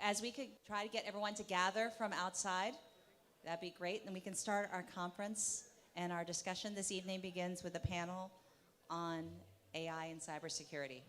As we could try to get everyone to gather from outside, that'd be great. Then we can start our conference, and our discussion this evening begins with a panel on AI and cybersecurity.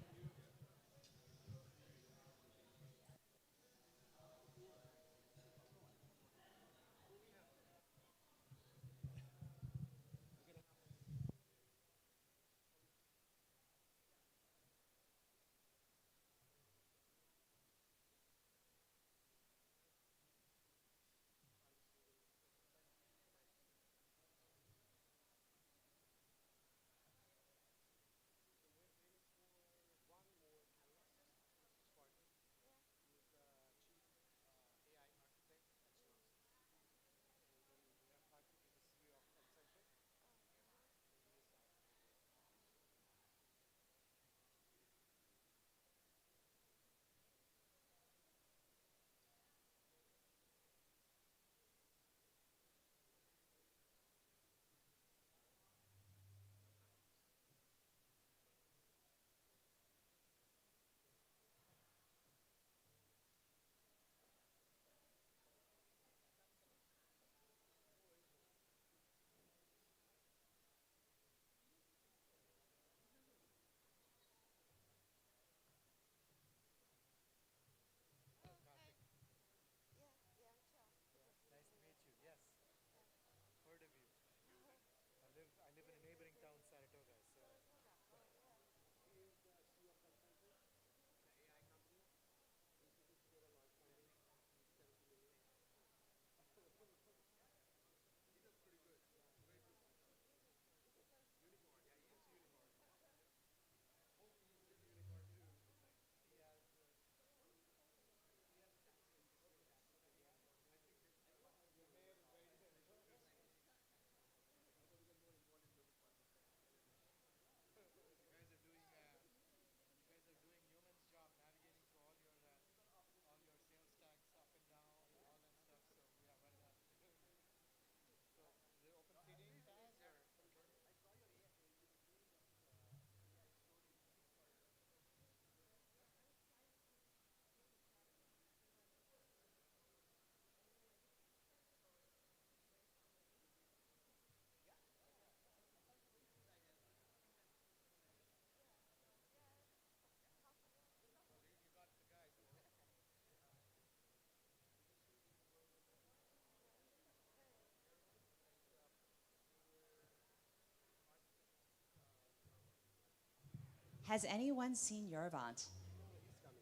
Has anyone seen Yervant?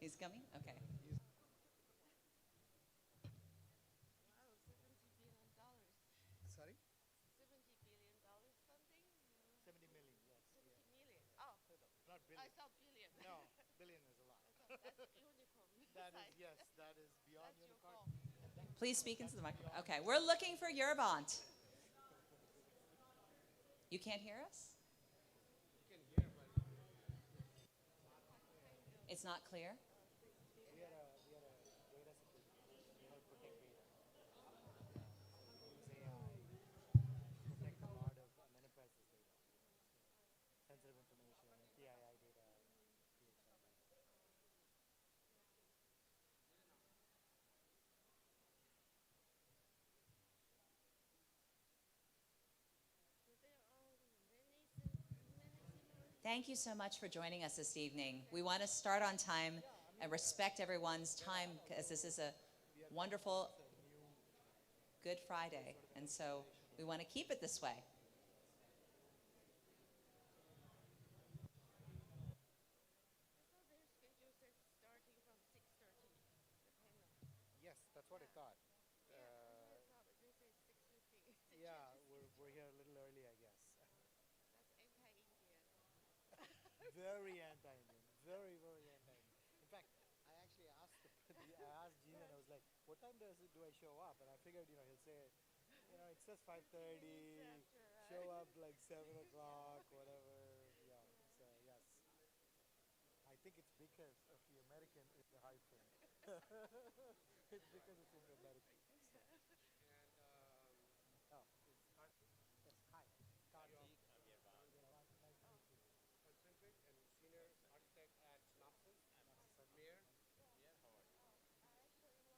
He's coming? Okay. Sorry? Not billion. No, billion is a lot. That is, yes, that is beyond unicorn. Please speak into the microphone. Okay, we're looking for Yervant. You can't hear us? It's not clear? We are a data security. We help protect data. We use AI to protect a lot of an enterprise's data. Sensitive information, PII data, PHI data. Thank you so much for joining us this evening. We want to start on time and respect everyone's time because this is a wonderful Good Friday, and so we want to keep it this way. Yes, that's what I thought. Yeah, we're here a little early, I guess. Very anti-Indian. Very, very anti-Indian. In fact, I actually asked I asked Gene and I was like, "What time do I show up?" And I figured, he'll say, it says 5:30. Show up like 7 o'clock, whatever. Yeah. So yes, I think it's because of the American is the hyphen. It's because it's Indo-American. Oh, yes. Hi, Karthik. Karthik, nice to meet you. Synopsis.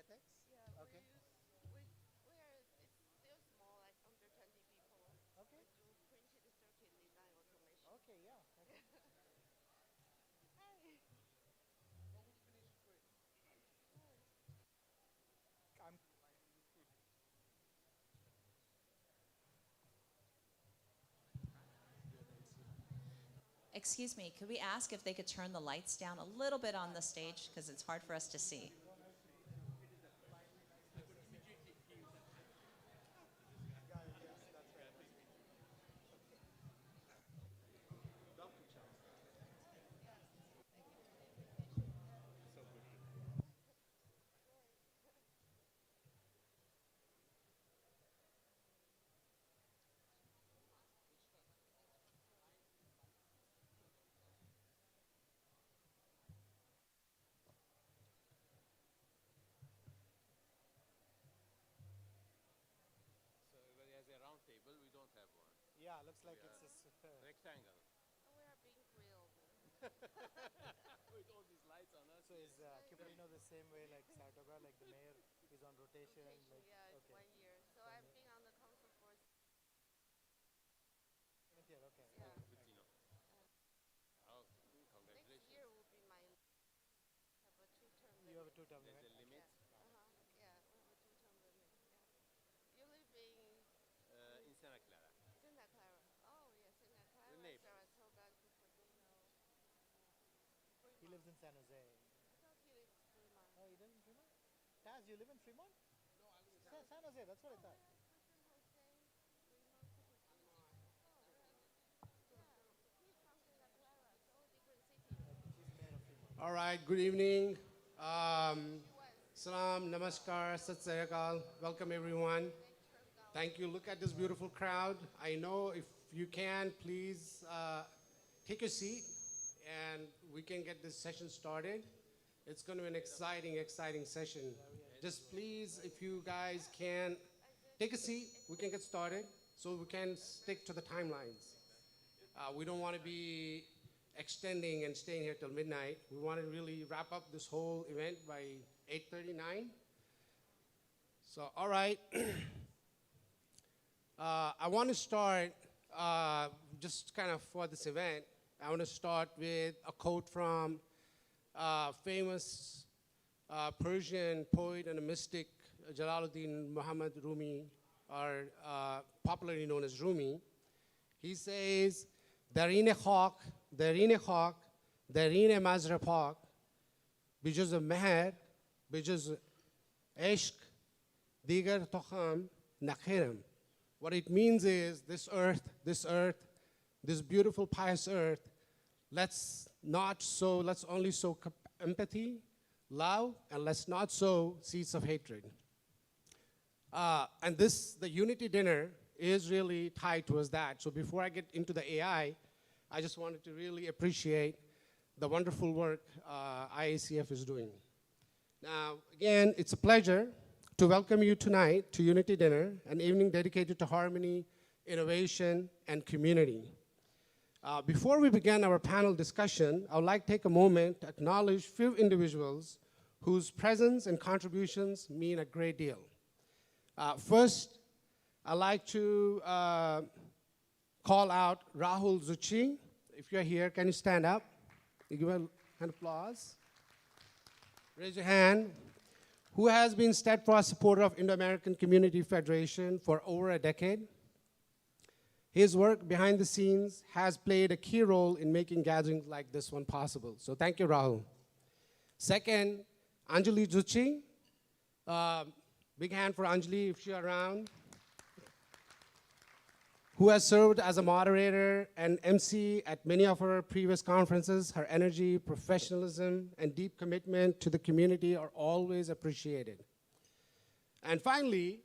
KTX? Yeah, Okay. we are, it's still small, like under 20 people. Okay. We do printed circuit design automation. Okay, yeah. Okay. Hi. I'm Excuse me, could we ask if they could turn the lights down a little bit on the stage because it's hard for us to see? So everybody has a round table. We don't have one. yeah, looks like We it's are just rectangle. We are being grilled. With all these lights on us. so is Yeah. Cupertino the same way like Saratoga, like the mayor is on rotation? Rotation, Like yeah, it's okay. 1 year. So 1 I've year. been on the council for, 7th year, okay. yeah. Okay. Good, you know. Oh, Next congratulations. year will be my, have a two-term You have a limit. two-term There's limit? a Okay. limit. Yeah, yeah, we have a two-term limit, yeah. You live In Santa Clara. Santa Clara. Oh, yeah, Santa We're Clara, neighbors. Saratoga, Cupertino, He Fremont. lives in San Jose. I thought he lives Fremont. Oh, you live in Fremont? Taz, you live in Fremont? San Jose, that's what I thought. Yeah, San Jose, Fremont, Cupertino. Yeah, he's from Santa Clara, so different city. Okay, she's the mayor of Fremont. All right, good evening. She was Salam, namaskar, sat sri akal. Welcome everyone. natural gal. Thank you. Look at this beautiful crowd. I know if you can, please take a seat and we can get this session started. It's going to be an exciting, exciting session. Just please, if you guys can, take a seat. We can get started so we can stick to the timelines. We don't want to be extending and staying here till midnight. We want to really wrap up this whole event by 8:39. So, all right. I want to start just kind of for this event. I want to start with a quote from famous Persian poet and a mystic Jalaluddin Muhammad Rumi, or popularly known as Rumi. He says, "Darine khak, darine khak, darine mazra pak, bijuz meher, bijuz ishq, digar tokham nakhiram." What it means is this earth, this beautiful pious earth, let's only sow empathy, love, and let's not sow seeds of hatred. And the unity dinner is really tied towards that. So before I get into the AI, I just wanted to really appreciate the wonderful work IACF is doing. Now, again, it's a pleasure to welcome you tonight to Unity Dinner, an evening dedicated to harmony, innovation, and community. Before we begin our panel discussion, I would like to take a moment to acknowledge few individuals whose presence and contributions mean a great deal. First, I'd like to call out Rahul Zuchi. If you're here, can you stand up? You give a hand of applause. Raise your hand. Who has been steadfast supporter of Indo-American Community Federation for over a decade. His work behind the scenes has played a key role in making gatherings like this one possible. So thank you, Rahul. Second, Anjali Zuchi. Big hand for Anjali if she's around. Who has served as a moderator and MC at many of our previous conferences. Her energy, professionalism, and deep commitment to the community are always appreciated. And finally,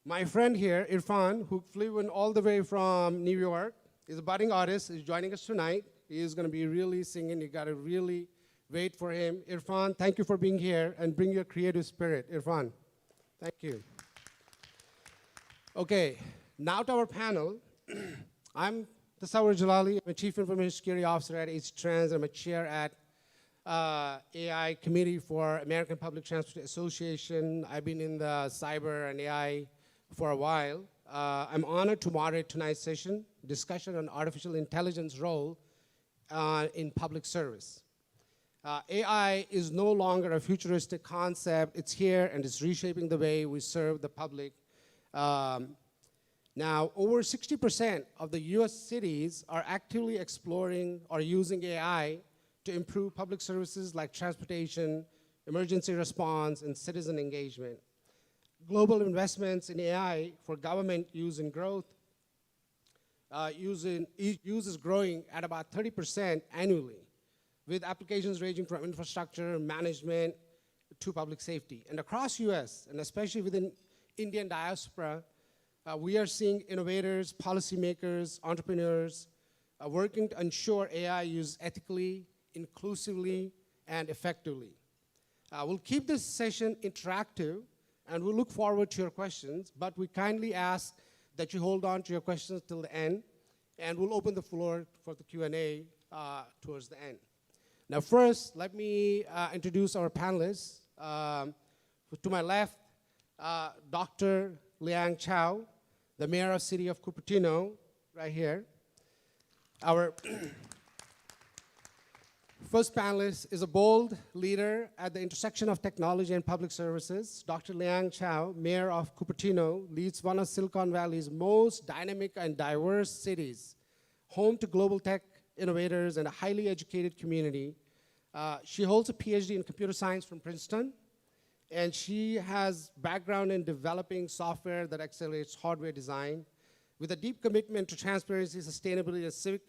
my friend here, Irfan, who flew in all the way from New York, is a budding artist, is joining us tonight. He is going to be really singing. You got to really wait for him. Irfan, thank you for being here and bring your creative spirit. Irfan, thank you. Okay, now to our panel. I'm Tasawwur Jalali. I'm a Chief Information Security Officer at H Trans. I'm a chair at AI committee for American Public Transport Association. I've been in the cyber and AI for a while. I'm honored to moderate tonight's session, discussion on artificial intelligence role in public service. AI is no longer a futuristic concept. It's here and it's reshaping the way we serve the public. Now, over 60% of the US cities are actively exploring or using AI to improve public services like transportation, emergency response, and citizen engagement. Global investments in AI for government use and growth, use is growing at about 30% annually, with applications ranging from infrastructure, management, to public safety. And across US, and especially within Indian diaspora, we are seeing innovators, policymakers, entrepreneurs working to ensure AI used ethically, inclusively, and effectively. We'll keep this session interactive, and we'll look forward to your questions, but we kindly ask that you hold on to your questions till the end, and we'll open the floor for the Q&A towards the end. Now first, let me introduce our panelists. To my left, Dr. Liang Chow, the mayor of city of Cupertino, right here. Our first panelist is a bold leader at the intersection of technology and public services. Dr. Liang Chow, mayor of Cupertino, leads one of Silicon Valley's most dynamic and diverse cities, home to global tech innovators and a highly educated community. She holds a PhD in computer science from Princeton, and she has background in developing software that accelerates hardware design. With a deep commitment to transparency, sustainability, and civic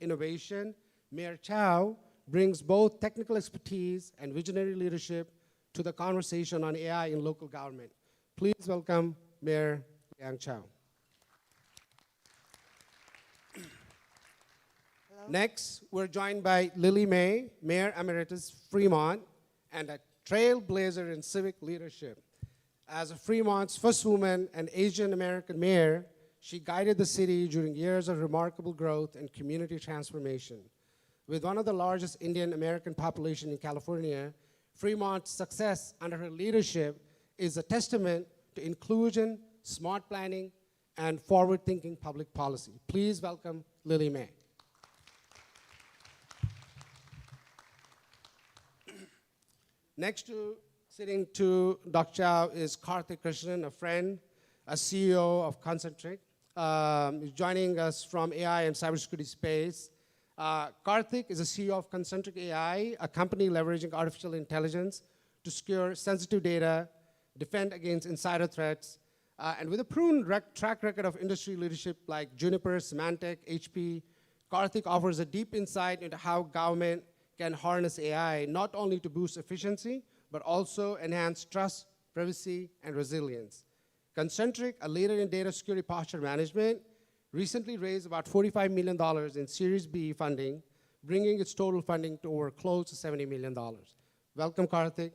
innovation, Mayor Chow brings both technical expertise and visionary leadership to the conversation on AI in local government. Please welcome Mayor Liang Chow. Hello. Next, we're joined by Lily May, Mayor Emeritus Fremont, and a trailblazer in civic leadership. As Fremont's first woman and Asian American mayor, she guided the city during years of remarkable growth and community transformation. With one of the largest Indian American population in California, Fremont's success under her leadership is a testament to inclusion, smart planning, and forward-thinking public policy. Please welcome Lily May. Next to sitting to Dr. Chow is Karthik Krishnan, a friend, a CEO of Concentric. He's joining us from AI and cybersecurity space. Karthik is a CEO of Concentric AI, a company leveraging artificial intelligence to secure sensitive data, defend against insider threats, and with a proven track record of industry leadership like Juniper, Symantec, HP, Karthik offers a deep insight into how government can harness AI not only to boost efficiency, but also enhance trust, privacy, and resilience. Concentric, a leader in data security posture management, recently raised about $45 million in Series B funding, bringing its total funding to over close to $70 million. Welcome, Karthik.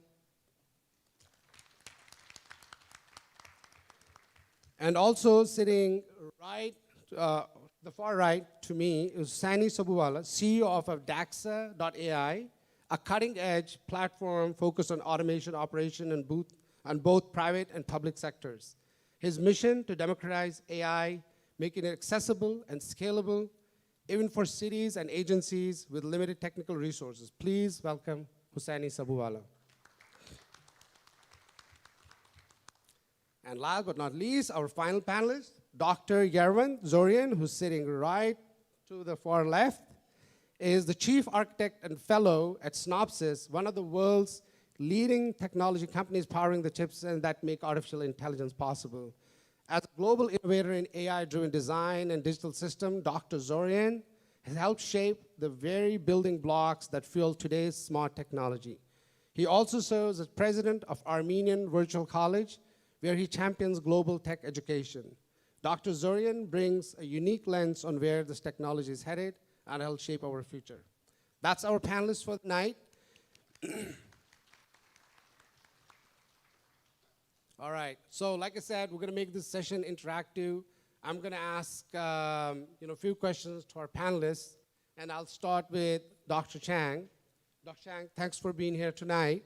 And also sitting right, the far right to me is Sani Sabuwala, CEO of Daxa.ai, a cutting-edge platform focused on automation, operation, and on both private and public sectors. His mission to democratize AI, making it accessible and scalable, even for cities and agencies with limited technical resources. Please welcome Hussaini Sabuwala. And last but not least, our final panelist, Dr. Yervant Zorian, who's sitting right to the far left, is the chief architect and fellow at Synopsys, one of the world's leading technology companies powering the chips and that make artificial intelligence possible. As a global innovator in AI-driven design and digital system, Dr. Zorian has helped shape the very building blocks that fuel today's smart technology. He also serves as president of Armenian Virtual College, where he champions global tech education. Dr. Zorian brings a unique lens on where this technology is headed and help shape our future. That's our panelists for the night. All right, so like I said, we're gonna make this session interactive. I'm gonna ask a few questions to our panelists, and I'll start with Dr. Chang. Dr. Chang, thanks for being here tonight.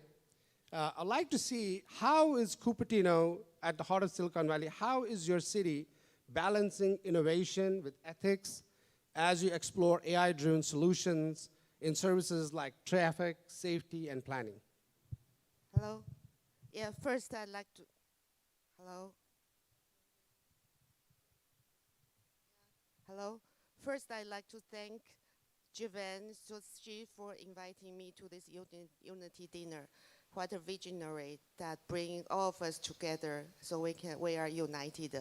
I'd like to see how is Cupertino at the heart of Silicon Valley, how is your city balancing innovation with ethics as you explore AI-driven solutions in services like traffic, safety, and planning? Hello. Yeah, first I'd like to. Hello. Hello. First, I'd like to thank Jivan Sochi for inviting me to this unity dinner. What a visionary that bring all of us together so we are united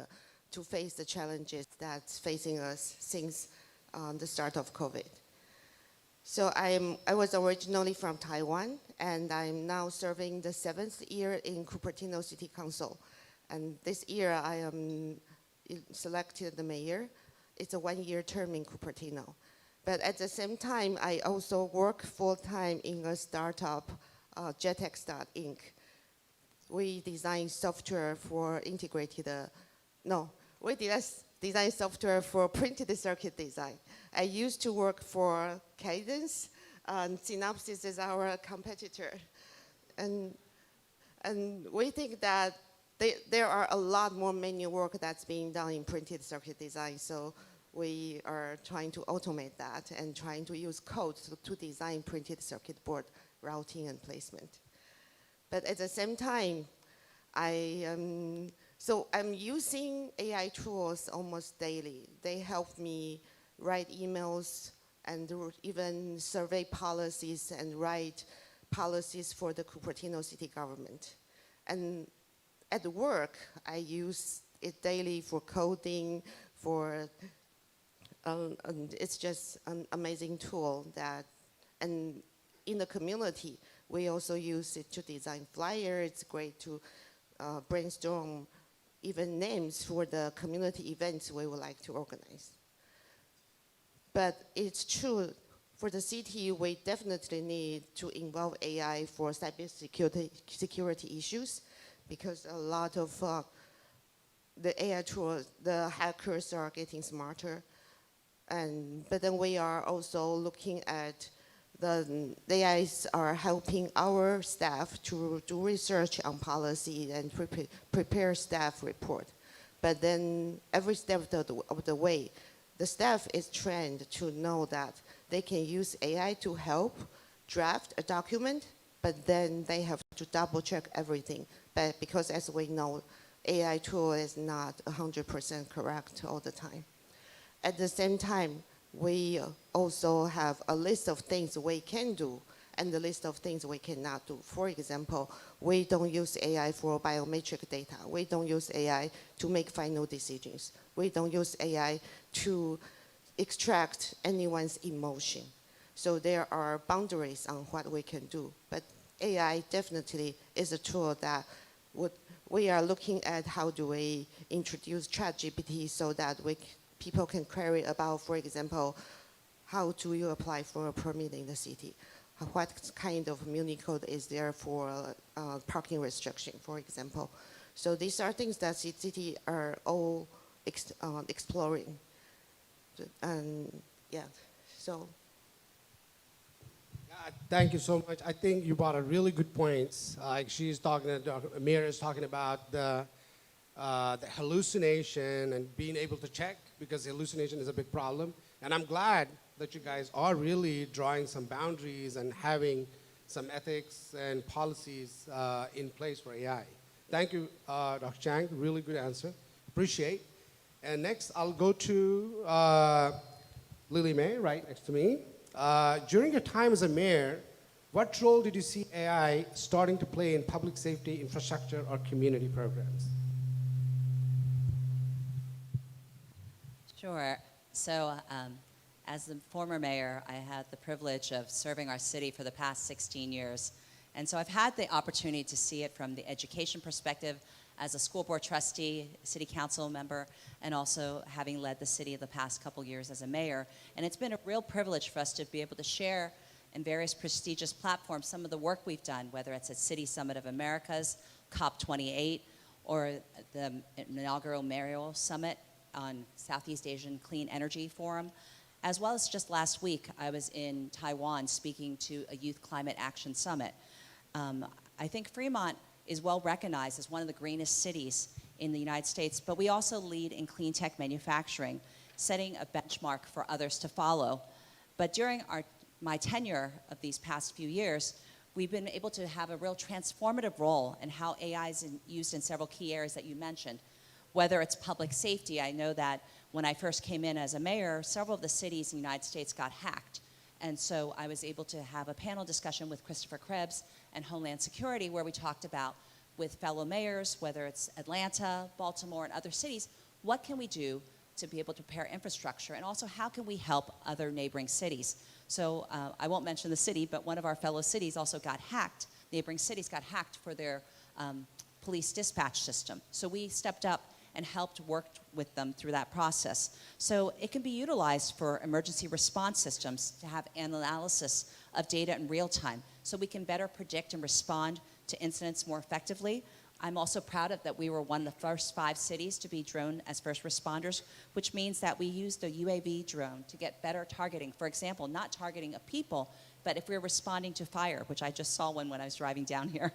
to face the challenges that's facing us since the start of COVID. So I was originally from Taiwan, and I'm now serving the 7th year in Cupertino City Council. And this year I am selected the mayor. It's a 1-year term in Cupertino. But at the same time, I also work full-time in a startup, Jetex Inc. We design software for integrated, we design software for printed circuit design. I used to work for Cadence, and Synopsys is our competitor. And we think that there are a lot more manual work that's being done in printed circuit design, so we are trying to automate that and trying to use code to design printed circuit board routing and placement. But at the same time, I'm using AI tools almost daily. They help me write emails and even survey policies and write policies for the Cupertino city government. And at work, I use it daily for coding, and it's just an amazing tool and in the community, we also use it to design flyers. It's great to brainstorm even names for the community events we would like to organize. But it's true, for the city, we definitely need to involve AI for cybersecurity issues, because a lot of the AI tools, the hackers are getting smarter. But then we are also looking at the AIs are helping our staff to do research on policy and prepare staff report. But then every step of the way, the staff is trained to know that they can use AI to help draft a document, but then they have to double check everything. But because as we know, AI tool is not 100% correct all the time. At the same time, we also have a list of things we can do and a list of things we cannot do. For example, we don't use AI for biometric data. We don't use AI to make final decisions. We don't use AI to extract anyone's emotion. So there are boundaries on what we can do. But AI definitely is a tool that we are looking at how do we introduce ChatGPT so that people can query about, for example, how do you apply for a permit in the city? What kind of Muni code is there for parking restriction, for example? So these are things that city are all exploring. And yeah, so. Thank you so much. I think you brought a really good points. Mayor is talking about the hallucination and being able to check, because hallucination is a big problem. And I'm glad that you guys are really drawing some boundaries and having some ethics and policies in place for AI. Thank you, Dr. Chang. Really good answer. Appreciate. And next, I'll go to Lily May, right next to me. During your time as a mayor, what role did you see AI starting to play in public safety, infrastructure, or community programs? Sure. So as the former mayor, I had the privilege of serving our city for the past 16 years. And so I've had the opportunity to see it from the education perspective as a school board trustee, city council member, and also having led the city the past couple years as a mayor. And it's been a real privilege for us to be able to share in various prestigious platforms some of the work we've done, whether it's at City Summit of Americas, COP28, or the inaugural Mayoral Summit on Southeast Asian Clean Energy Forum. as well as just last week, I was in Taiwan speaking to a Youth Climate Action Summit. I think Fremont is well recognized as one of the greenest cities in the United States, but we also lead in clean tech manufacturing, setting a benchmark for others to follow. But during my tenure of these past few years, we've been able to have a real transformative role in how AI is used in several key areas that you mentioned. Whether it's public safety, I know that when I first came in as a mayor, several of the cities in the United States got hacked. And so I was able to have a panel discussion with Christopher Krebs and Homeland Security where we talked about with fellow mayors, whether it's Atlanta, Baltimore, and other cities, what can we do to be able to prepare infrastructure, and also how can we help other neighboring cities? So I won't mention the city, but one of our fellow cities also got hacked. Neighboring cities got hacked for their police dispatch system. So we stepped up and helped work with them through that process. So it can be utilized for emergency response systems to have analysis of data in real time, so we can better predict and respond to incidents more effectively. I'm also proud of that we were one of the first 5 cities to be drone as first responders, which means that we used a UAV drone to get better targeting. For example, not targeting of people, but if we're responding to fire, which I just saw one when I was driving down here.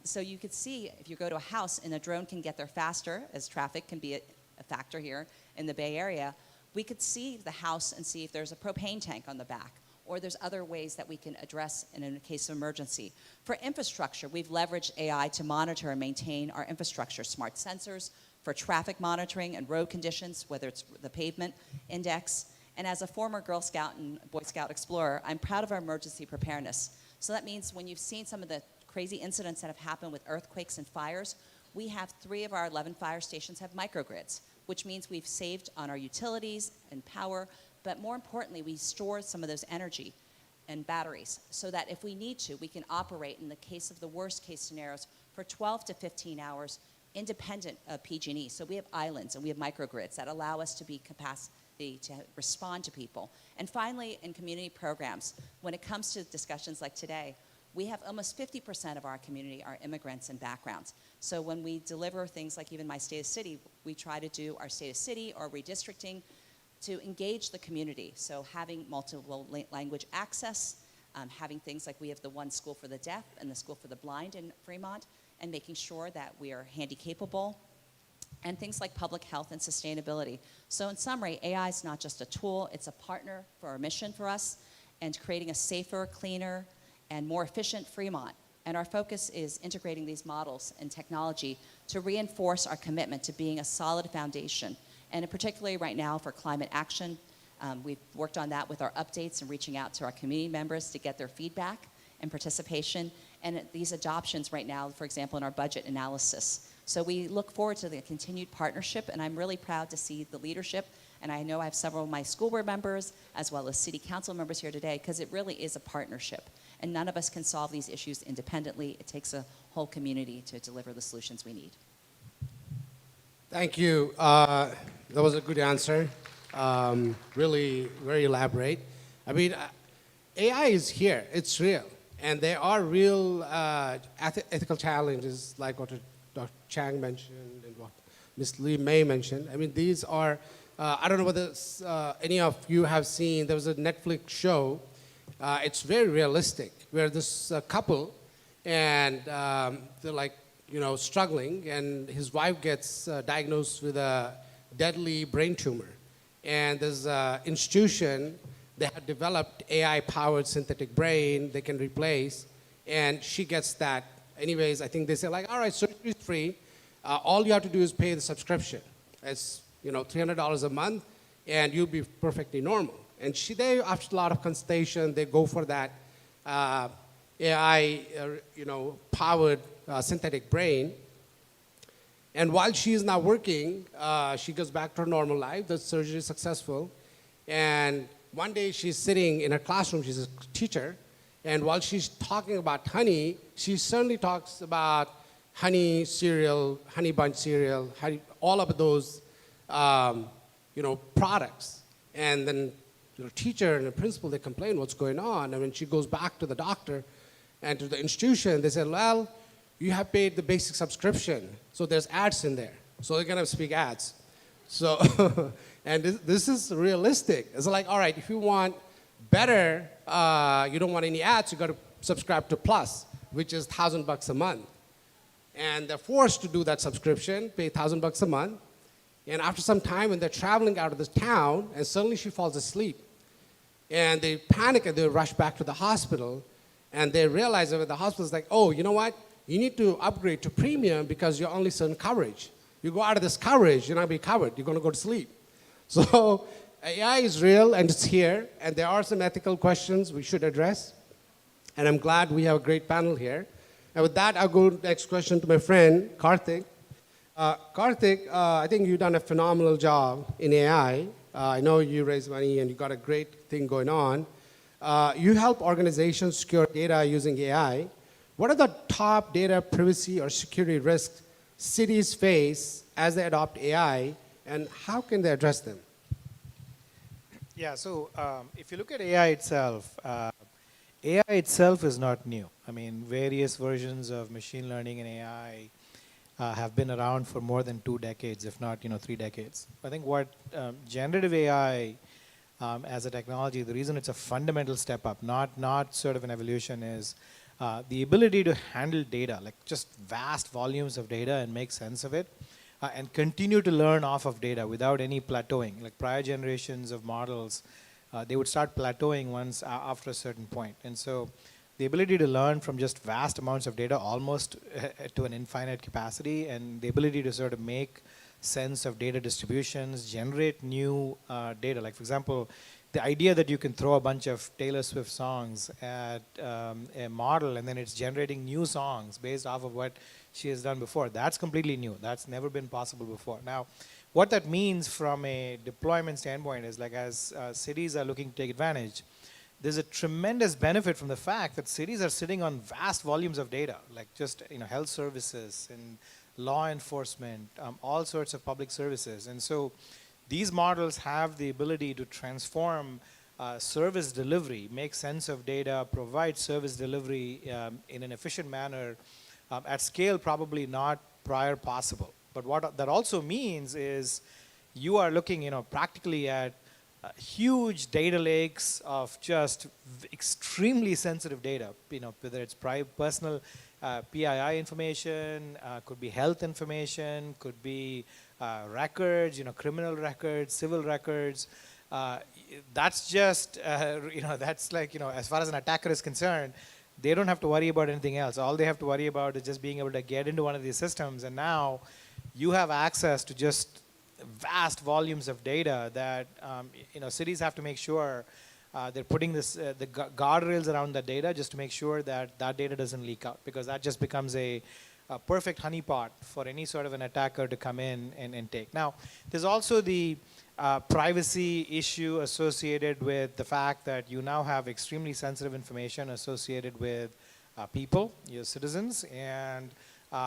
So you could see if you go to a house and a drone can get there faster, as traffic can be a factor here in the Bay Area, we could see the house and see if there's a propane tank on the back, or there's other ways that we can address in a case of emergency. For infrastructure, we've leveraged AI to monitor and maintain our infrastructure, smart sensors for traffic monitoring and road conditions, whether it's the pavement index. And as a former Girl Scout and Boy Scout explorer, I'm proud of our emergency preparedness. So that means when you've seen some of the crazy incidents that have happened with earthquakes and fires, we have 3 of our 11 fire stations have microgrids, which means we've saved on our utilities and power, but more importantly, we store some of those energy and batteries so that if we need to, we can operate in the case of the worst case scenarios for 12 to 15 hours independent of PG&E. So we have islands and we have microgrids that allow us to be capacity to respond to people. And finally, in community programs, when it comes to discussions like today, we have almost 50% of our community are immigrants and backgrounds. So when we deliver things like even my state of city, we try to do our state of city or redistricting to engage the community. So having multiple language access, having things like we have the one school for the deaf and the school for the blind in Fremont, and making sure that we are handy capable, and things like public health and sustainability. So in summary, AI is not just a tool, it's a partner for our mission for us, and creating a safer, cleaner, and more efficient Fremont. And our focus is integrating these models and technology to reinforce our commitment to being a solid foundation. And particularly right now for climate action, we've worked on that with our updates and reaching out to our community members to get their feedback and participation. And these adoptions right now, for example, in our budget analysis. So we look forward to the continued partnership, and I'm really proud to see the leadership. And I know I have several of my school board members as well as city council members here today, because it really is a partnership. And none of us can solve these issues independently. It takes a whole community to deliver the solutions we need. Thank you. That was a good answer. Really very elaborate. I mean, AI is here. It's real. And there are real ethical challenges like what Dr. Chang mentioned and what Ms. Lee May mentioned. I mean, these are, I don't know whether any of you have seen, there was a Netflix show. It's very realistic, where this couple, and they're like, you know, struggling, and his wife gets diagnosed with a deadly brain tumor. And there's an institution that had developed AI-powered synthetic brain they can replace, and she gets that. Anyways, I think they say like, all right, surgery is free. All you have to do is pay the subscription. It's, you know, $300 a month, and you'll be perfectly normal. And they, after a lot of consultation, they go for that AI, you know, powered synthetic brain. And while she is now working, she goes back to her normal life. The surgery is successful. And one day she's sitting in her classroom, she's a teacher, and while she's talking about honey, she certainly talks about honey cereal, honey bunch cereal, all of those, you know, products. And then the teacher and the principal, they complain what's going on. And when she goes back to the doctor and to the institution, they say, well, you have paid the basic subscription, so there's ads in there. So they're gonna speak ads. So, and this is realistic. It's like, all right, if you want better, you don't want any ads, you got to subscribe to Plus, which is $1,000 a month. And they're forced to do that subscription, pay $1,000 a month. And after some time, when they're traveling out of the town, and suddenly she falls asleep, and they panic and they rush back to the hospital, and they realize that the hospital's like, oh, you know what? You need to upgrade to premium because you're only certain coverage. You go out of this coverage, you're not going to be covered. You're going to go to sleep. So AI is real, and it's here, and there are some ethical questions we should address. And I'm glad we have a great panel here. And with that, I'll go next question to my friend, Karthik. Karthik, I think you've done a phenomenal job in AI. I know you raise money and you got a great thing going on. You help organizations secure data using AI. What are the top data privacy or security risks cities face as they adopt AI, and how can they address them? Yeah, so if you look at AI itself is not new. I mean, various versions of machine learning and AI have been around for more than 2 decades, if not 3 decades. I think what generative AI as a technology, the reason it's a fundamental step up, not sort of an evolution, is the ability to handle data, like just vast volumes of data and make sense of it, and continue to learn off of data without any plateauing. Like prior generations of models, they would start plateauing once after a certain point. And so the ability to learn from just vast amounts of data almost to an infinite capacity, and the ability to sort of make sense of data distributions, generate new data. Like for example, the idea that you can throw a bunch of Taylor Swift songs at a model and then it's generating new songs based off of what she has done before, that's completely new. That's never been possible before. Now, what that means from a deployment standpoint is, like, as cities are looking to take advantage, there's a tremendous benefit from the fact that cities are sitting on vast volumes of data, like just health services and law enforcement, all sorts of public services. And so these models have the ability to transform service delivery, make sense of data, provide service delivery in an efficient manner at scale probably not prior possible. But what that also means is you are looking practically at huge data lakes of just extremely sensitive data, whether it's personal PII information, could be health information, could be records, criminal records, civil records. That's just, that's like, as far as an attacker is concerned, they don't have to worry about anything else. All they have to worry about is just being able to get into one of these systems, and now you have access to just vast volumes of data that cities have to make sure they're putting the guardrails around the data just to make sure that that data doesn't leak out, because that just becomes a perfect honeypot for any sort of an attacker to come in and take. Now, there's also the privacy issue associated with the fact that you now have extremely sensitive information associated with people, your citizens, and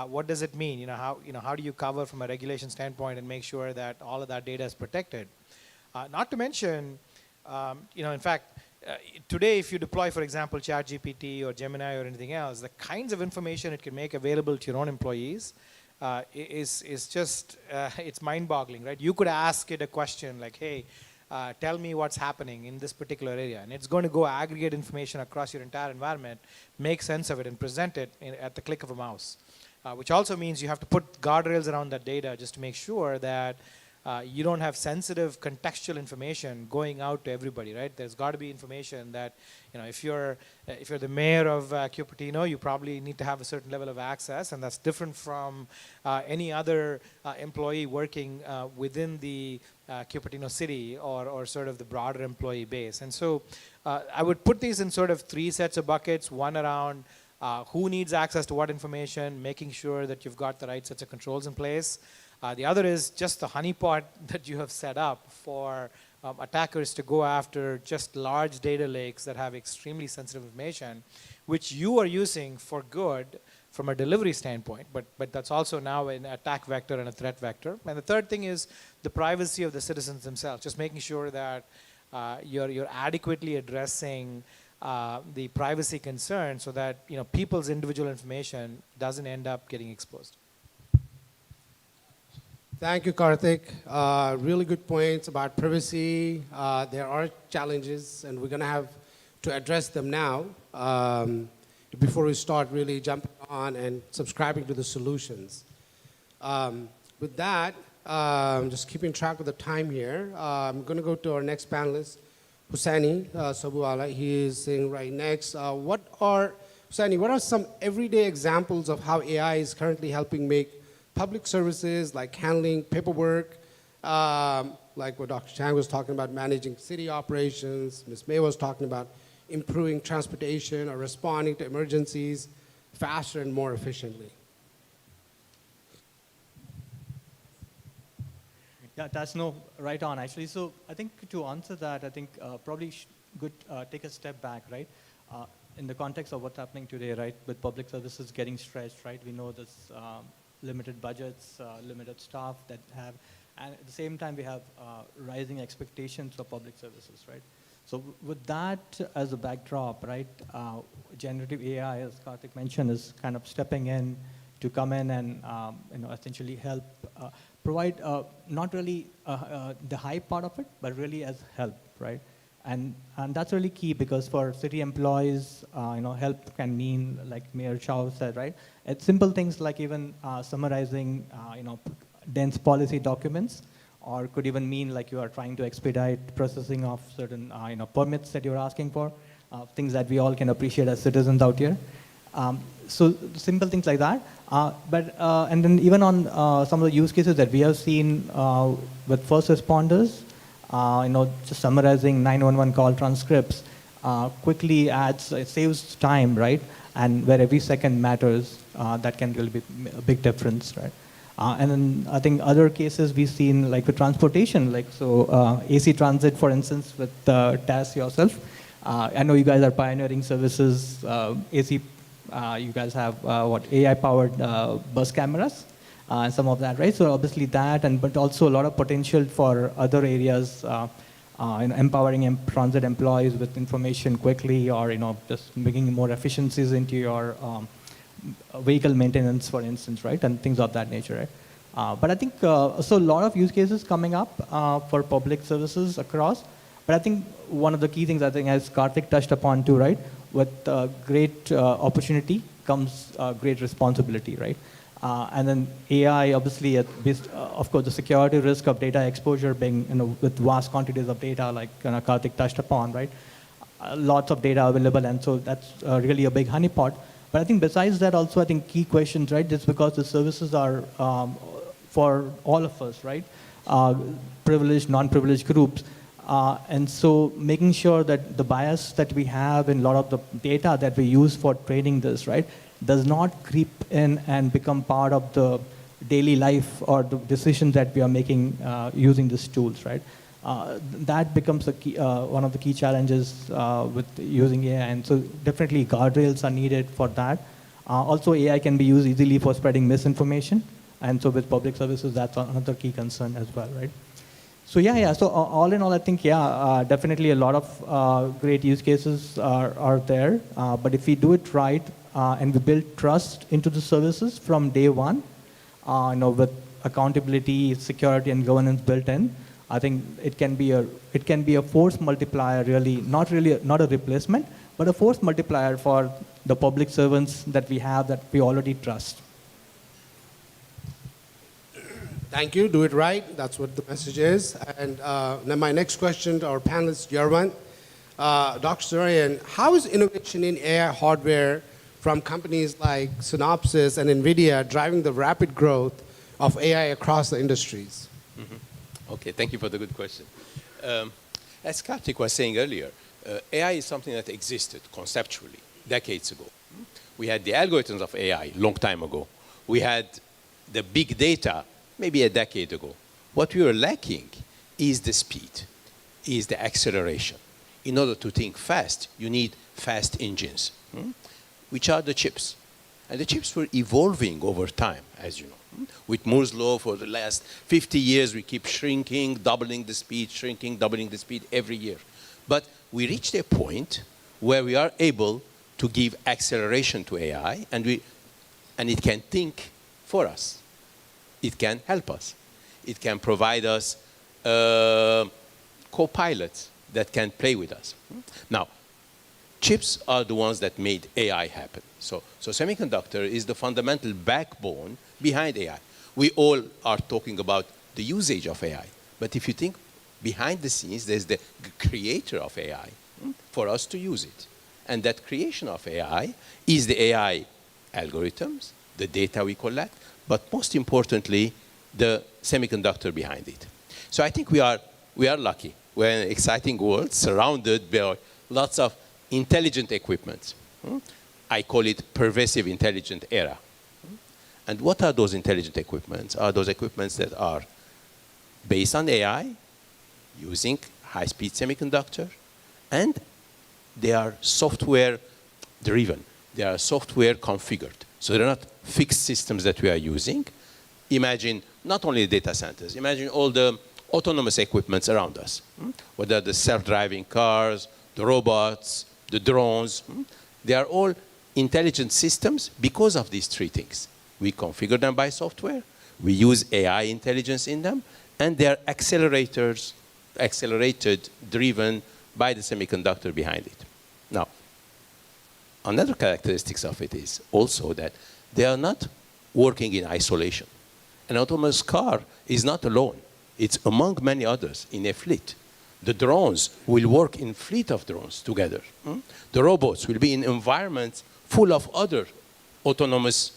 what does it mean? How do you cover from a regulation standpoint and make sure that all of that data is protected? Not to mention, in fact, today if you deploy, for example, ChatGPT or Gemini or anything else, the kinds of information it can make available to your own employees is just, it's mind-boggling, right? You could ask it a question like, hey, tell me what's happening in this particular area, and it's going to go aggregate information across your entire environment, make sense of it, and present it at the click of a mouse. Which also means you have to put guardrails around that data just to make sure that you don't have sensitive contextual information going out to everybody, right? There's got to be information that, if you're the mayor of Cupertino, you probably need to have a certain level of access, and that's different from any other employee working within the Cupertino city or sort of the broader employee base. And so I would put these in sort of 3 sets of buckets, one around who needs access to what information, making sure that you've got the right sets of controls in place. The other is just the honeypot that you have set up for attackers to go after just large data lakes that have extremely sensitive information, which you are using for good from a delivery standpoint, but that's also now an attack vector and a threat vector. And the third thing is the privacy of the citizens themselves, just making sure that you're adequately addressing the privacy concern so that people's individual information doesn't end up getting exposed. Thank you, Karthik. Really good points about privacy. There are challenges, and we're going to have to address them now before we start really jumping on and subscribing to the solutions. With that, just keeping track of the time here, I'm going to go to our next panelist, Hussaini Sabuwala. He is sitting right next. Hussaini, what are some everyday examples of how AI is currently helping make public services like handling paperwork, like what Dr. Chang was talking about, managing city operations, Ms. May was talking about improving transportation or responding to emergencies faster and more efficiently? Yeah, that's no right on actually. So I think to answer that, I think probably good take a step back, right? In the context of what's happening today, right, with public services getting stretched, right? We know this limited budgets, limited staff that have, and at the same time we have rising expectations for public services, right? So with that as a backdrop, right, generative AI, as Karthik mentioned, is kind of stepping in to come in and essentially help provide not really the high part of it, but really as help, right? And that's really key because for city employees, help can mean, like Mayor Chow said, right? It's simple things like even summarizing, dense policy documents, or could even mean like you are trying to expedite processing of certain, permits that you're asking for, things that we all can appreciate as citizens out here. So simple things like that. And then even on some of the use cases that we have seen with first responders, just summarizing 911 call transcripts quickly adds, it saves time, right? And where every second matters, that can really be a big difference, right? And then I think other cases we've seen, like with transportation, like so AC Transit, for instance, with TAS yourself. I know you guys are pioneering services, AC, you guys have AI-powered bus cameras. And some of that, right? So obviously that, but also a lot of potential for other areas, empowering transit employees with information quickly, or just bringing more efficiencies into your vehicle maintenance, for instance, right? And things of that nature, right? But I think so a lot of use cases coming up for public services across. But I think one of the key things, I think, as Karthik touched upon too, right? With great opportunity comes great responsibility, right? And then AI, obviously, of course, the security risk of data exposure being, with vast quantities of data, like Karthik touched upon, right? Lots of data available, and so that's really a big honeypot. But I think besides that, also, I think key questions, right? Just because the services are for all of us, right? Privileged, non-privileged groups. And so making sure that the bias that we have in a lot of the data that we use for training this, right, does not creep in and become part of the daily life or the decisions that we are making using these tools, right? That becomes a key, one of the key challenges with using AI, and so definitely guardrails are needed for that. Also, AI can be used easily for spreading misinformation, and so with public services, that's another key concern as well, right? So so all in all, I think, definitely a lot of great use cases are there, but if we do it right, and we build trust into the services from day one, with accountability, security, and governance built in, I think it can be a force multiplier, really not a replacement, but a force multiplier for the public servants that we have that we already trust. Thank you. Do it right. That's what the message is. And then my next question to our panelist, Yarwan. Dr. Surian, how is innovation in AI hardware from companies like Synopsys and NVIDIA driving the rapid growth of AI across the industries? Okay, thank you for the good question. As Karthik was saying earlier, AI is something that existed conceptually decades ago. We had the algorithms of AI a long time ago. We had the big data maybe a decade ago. What we were lacking is the speed, is the acceleration. In order to think fast, you need fast engines, which are the chips. And the chips were evolving over time, as you know. With Moore's law, for the last 50 years, we keep shrinking, doubling the speed, shrinking, doubling the speed every year. But we reached a point where we are able to give acceleration to AI, and it can think for us. It can help us. It can provide us co-pilots that can play with us. Now, chips are the ones that made AI happen. So semiconductor is the fundamental backbone behind AI. We all are talking about the usage of AI. But if you think behind the scenes, there's the creator of AI for us to use it. And that creation of AI is the AI algorithms, the data we collect, but most importantly, the semiconductor behind it. So I think we are lucky. We're in an exciting world surrounded by lots of intelligent equipment. I call it pervasive intelligent era. And what are those intelligent equipments? Are those equipments that are based on AI, using high-speed semiconductor, and they are software driven. They are software configured. So they're not fixed systems that we are using. Imagine not only the data centers, imagine all the autonomous equipments around us. Whether the self-driving cars, the robots, the drones, they are all intelligent systems because of these three things. We configure them by software, we use AI intelligence in them, and they are accelerated, driven by the semiconductor behind it. Now, another characteristics of it is also that they are not working in isolation. An autonomous car is not alone. It's among many others in a fleet. The drones will work in fleet of drones together. The robots will be in environments full of other autonomous,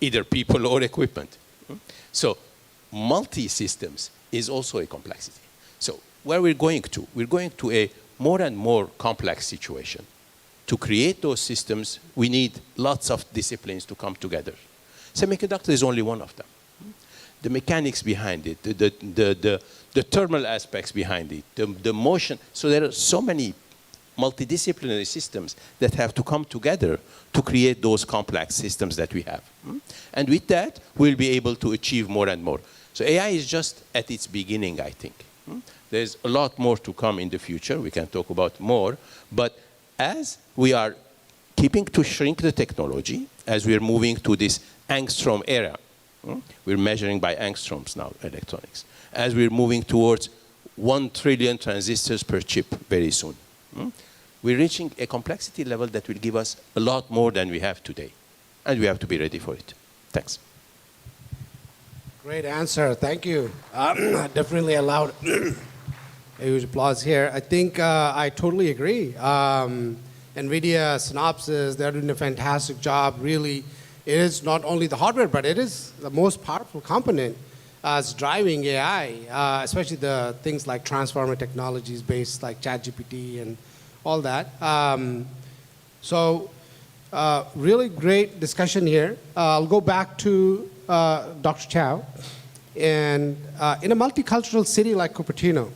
either people or equipment. So multi-systems is also a complexity. So where we're going to a more and more complex situation. To create those systems, we need lots of disciplines to come together. Semiconductor is only one of them. The mechanics behind it, the thermal aspects behind it, the motion. So there are so many multidisciplinary systems that have to come together to create those complex systems that we have. And with that, we'll be able to achieve more and more. So AI is just at its beginning, I think. There's a lot more to come in the future. We can talk about more. But as we are keeping to shrink the technology, as we are moving to this angstrom era, we're measuring by angstroms now, electronics. As we're moving towards 1 trillion transistors per chip very soon, we're reaching a complexity level that will give us a lot more than we have today. And we have to be ready for it. Thanks. Great answer. Thank you. Definitely allowed a huge applause here. I think I totally agree. NVIDIA, Synopsys, they're doing a fantastic job. Really, it is not only the hardware, but it is the most powerful component as driving AI, especially the things like transformer technologies based like ChatGPT and all that. Really great discussion here. I'll go back to Dr. Chow. And in a multicultural city like Cupertino,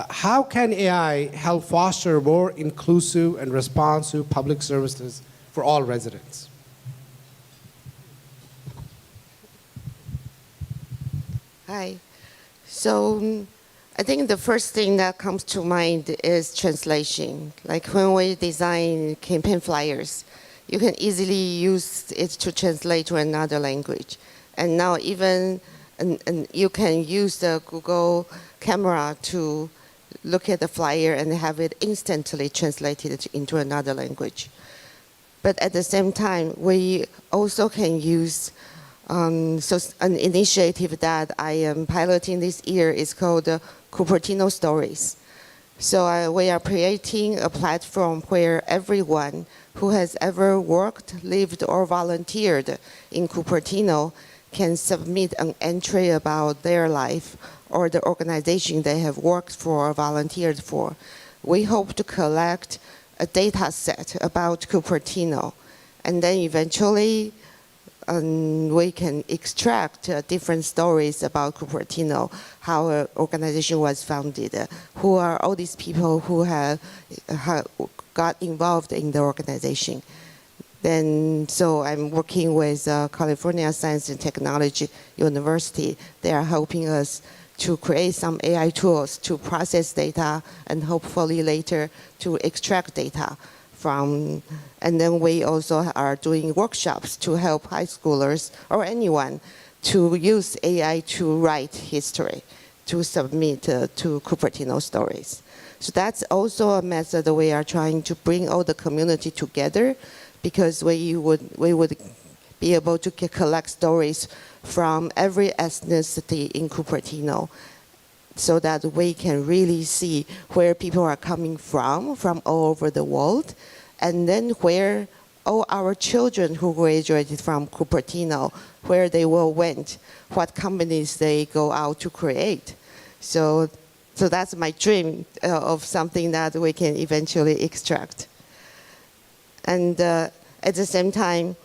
how can AI help foster more inclusive and responsive public services for all residents? Hi. So I think the first thing that comes to mind is translation. Like when we design campaign flyers, you can easily use it to translate to another language. And now even and you can use the Google camera to look at the flyer and have it instantly translated into another language. But at the same time, we also can use an initiative that I am piloting this year is called Cupertino Stories. So we are creating a platform where everyone who has ever worked, lived, or volunteered in Cupertino can submit an entry about their life or the organization they have worked for or volunteered for. We hope to collect a data set about Cupertino, and then eventually we can extract different stories about Cupertino, how an organization was founded, who are all these people who have got involved in the organization. Then, so I'm working with California Science and Technology University. They are helping us to create some AI tools to process data and hopefully later to extract data from. And then we also are doing workshops to help high schoolers or anyone to use AI to write history, to submit to Cupertino stories. So that's also a method we are trying to bring all the community together, because we would be able to collect stories from every ethnicity in Cupertino, so that we can really see where people are coming from all over the world, and then where all our children who graduated from Cupertino, where they will went, what companies they go out to create. So that's my dream of something that we can eventually extract. And at the same time,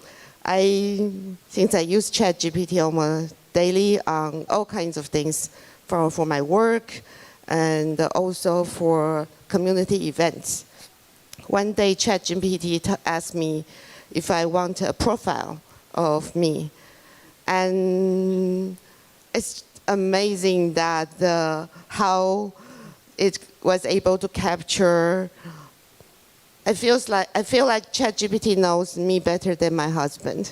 since I use ChatGPT almost daily on all kinds of things, for my work and also for community events. One day ChatGPT asked me if I want a profile of me. And it's amazing that how it was able to capture. I feel like ChatGPT knows me better than my husband.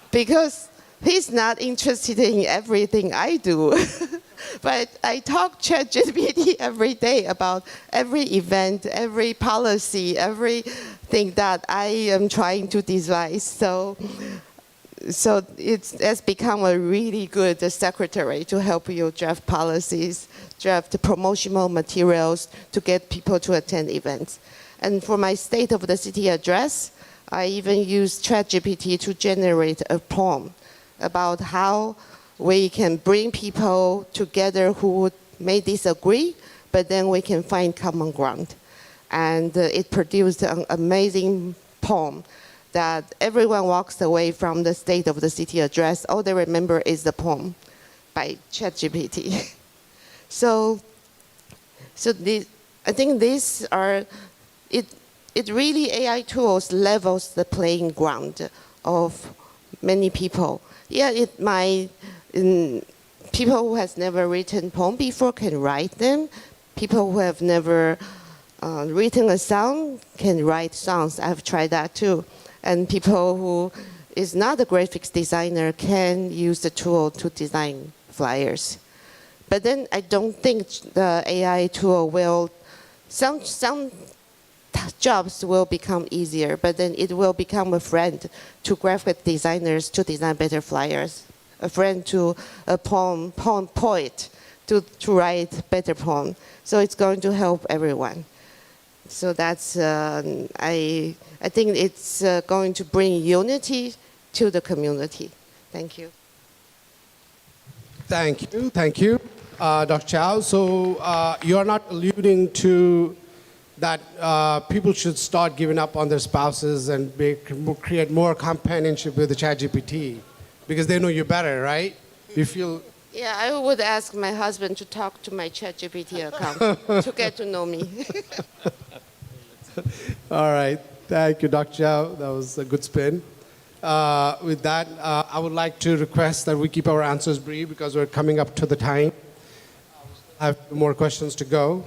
Because he's not interested in everything I do. But I talk ChatGPT every day about every event, every policy, everything that I am trying to devise. So it's become a really good secretary to help you draft policies, draft promotional materials to get people to attend events. And for my State of the City address, I even use ChatGPT to generate a poem about how we can bring people together who may disagree, but then we can find common ground. And it produced an amazing poem that everyone walks away from the State of the City address. All they remember is the poem by ChatGPT. So I think these are, it really, AI tools levels the playing ground of many people. Yeah, it might, people who has never written poem before can write them. People who have never written a song can write songs. I've tried that too. And people who is not a graphics designer can use the tool to design flyers. But then I don't think the AI tool will, some jobs will become easier, but then it will become a friend to graphic designers to design better flyers, a friend to a poet to write better poem. So it's going to help everyone. So that's, I think it's going to bring unity to the community. Thank you. Thank you, Dr. Chow. So you're not alluding to that people should start giving up on their spouses and create more companionship with the ChatGPT because they know you better, right? You feel. Yeah, I would ask my husband to talk to my ChatGPT account to get to know me. All right. Thank you, Dr. Chow. That was a good spin. With that, I would like to request that we keep our answers brief because we're coming up to the time. I have more questions to go.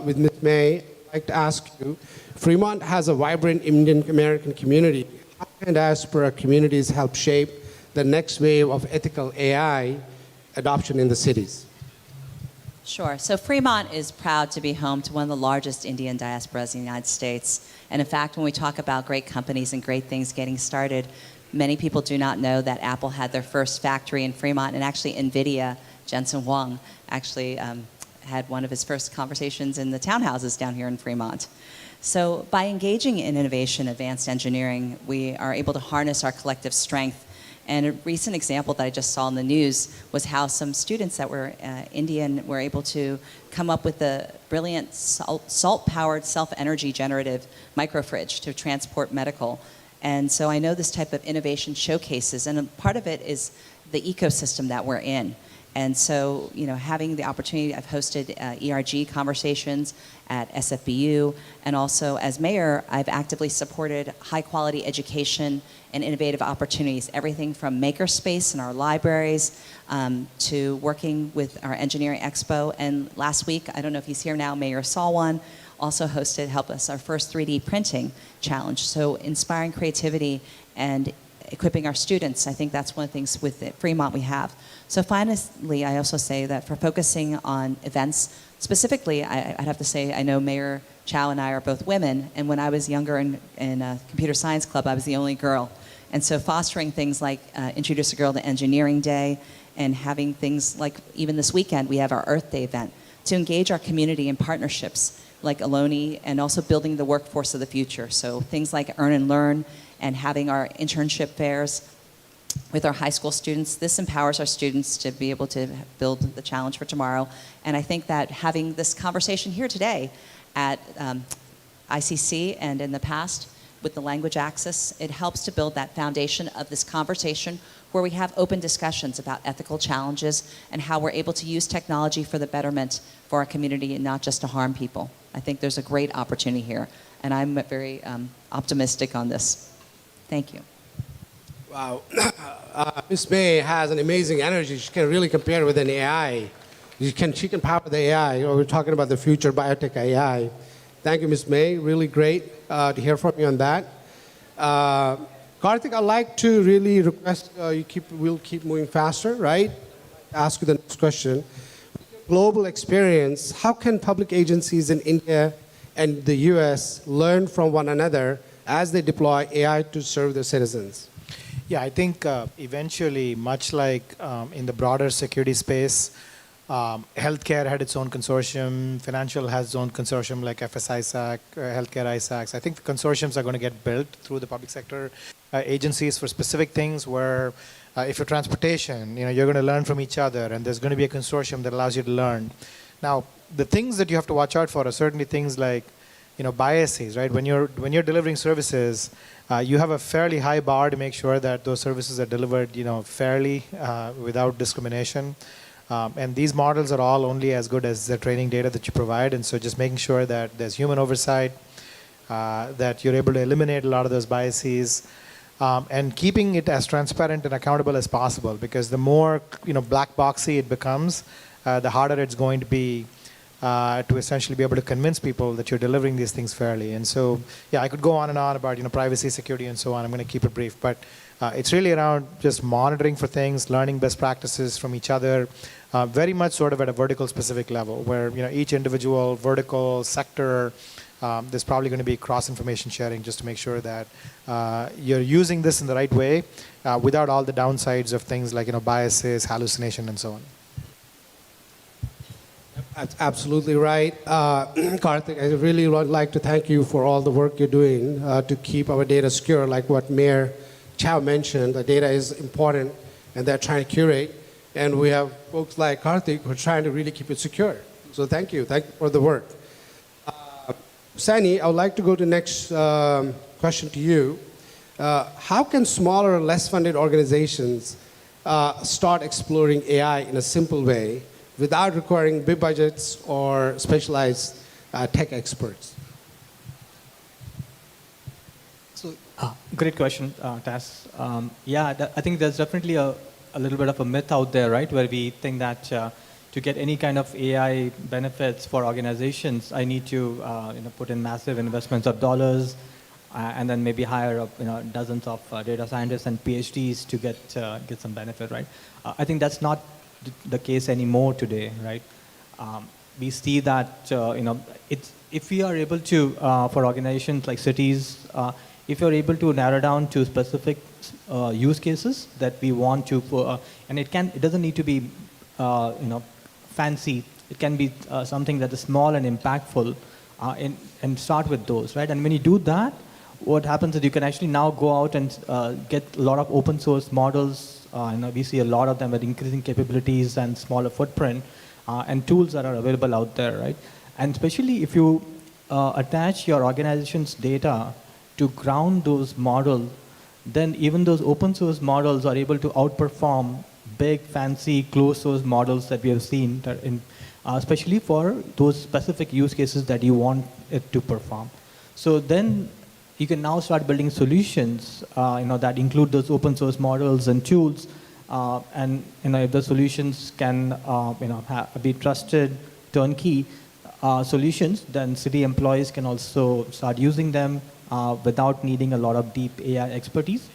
With Ms. May, I'd like to ask you, Fremont has a vibrant Indo-American community. How can diaspora communities help shape the next wave of ethical AI adoption in the cities? Sure. So Fremont is proud to be home to one of the largest Indian diasporas in the United States. And in fact, when we talk about great companies and great things getting started, many people do not know that Apple had their first factory in Fremont, and actually NVIDIA, Jensen Huang, actually had one of his first conversations in the townhouses down here in Fremont. So by engaging in innovation, advanced engineering, we are able to harness our collective strength. And a recent example that I just saw in the news was how some students that were Indian were able to come up with a brilliant salt-powered self-energy generative microfridge to transport medical. And so I know this type of innovation showcases, and a part of it is the ecosystem that we're in. And so, you know, having the opportunity, I've hosted ERG conversations at SFBU, and also as mayor, I've actively supported high-quality education and innovative opportunities, everything from makerspace in our libraries to working with our engineering expo. And last week, I don't know if he's here now, Mayor Salwan also helped us our first 3D printing challenge. So inspiring creativity and equipping our students. I think that's one of the things with Fremont we have. So finally, I also say that for focusing on events, specifically, I'd have to say I know Mayor Chow and I are both women, and when I was younger in a computer science club, I was the only girl. And so fostering things like Introduce a Girl to Engineering Day, and having things like, even this weekend, we have our Earth Day event, to engage our community in partnerships like Aloni, and also building the workforce of the future. So things like Earn and Learn, and having our internship fairs with our high school students. This empowers our students to be able to build the challenge for tomorrow. And I think that having this conversation here today at ICC and in the past with the language access, it helps to build that foundation of this conversation where we have open discussions about ethical challenges and how we're able to use technology for the betterment for our community and not just to harm people. I think there's a great opportunity here, and I'm very optimistic on this. Thank you. Wow. Ms. May has an amazing energy. She can really compare with an AI. She can power the AI. You know, we're talking about the future biotech AI. Thank you, Ms. May. Really great to hear from you on that. Karthik, I'd like to really request we'll keep moving faster, right? Ask you the next question. Global experience, how can public agencies in India and the US learn from one another as they deploy AI to serve their citizens? Yeah, I think eventually, much like in the broader security space, healthcare had its own consortium, financial has its own consortium like FSISAC, healthcare ISACs. I think the consortiums are going to get built through the public sector agencies for specific things where if you're transportation, you're going to learn from each other, and there's going to be a consortium that allows you to learn. Now, the things that you have to watch out for are certainly things like biases, right? When you're delivering services, you have a fairly high bar to make sure that those services are delivered, fairly, without discrimination. And these models are all only as good as the training data that you provide. And so just making sure that there's human oversight, that you're able to eliminate a lot of those biases, and keeping it as transparent and accountable as possible. Because the more black boxy it becomes, the harder it's going to be to essentially be able to convince people that you're delivering these things fairly. And so, yeah, I could go on and on about privacy, security, and so on. I'm going to keep it brief, but it's really around just monitoring for things, learning best practices from each other, very much sort of at a vertical specific level, where each individual vertical sector, there's probably going to be cross information sharing just to make sure that you're using this in the right way without all the downsides of things like biases, hallucination, and so on. That's absolutely right. Karthik, I really would like to thank you for all the work you're doing to keep our data secure. Like what Mayor Chow mentioned, the data is important, and they're trying to curate. And we have folks like Karthik who are trying to really keep it secure. So thank you. Thank you for the work. Sani, I would like to go to the next question to you. How can smaller, less funded organizations start exploring AI in a simple way without requiring big budgets or specialized tech experts? So, great question, Tas. Yeah, I think there's definitely a little bit of a myth out there, right, where we think that to get any kind of AI benefits for organizations, I need to put in massive investments of dollars and then maybe hire dozens of data scientists and PhDs to get some benefit, right? I think that's not the case anymore today, right? We see that if we are able to, for organizations like cities, if you're able to narrow down to specific use cases that we want to, and it doesn't need to be fancy. It can be something that is small and impactful, and start with those, right? And when you do that, what happens is you can actually now go out and get a lot of open source models. We see a lot of them with increasing capabilities and smaller footprint, and tools that are available out there, right? And especially if you attach your organization's data to ground those models, then even those open source models are able to outperform big, fancy, closed source models that we have seen, that especially for those specific use cases that you want it to perform. So then you can now start building solutions that include those open source models and tools, and if the solutions can be trusted, turnkey solutions, then city employees can also start using them without needing a lot of deep AI expertise.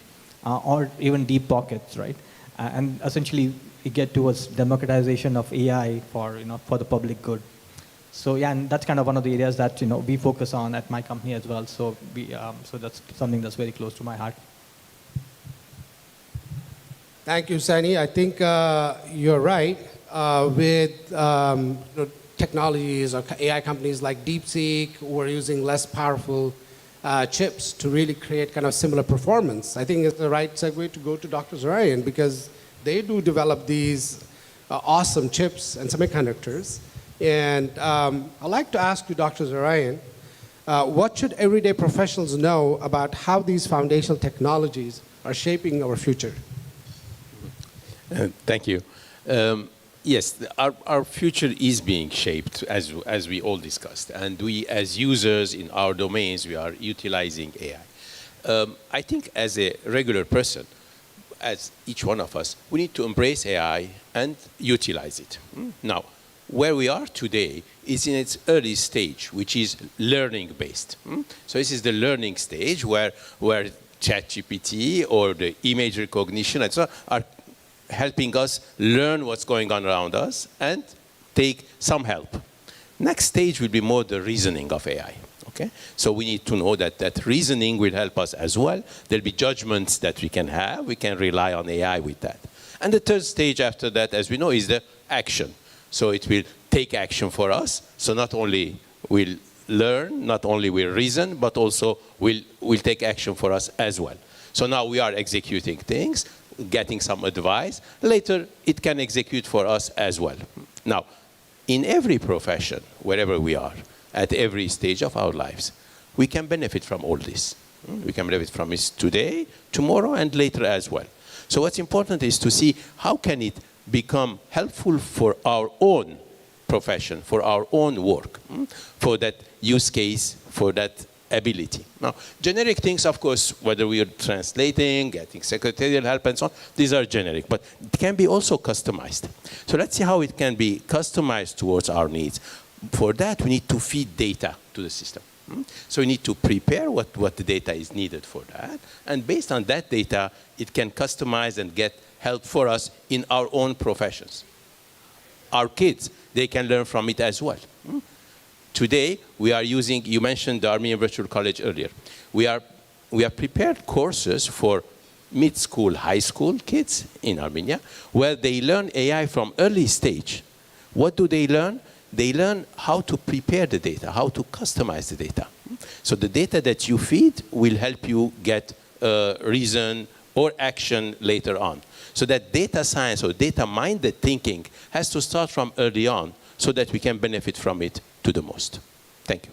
or even deep pockets, right? And essentially, we get towards democratization of AI for, for the public good. So yeah, and that's kind of one of the areas that we focus on at my company as well. So so that's something that's very close to my heart. Thank you, Sani. I think you're right. With technologies or AI companies like DeepSeek, we're using less powerful chips to really create kind of similar performance. I think it's the right segue to go to Dr. Zarian, because they do develop these awesome chips and semiconductors. And I'd like to ask you, Dr. Zarian, what should everyday professionals know about how these foundational technologies are shaping our future? Thank you. Yes, our future is being shaped, as we all discussed. And we, as users in our domains, we are utilizing AI. I think as a regular person, as each one of us, we need to embrace AI and utilize it. Now, where we are today is in its early stage, which is learning-based. So this is the learning stage where ChatGPT or the image recognition and so on are helping us learn what's going on around us and take some help. Next stage will be more the reasoning of AI. Okay? So we need to know that reasoning will help us as well. There'll be judgments that we can have. We can rely on AI with that. And the third stage after that, as we know, is the action. So it will take action for us. So not only will learn, not only will reason, but also will take action for us as well. So now we are executing things, getting some advice. Later, it can execute for us as well. Now, in every profession, wherever we are, at every stage of our lives, we can benefit from all this. We can benefit from it today, tomorrow, and later as well. So what's important is to see how can it become helpful for our own profession, for our own work, for that use case, for that ability. Now, generic things, of course, whether we are translating, getting secretarial help, and so on, these are generic, but it can be also customized. So let's see how it can be customized towards our needs. For that, we need to feed data to the system. So we need to prepare what the data is needed for that, and based on that data, it can customize and get help for us in our own professions. Our kids, they can learn from it as well. Today, we are using, you mentioned the Armenian Virtual College earlier. We have prepared courses for mid-school, high school kids in Armenia, where they learn AI from early stage. What do they learn? They learn how to prepare the data, how to customize the data. So the data that you feed will help you get reason or action later on. So that data science or data-minded thinking has to start from early on so that we can benefit from it to the most. Thank you.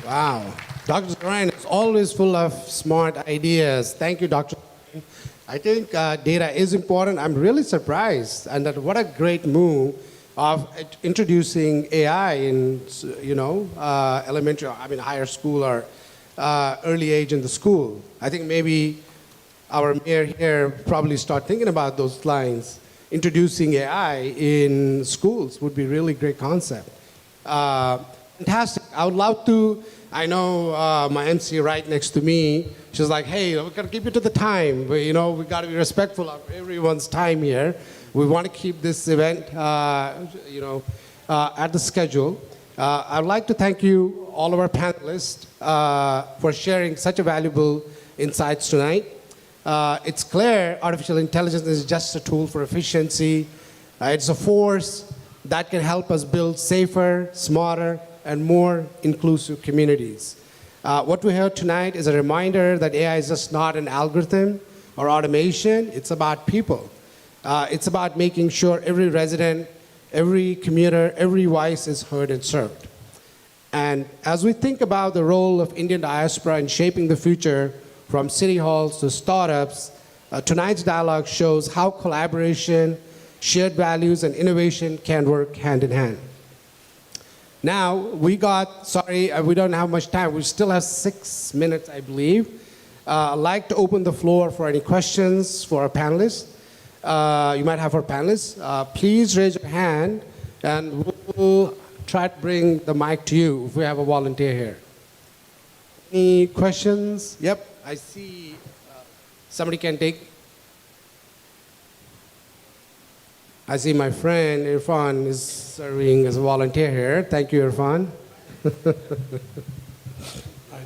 Wow. Dr. Zarian is always full of smart ideas. Thank you, Dr. I think data is important. I'm really surprised, and that what a great move of introducing AI in, elementary, higher school or early age in the school. I think maybe our mayor here probably start thinking about those lines. Introducing AI in schools would be a really great concept. Fantastic. I would love to, I know my MC right next to me, she's like, hey, we're gonna keep it to the time. But, we gotta be respectful of everyone's time here. We want to keep this event, at the schedule. I'd like to thank you, all of our panelists, for sharing such a valuable insights tonight. It's clear artificial intelligence is just a tool for efficiency. It's a force that can help us build safer, smarter, and more inclusive communities. What we heard tonight is a reminder that AI is just not an algorithm or automation. It's about people. It's about making sure every resident, every commuter, every voice is heard and served. And as we think about the role of Indian diaspora in shaping the future, from city halls to startups, tonight's dialogue shows how collaboration, shared values, and innovation can work hand in hand. Now, we don't have much time. We still have 6 minutes, I believe. I'd like to open the floor for any questions for our panelists. You might have our panelists. Please raise your hand, and we'll try to bring the mic to you if we have a volunteer here. Any questions? Yep, I see somebody can take. I see my friend Irfan is serving as a volunteer here. Thank you, Irfan.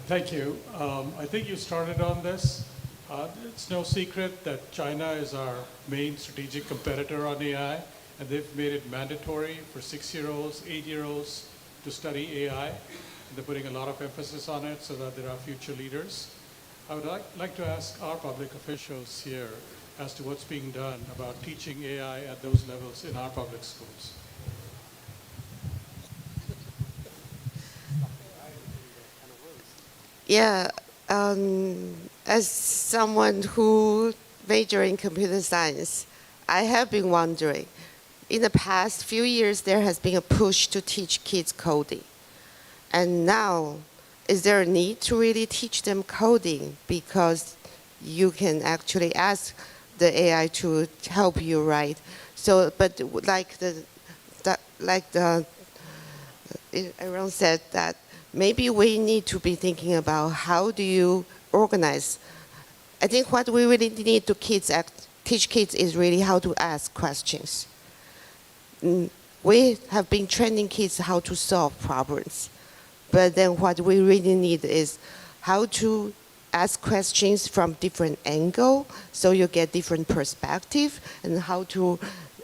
Thank you. I think you started on this. It's no secret that China is our main strategic competitor on AI, and they've made it mandatory for 6-year-olds, 8-year-olds to study AI. They're putting a lot of emphasis on it so that there are future leaders. I would like to ask our public officials here as to what's being done about teaching AI at those levels in our public schools. Yeah, as someone who majored in computer science, I have been wondering, in the past few years, there has been a push to teach kids coding. And now, is there a need to really teach them coding? Because you can actually ask the AI to help you write. So, but everyone said that maybe we need to be thinking about how do you organize. I think what we really need to teach kids is really how to ask questions. We have been training kids how to solve problems. But then what we really need is how to ask questions from different angles so you get different perspective, and how to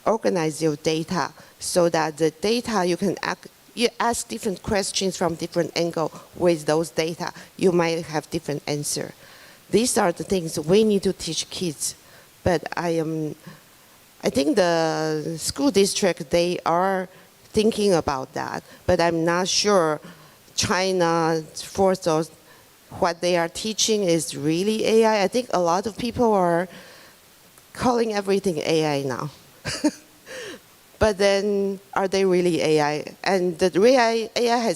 organize your data so that the data you ask different questions from different angles with those data, you might have different answer. These are the things we need to teach kids. But I think the school district, they are thinking about that, but I'm not sure China forces what they are teaching is really AI. I think a lot of people are calling everything AI now. But then, are they really AI? And the real AI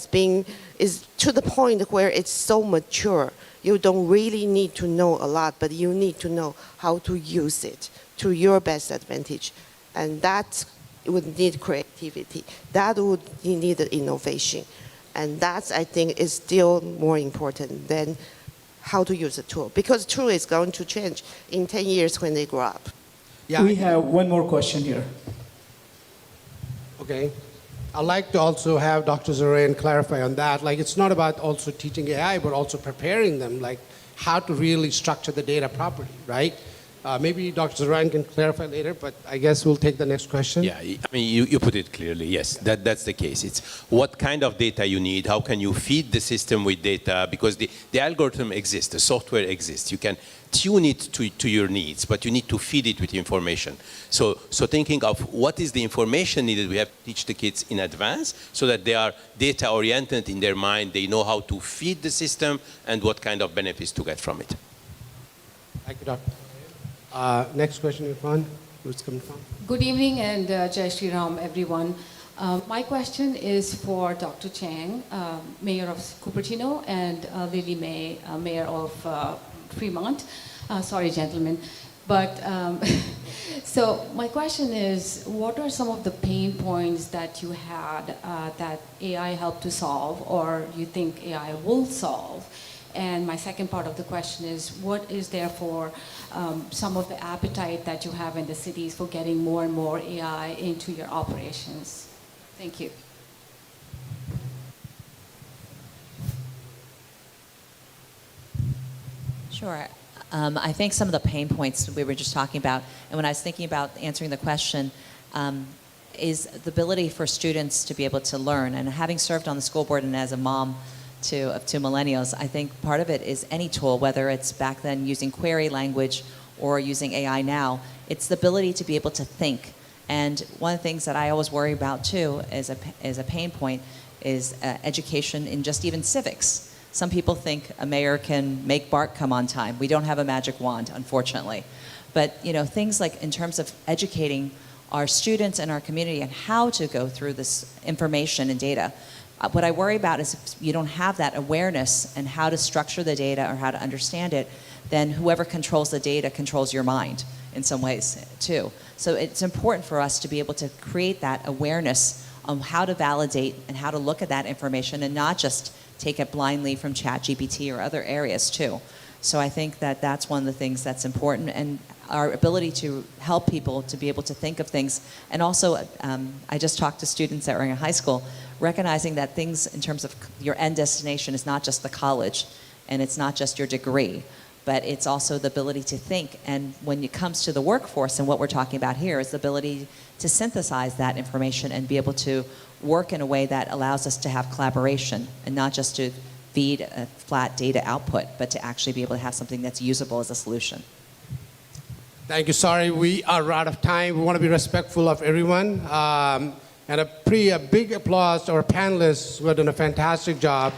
is to the point where it's so mature. You don't really need to know a lot, but you need to know how to use it to your best advantage. And that would need creativity. That would need innovation. And that, I think, is still more important than how to use a tool. Because tool is going to change in 10 years when they grow up. Yeah. We have one more question here. Okay. I'd like to also have Dr. Zoran clarify on that. Like, it's not about also teaching AI, but also preparing them, like how to really structure the data properly, right? Maybe Dr. Zoran can clarify later, but I guess we'll take the next question. Yeah, I mean, you put it clearly, yes, that's the case. It's what kind of data you need, how can you feed the system with data, because the algorithm exists, the software exists. You can tune it to your needs, but you need to feed it with information. So thinking of what is the information needed, we have to teach the kids in advance so that they are data-oriented in their mind, they know how to feed the system and what kind of benefits to get from it. Thank you, Doctor. Next question, Irfan. Who's coming from? Good evening and Jai Shri Ram, everyone. My question is for Dr. Chang, Mayor of Cupertino, and Lily May, Mayor of Fremont. Sorry, gentlemen. But so my question is, what are some of the pain points that you had that AI helped to solve, or you think AI will solve? And my second part of the question is, what is there for some of the appetite that you have in the cities for getting more and more AI into your operations? Thank you. Sure. I think some of the pain points we were just talking about, and when I was thinking about answering the question, is the ability for students to be able to learn. And having served on the school board and as a mom of two millennials, I think part of it is any tool, whether it's back then using query language or using AI now, it's the ability to be able to think. And one of the things that I always worry about too as a pain point is education in just even civics. Some people think a mayor can make BART come on time. We don't have a magic wand, unfortunately. But things like in terms of educating our students and our community and how to go through this information and data. What I worry about is if you don't have that awareness and how to structure the data or how to understand it, then whoever controls the data controls your mind in some ways too. So it's important for us to be able to create that awareness on how to validate and how to look at that information and not just take it blindly from ChatGPT or other areas too. So I think that that's one of the things that's important, and our ability to help people to be able to think of things. And also, I just talked to students that are in high school, recognizing that things in terms of your end destination is not just the college, and it's not just your degree, but it's also the ability to think. And when it comes to the workforce, and what we're talking about here is the ability to synthesize that information and be able to work in a way that allows us to have collaboration, and not just to feed a flat data output, but to actually be able to have something that's usable as a solution. Thank you. Sorry, we are out of time. We want to be respectful of everyone. And a big applause to our panelists who have done a fantastic job.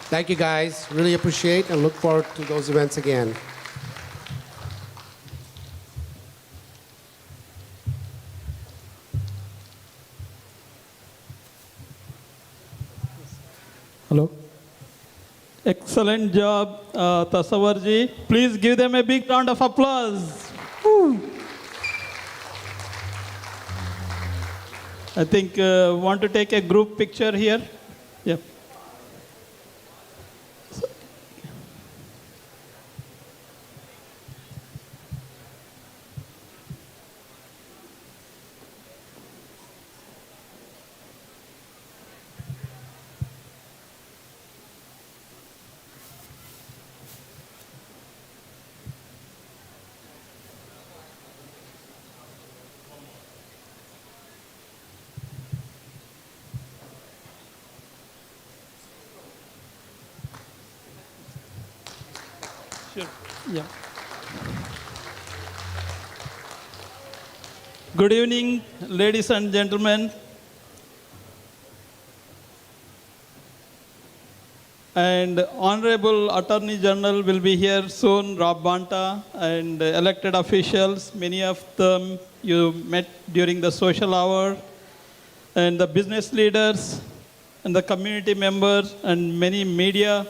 Thank you, guys. Really appreciate and look forward to those events again. Hello. Excellent job, Tasawarji. Please give them a big round of applause. Woo. I think want to take a group picture here? Yeah. Yeah. Good evening, ladies and gentlemen. And Honorable Attorney General will be here soon, Rob Banta, and elected officials. Many of them you met during the social hour, and the business leaders, and the community members, and many media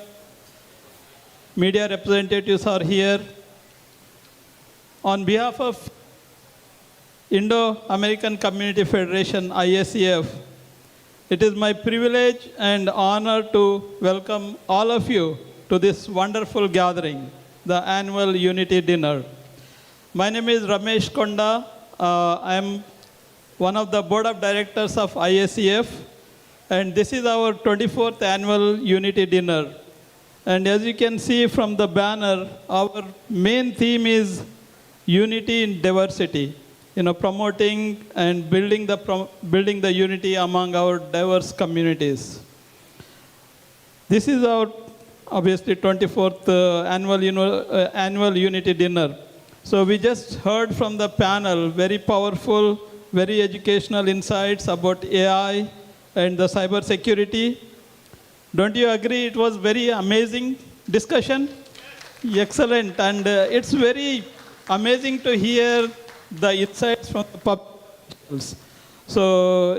representatives are here. On behalf of Indo-American Community Federation, IACF, it is my privilege and honor to welcome all of you to this wonderful gathering, the annual Unity Dinner. My name is Ramesh Konda. I am one of the board of directors of IACF, and this is our 24th annual Unity Dinner. And as you can see from the banner, our main theme is unity in diversity. Promoting and building the unity among our diverse communities. This is our obviously 24th annual Unity Dinner. So we just heard from the panel very powerful, very educational insights about AI and the cyber security. Don't you agree it was very amazing discussion? Excellent, and it's very amazing to hear the insights from the public. So,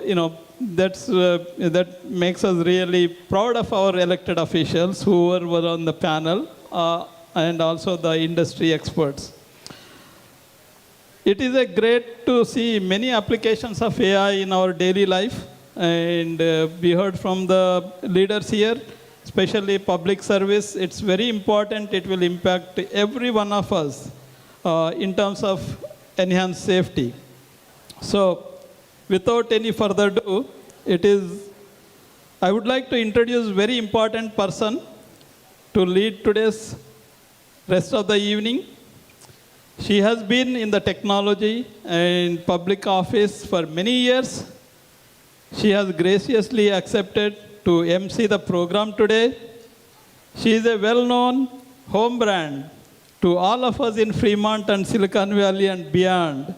that makes us really proud of our elected officials who were on the panel and also the industry experts. It is great to see many applications of AI in our daily life. And we heard from the leaders here, especially public service. It's very important. It will impact every one of us in terms of enhanced safety. So without any further ado, I would like to introduce a very important person to lead today's rest of the evening. She has been in the technology and public office for many years. She has graciously accepted to MC the program today. She is a well-known home brand to all of us in Fremont and Silicon Valley and beyond.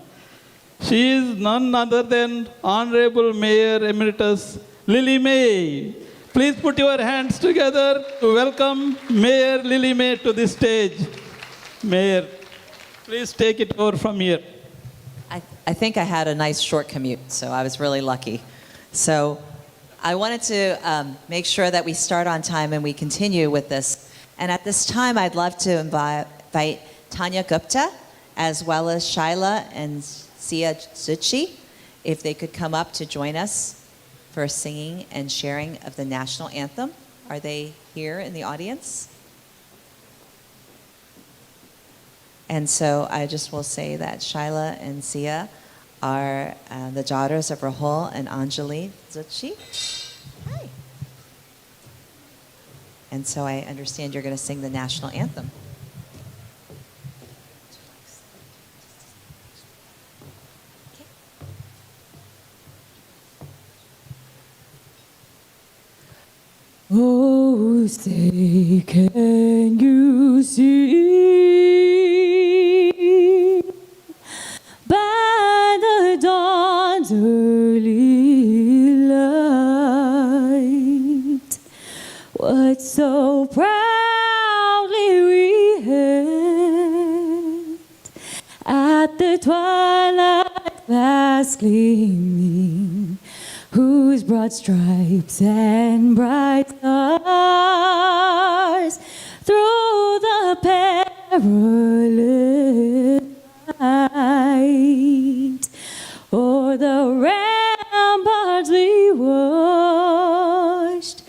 She is none other than Honorable Mayor Emeritus Lily May. Please put your hands together to welcome Mayor Lily May to the stage. Mayor, please take it over from here. I think I had a nice short commute, so I was really lucky. So I wanted to make sure that we start on time and we continue with this. And at this time, I'd love to invite Tanya Gupta, as well as Shaila and Sia Zuchi, if they could come up to join us for singing and sharing of the national anthem. Are they here in the audience? And so I just will say that Shaila and Sia are the daughters of Rahul and Anjali Zutshi. Hi. And so I understand you're going to sing the national anthem. Oh, say, can you see by the dawn's early light what so proudly we hailed at the twilight fast gleaming, whose broad stripes and bright stars through the perilous night o'er the ramparts we watched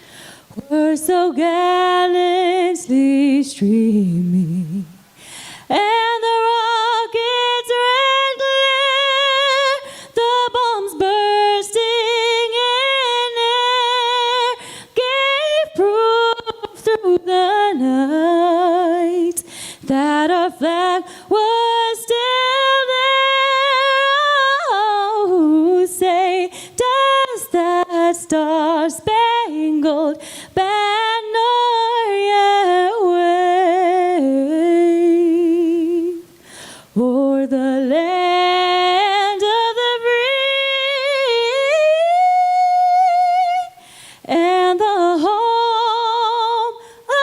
were so gallantly streaming, and the rockets' red glare, the bombs bursting in air, gave proof through the night that our flag was still there. Oh, say, does that star-spangled banner yet wave o'er the land of the free and the home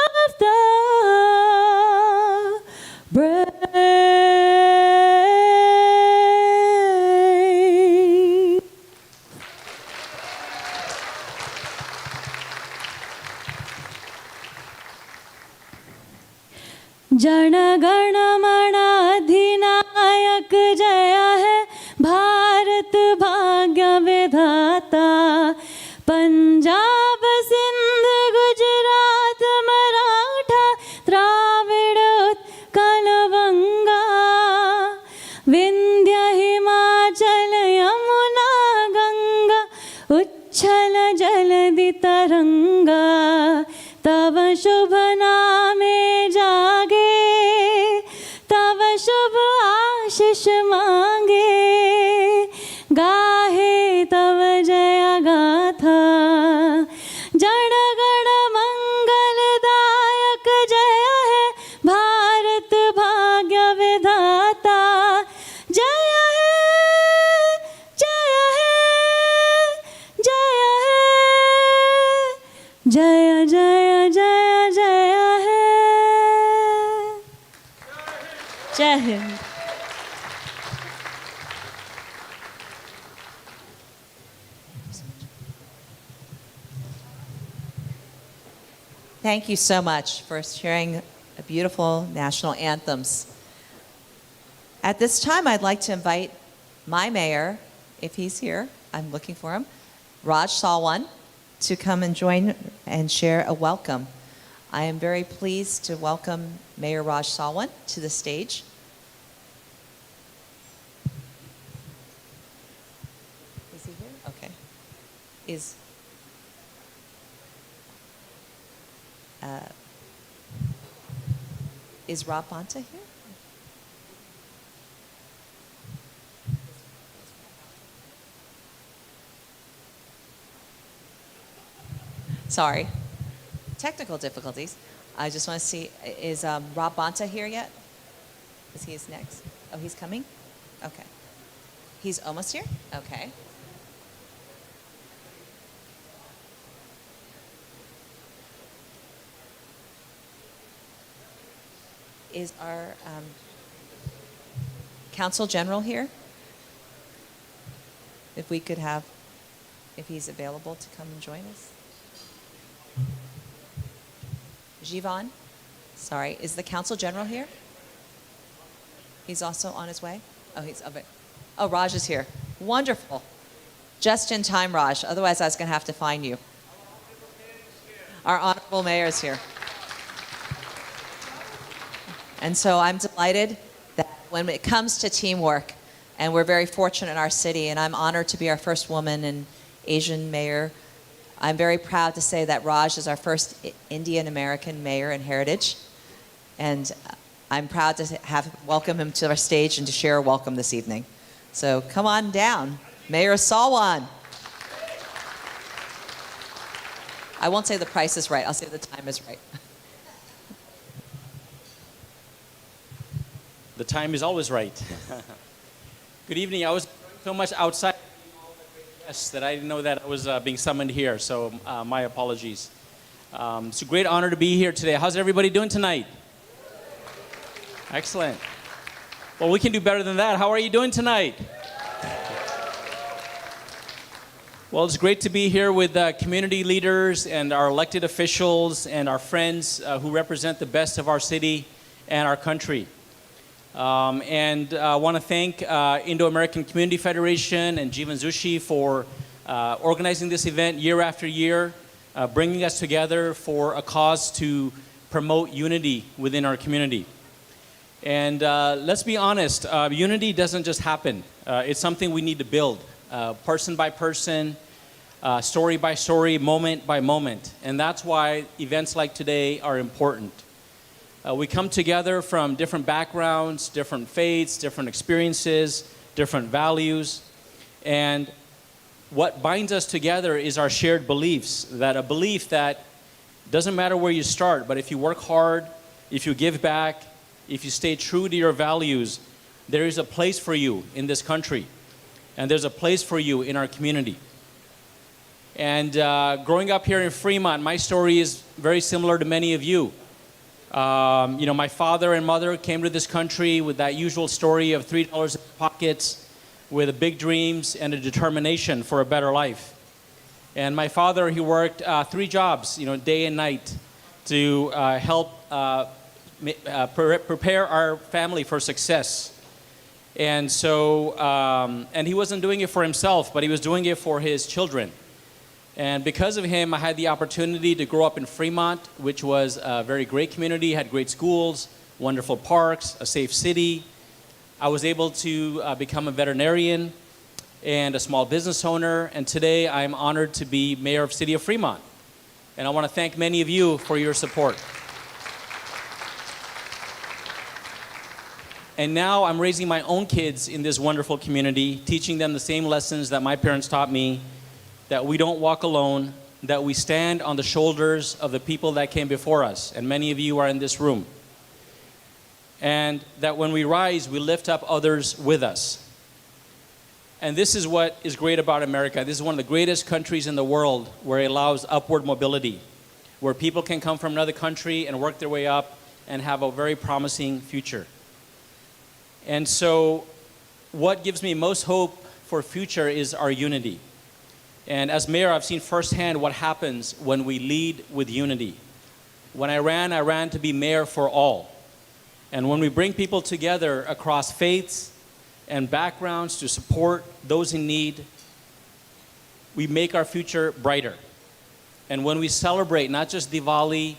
of the brave? Jana Gana मन अधिनायक जय है भारत भाग्य विधाता, पंजाब सिंध गुजरात मराठा द्राविड़ उत्कल बंगा, विंध्य हिमाचल यमुना गंगा उच्छल जलधि तरंगा, तव शुभ नामे जागे, तव शुभ आशीष मांगे, गाहे तव जय गाथा। जन गण मंगलदायक जय है भारत भाग्य विधाता, जय है जय है जय है जय जय जय जय है। जय Hind. Thank you so much for sharing beautiful national anthems. At this time, I'd like to invite my mayor, if he's here, I'm looking for him, Raj Salwan, to come and join and share a welcome. I am very pleased to welcome Mayor Raj Salwan to the stage. Is he here? Okay. Is Rob Bonta here? Sorry. Technical difficulties. I just want to see, is Rob Bonta here yet? Is he next? Oh, he's coming? Okay. He's almost here? Okay. Is our Council General here? If we could have, if he's available to come and join us. Jivan, sorry, is the Council General here? He's also on his way? Oh, he's of it. Oh, Raj is here. Wonderful. Just in time, Raj. Otherwise, I was going to have to find you. Our honorable mayor is here. And so I'm delighted that when it comes to teamwork, and we're very fortunate in our city, and I'm honored to be our first woman and Asian mayor. I'm very proud to say that Raj is our first Indian-American mayor in Heritage. And I'm proud to welcome him to our stage and to share a welcome this evening. So come on down, Mayor Salwan. I won't say the price is right, I'll say the time is right. The time is always right. Good evening. I was so much outside that I didn't know that I was being summoned here, so my apologies. It's a great honor to be here today. How's everybody doing tonight? Excellent. Well, we can do better than that. How are you doing tonight? Well, it's great to be here with community leaders and our elected officials and our friends who represent the best of our city and our country. And I want to thank Indo-American Community Federation and Jeevan Joshi for organizing this event year after year, bringing us together for a cause to promote unity within our community. And let's be honest, unity doesn't just happen. It's something we need to build, person by person, story by story, moment by moment. And that's why events like today are important. We come together from different backgrounds, different faiths, different experiences, different values. And what binds us together is our shared beliefs, that a belief that doesn't matter where you start, but if you work hard, if you give back, if you stay true to your values, there is a place for you in this country. And there's a place for you in our community. And growing up here in Fremont, my story is very similar to many of you. You know, my father and mother came to this country with that usual story of $3 in their pockets, with big dreams and a determination for a better life. And my father, he worked 3 jobs, you know, day and night to help prepare our family for success. And so, and he wasn't doing it for himself, but he was doing it for his children. And because of him, I had the opportunity to grow up in Fremont, which was a very great community, had great schools, wonderful parks, a safe city. I was able to become a veterinarian and a small business owner. And today, I'm honored to be mayor of the city of Fremont. And I want to thank many of you for your support. And now I'm raising my own kids in this wonderful community, teaching them the same lessons that my parents taught me, that we don't walk alone, that we stand on the shoulders of the people that came before us, and many of you are in this room. And that when we rise, we lift up others with us. And this is what is great about America. This is one of the greatest countries in the world where it allows upward mobility, where people can come from another country and work their way up and have a very promising future. And so what gives me most hope for future is our unity. And as mayor, I've seen firsthand what happens when we lead with unity. When I ran to be mayor for all. And when we bring people together across faiths and backgrounds to support those in need, we make our future brighter. And when we celebrate not just Diwali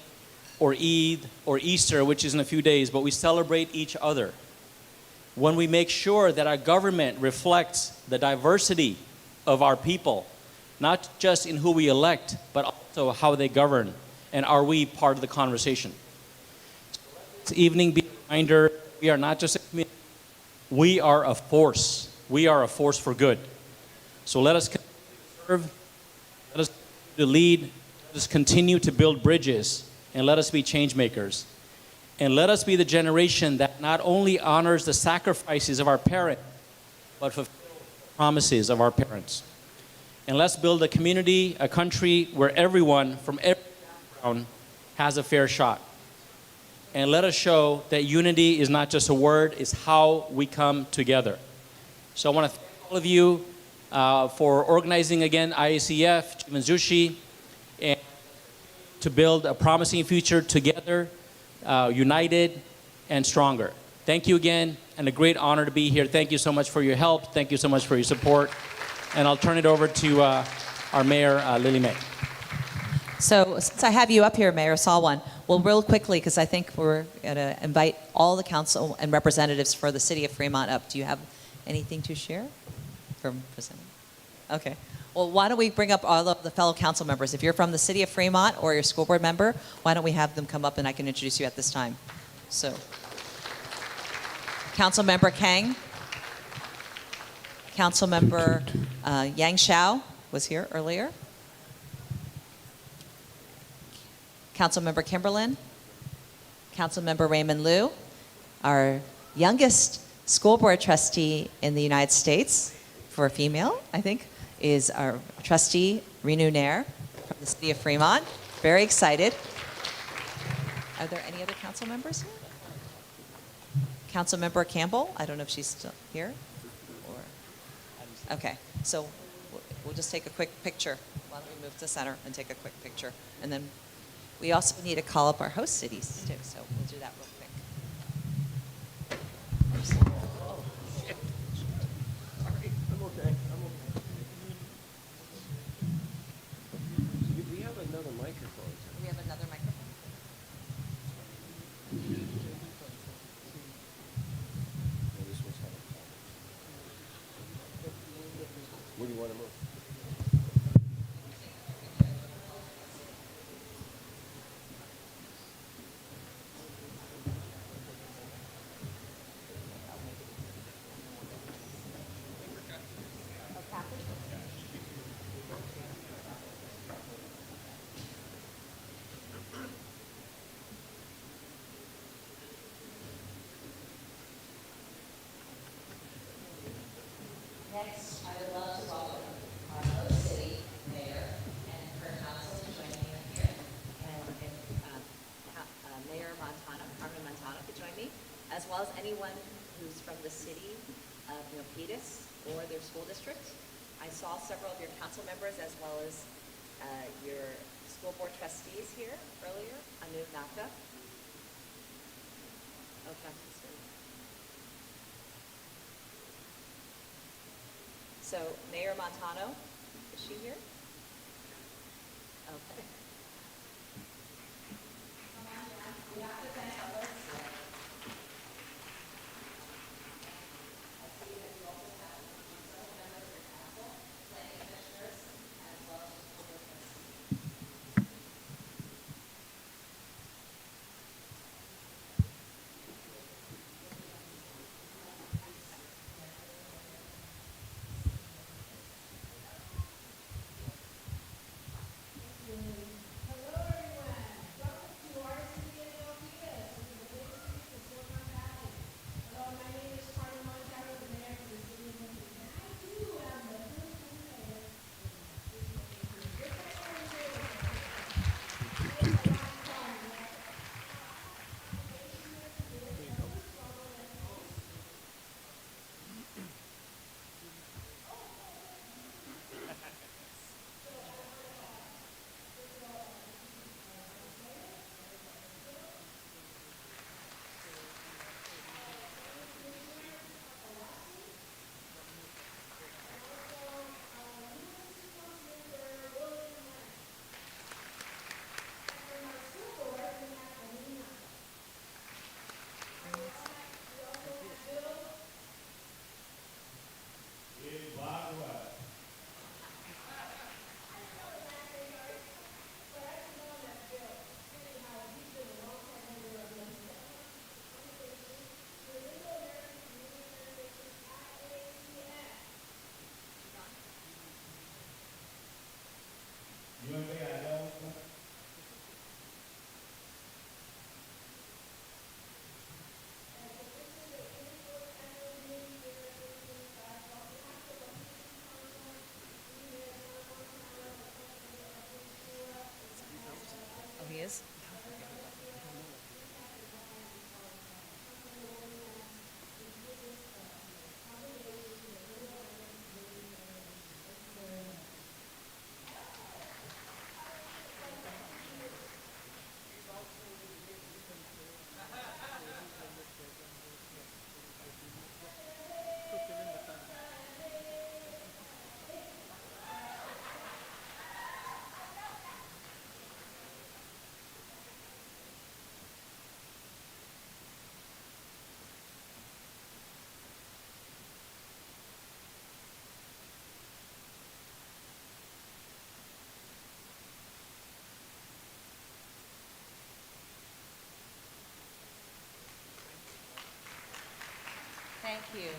or Eid or Easter, which is in a few days, but we celebrate each other. When we make sure that our government reflects the diversity of our people, not just in who we elect, but also how they govern, and are we part of the conversation. This evening be a reminder, we are not just a community, we are a force. We are a force for good. So let us continue to serve, let us continue to lead, let us continue to build bridges, and let us be change makers. And let us be the generation that not only honors the sacrifices of our parents, but fulfills the promises of our parents. And let's build a community, a country where everyone from every background has a fair shot. And let us show that unity is not just a word, it's how we come together. So I want to thank all of you for organizing again IACF, Jeevan Joshi, and to build a promising future together, united and stronger. Thank you again, and a great honor to be here. Thank you so much for your help. Thank you so much for your support. And I'll turn it over to our mayor, Lily May. So since I have you up here, Mayor Salwan, well, real quickly, because I think we're going to invite all the council and representatives for the city of Fremont up. Do you have anything to share from presenting? Okay. Well, why don't we bring up all of the fellow council members? If you're from the city of Fremont or you're a school board member, why don't we have them come up and I can introduce you at this time. So, Council Member Kang, Council Member Yang Xiao was here earlier. Council Member Kimberlin, Council Member Raymond Liu, our youngest school board trustee in the United States for a female, I think, is our trustee, Renu Nair, from the city of Fremont. Very excited. Are there any other council members here? Council Member Campbell, I don't know if she's still here. Or, okay, so we'll just take a quick picture. Why don't we move to the center and take a quick picture? And then we also need to call up our host cities too, so we'll do that real quick. Oh, shit. Sorry, I'm okay. We have another microphone. Do we have another microphone? No, this one's not. Where do you want to move? Next, I would love to welcome our host city mayor and her council to join me here. And Mayor Montano, Carmen Montano could join me, as well as anyone who's from the city of Milpitas or their school district. I saw several of your council members as well as your school board trustees here earlier. Anu Naka. Oh, Councilor. So, Mayor Montano, is she here? Okay. Thank you.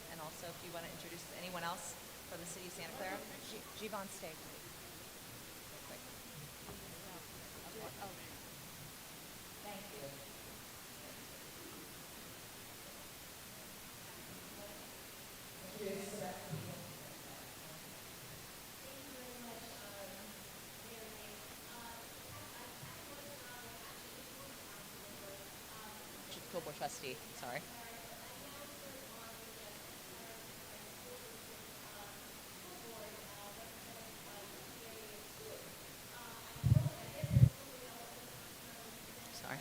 And also, if you want to introduce anyone else from the city of Santa Clara, Jeevon, stay. Quick. Thank you. School board trustee, sorry. Sorry.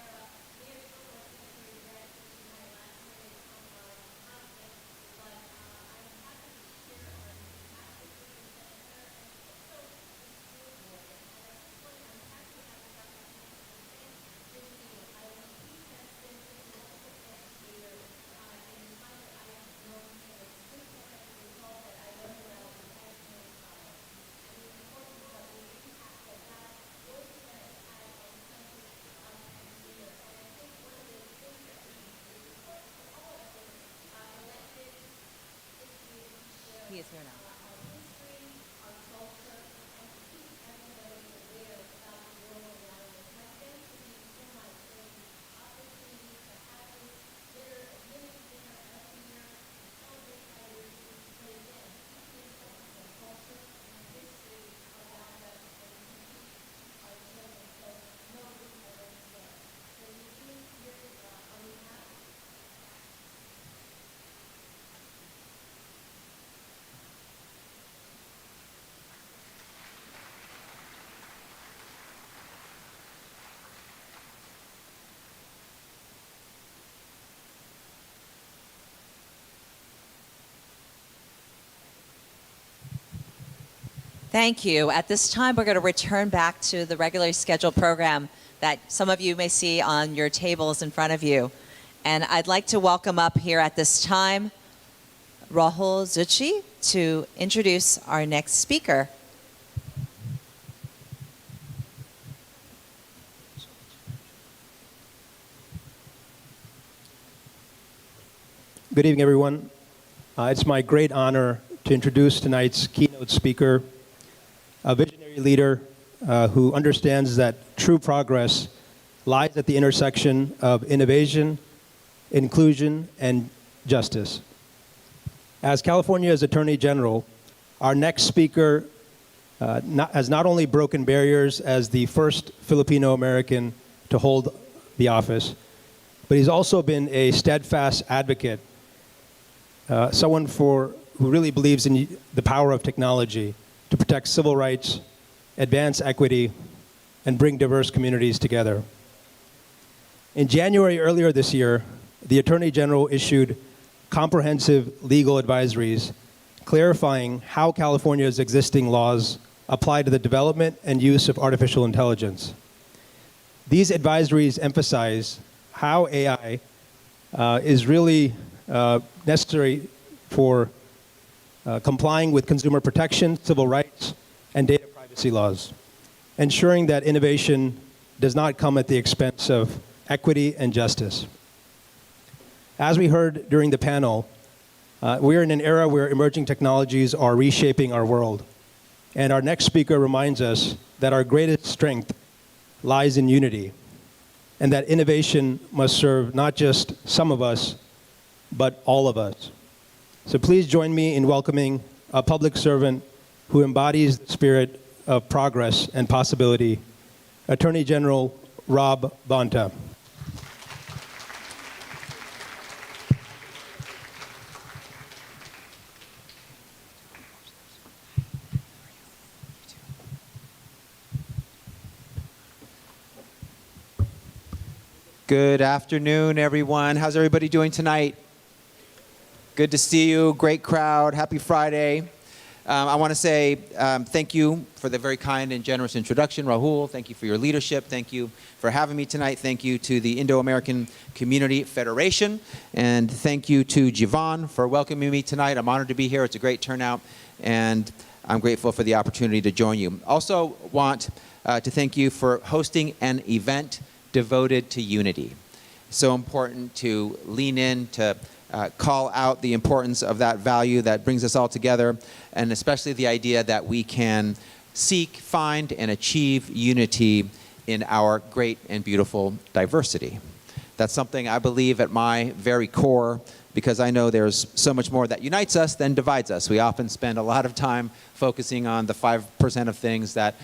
He is here now. Thank you. At this time, we're going to return back to the regularly scheduled program that some of you may see on your tables in front of you. And I'd like to welcome up here at this time Rahul Zuchi to introduce our next speaker. Good evening, everyone. It's my great honor to introduce tonight's keynote speaker, a visionary leader who understands that true progress lies at the intersection of innovation, inclusion, and justice. As California's Attorney General, our next speaker has not only broken barriers as the first Filipino-American to hold the office, but he's also been a steadfast advocate, someone who really believes in the power of technology to protect civil rights, advance equity, and bring diverse communities together. In January earlier this year, the Attorney General issued comprehensive legal advisories clarifying how California's existing laws apply to the development and use of artificial intelligence. These advisories emphasize how AI is really necessary for complying with consumer protection, civil rights, and data privacy laws, ensuring that innovation does not come at the expense of equity and justice. As we heard during the panel, we're in an era where emerging technologies are reshaping our world. And our next speaker reminds us that our greatest strength lies in unity, and that innovation must serve not just some of us, but all of us. So please join me in welcoming a public servant who embodies the spirit of progress and possibility, Attorney General Rob Bonta. Good afternoon, everyone. How's everybody doing tonight? Good to see you. Great crowd. Happy Friday. I want to say thank you for the very kind and generous introduction, Rahul. Thank you for your leadership. Thank you for having me tonight. Thank you to the Indo-American Community Federation. And thank you to Jivan for welcoming me tonight. I'm honored to be here. It's a great turnout. And I'm grateful for the opportunity to join you. Also want to thank you for hosting an event devoted to unity. So important to lean in, to call out the importance of that value that brings us all together, and especially the idea that we can seek, find, and achieve unity in our great and beautiful diversity. That's something I believe at my very core, because I know there's so much more that unites us than divides us. We often spend a lot of time focusing on the 5% of things that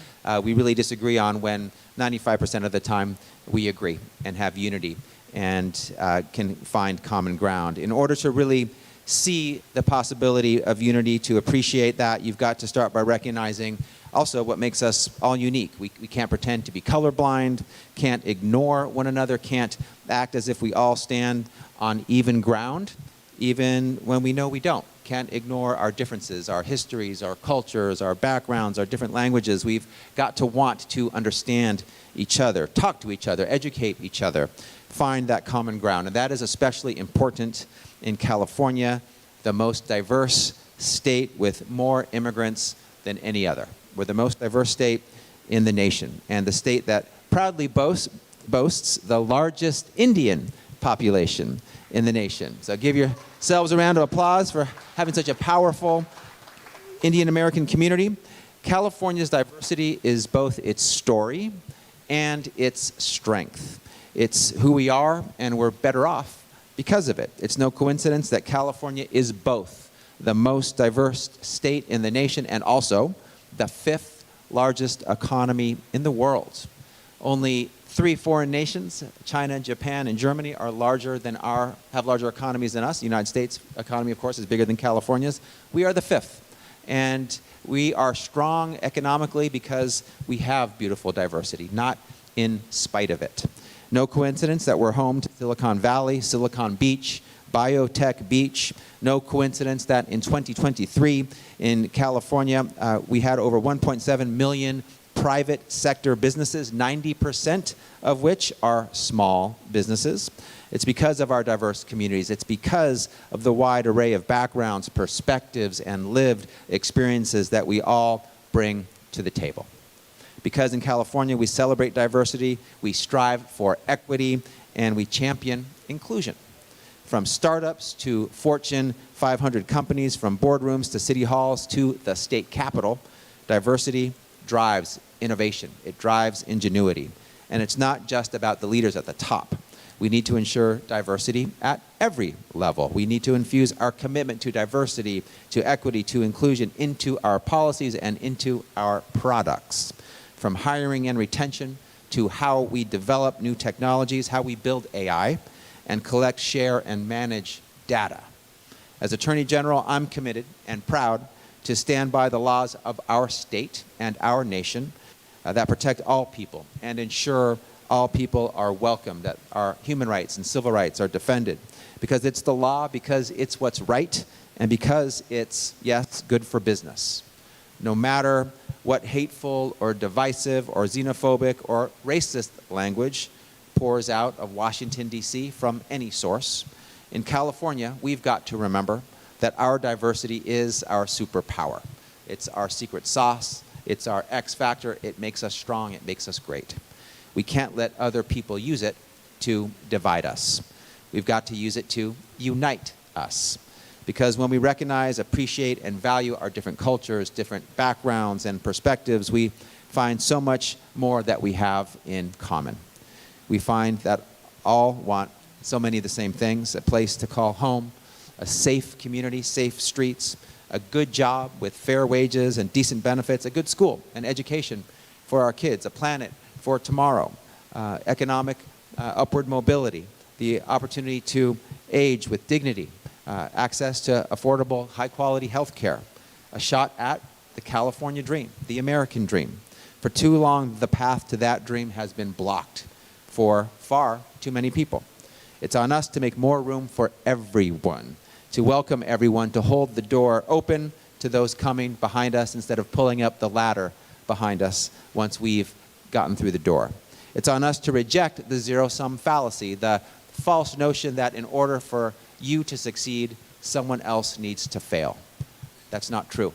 we really disagree on, when 95% of the time we agree and have unity and can find common ground. In order to really see the possibility of unity, to appreciate that, you've got to start by recognizing also what makes us all unique. We can't pretend to be colorblind, can't ignore one another, can't act as if we all stand on even ground, even when we know we don't. Can't ignore our differences, our histories, our cultures, our backgrounds, our different languages. We've got to want to understand each other, talk to each other, educate each other, find that common ground. And that is especially important in California, the most diverse state with more immigrants than any other. We're the most diverse state in the nation, and the state that proudly boasts the largest Indian population in the nation. So give yourselves a round of applause for having such a powerful Indian-American community. California's diversity is both its story and its strength. It's who we are, and we're better off because of it. It's no coincidence that California is both the most diverse state in the nation and also the 5th largest economy in the world. Only 3 foreign nations, China, Japan, and Germany, are larger than have larger economies than us. The United States economy, of course, is bigger than California's. We are the 5th. And we are strong economically because we have beautiful diversity, not in spite of it. No coincidence that we're home to Silicon Valley, Silicon Beach, Biotech Beach. No coincidence that in 2023 in California, we had over 1.7 million private sector businesses, 90% of which are small businesses. It's because of our diverse communities. It's because of the wide array of backgrounds, perspectives, and lived experiences that we all bring to the table. Because in California we celebrate diversity, we strive for equity, and we champion inclusion. From startups to Fortune 500 companies, from boardrooms to city halls to the state capitol, diversity drives innovation. It drives ingenuity. And it's not just about the leaders at the top. We need to ensure diversity at every level. We need to infuse our commitment to diversity, to equity, to inclusion into our policies and into our products. From hiring and retention to how we develop new technologies, how we build AI, and collect, share, and manage data. As Attorney General, I'm committed and proud to stand by the laws of our state and our nation that protect all people and ensure all people are welcome, that our human rights and civil rights are defended. Because it's the law, because it's what's right, and because it's, yes, good for business. No matter what hateful or divisive or xenophobic or racist language pours out of Washington, D.C. from any source, in California, we've got to remember that our diversity is our superpower. It's our secret sauce. It's our X factor. It makes us strong. It makes us great. We can't let other people use it to divide us. We've got to use it to unite us. Because when we recognize, appreciate, and value our different cultures, different backgrounds, and perspectives, we find so much more that we have in common. We find that all want so many of the same things: a place to call home, a safe community, safe streets, a good job with fair wages and decent benefits, a good school and education for our kids, a planet for tomorrow, economic upward mobility, the opportunity to age with dignity, access to affordable, high-quality health care, a shot at the California dream, the American dream. For too long, the path to that dream has been blocked for far too many people. It's on us to make more room for everyone, to welcome everyone, to hold the door open, to those coming behind us instead of pulling up the ladder behind us once we've gotten through the door. It's on us to reject the zero-sum fallacy, the false notion that in order for you to succeed, someone else needs to fail. That's not true.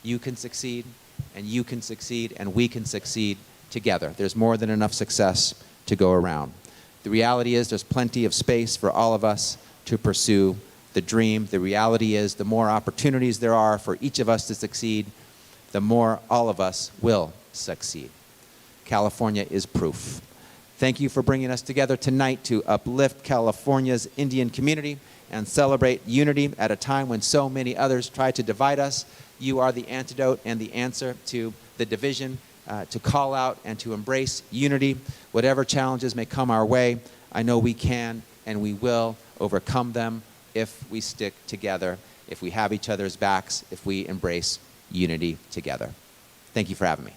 You can succeed, and you can succeed, and we can succeed together. There's more than enough success to go around. The reality is there's plenty of space for all of us to pursue the dream. The reality is the more opportunities there are for each of us to succeed, the more all of us will succeed. California is proof. Thank you for bringing us together tonight to uplift California's Indian community and celebrate unity at a time when so many others try to divide us. You are the antidote and the answer to the division, to call out and to embrace unity. Whatever challenges may come our way, I know we can and we will overcome them if we stick together, if we have each other's backs, if we embrace unity together. Thank you for having me.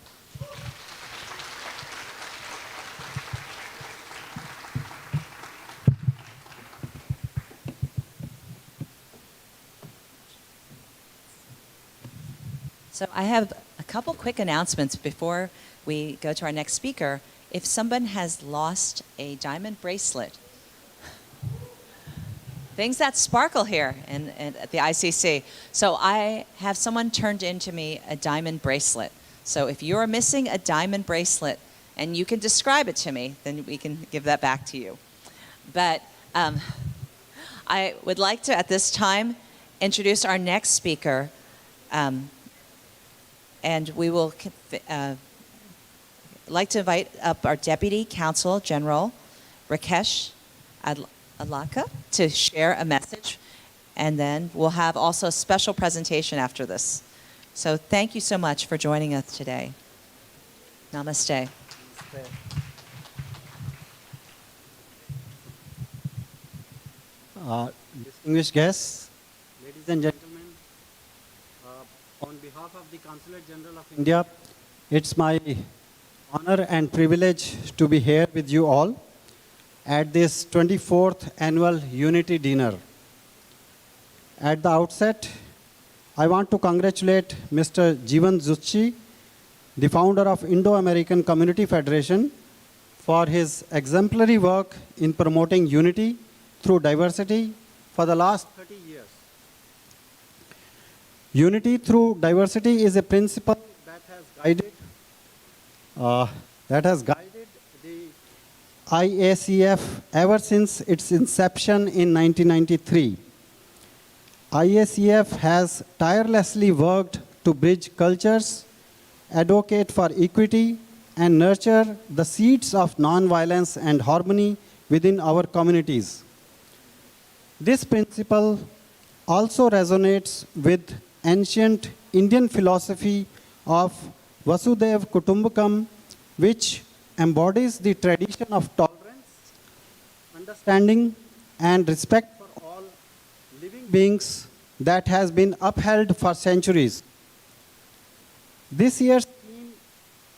So I have a couple quick announcements before we go to our next speaker. If someone has lost a diamond bracelet, things that sparkle here at the ICC. So I have someone turned into me a diamond bracelet. So if you're missing a diamond bracelet and you can describe it to me, then we can give that back to you. But I would like to, at this time, introduce our next speaker. And we will like to invite up our Deputy Consul General, Rakesh Alaka, to share a message. And then we'll have also a special presentation after this. So thank you so much for joining us today. Namaste. Distinguished guests, ladies and gentlemen, on behalf of the Consulate General of India, it's my honor and privilege to be here with you all at this 24th Annual Unity Dinner. At the outset, I want to congratulate Mr. Jeevan Zucchi, the founder of Indo-American Community Federation, for his exemplary work in promoting unity through diversity for the last 30 years. Unity through diversity is a principle that has guided the IACF ever since its inception in 1993. IACF has tirelessly worked to bridge cultures, advocate for equity, and nurture the seeds of nonviolence and harmony within our communities. This principle also resonates with ancient Indian philosophy of Vasudhaiva Kutumbakam, which embodies the tradition of tolerance, understanding, and respect for all living beings that has been upheld for centuries. This year's theme,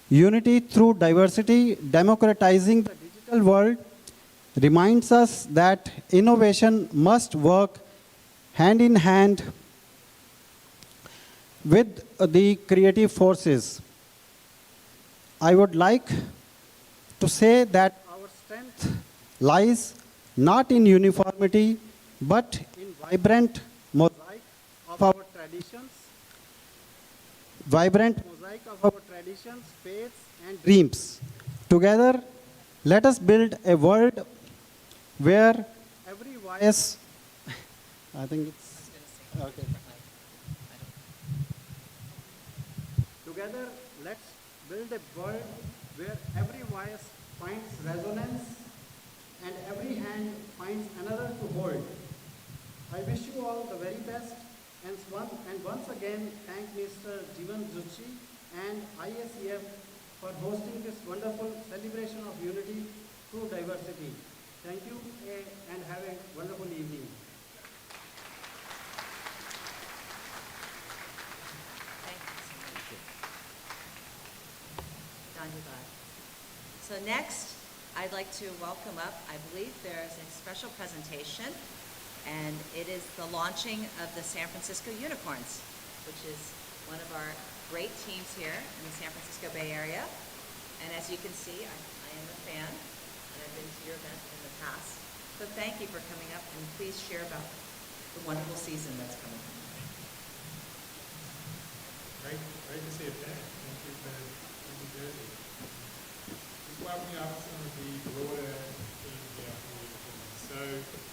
Unity Through Diversity, Democratizing the Digital World, reminds us that innovation must work hand in hand with the creative forces. I would like to say that our strength lies not in uniformity, but in vibrant mosaic of our traditions, faiths, and dreams. Together, let us build a world where every voice, I think it's, okay. Together, let's build a world where every voice finds resonance and every hand finds another to hold. I wish you all the very best, and once again thank Mr. Jeevan Zucchi and IACF for hosting this wonderful celebration of unity through diversity. Thank you and have a wonderful evening. So next, I'd like to welcome up, I believe there's a special presentation, and it is the launching of the San Francisco Unicorns. which is one of our great teams here in the San Francisco Bay Area. And as you can see, I am a fan, and I've been to your event in the past. So thank you for coming up, and please share about the wonderful season that's coming. Great to see you back. Thank you for Jersey. Just welcoming up some of the broader teams here. So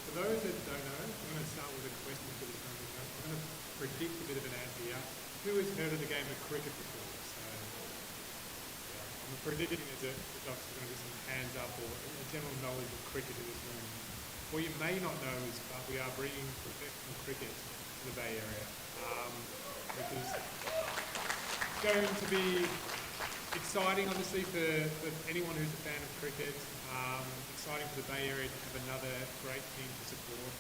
for those that don't know, I'm going to start with a question for this moment. I'm going to predict a bit of an ad here. Who has heard of the game of cricket before? So I'm predicting that the doctor's going to get some hands up or a general knowledge of cricket in this room. What you may not know is that we are bringing professional cricket to the Bay Area, which is going to be exciting, obviously, for anyone who's a fan of cricket. Exciting for the Bay Area to have another great team to support.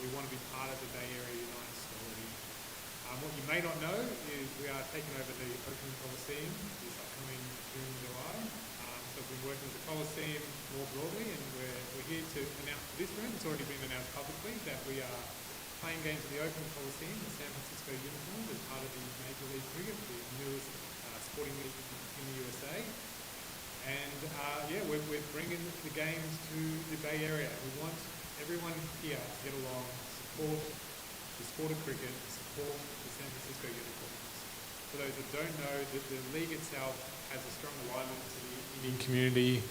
We want to be part of the Bay Area United story. What you may not know is we are taking over the Oakland Coliseum this upcoming June, July. So we've been working with the Coliseum more broadly, and we're here to announce to this room, it's already been announced publicly, that we are playing games at the Oakland Coliseum, the San Francisco Unicorns, as part of the Major League Cricket, the newest sporting league in the USA. And we're bringing the games to the Bay Area. We want everyone here to get along, support the sport of cricket, support the San Francisco Unicorns. For those that don't know, the league itself has a strong alignment to the Indian community,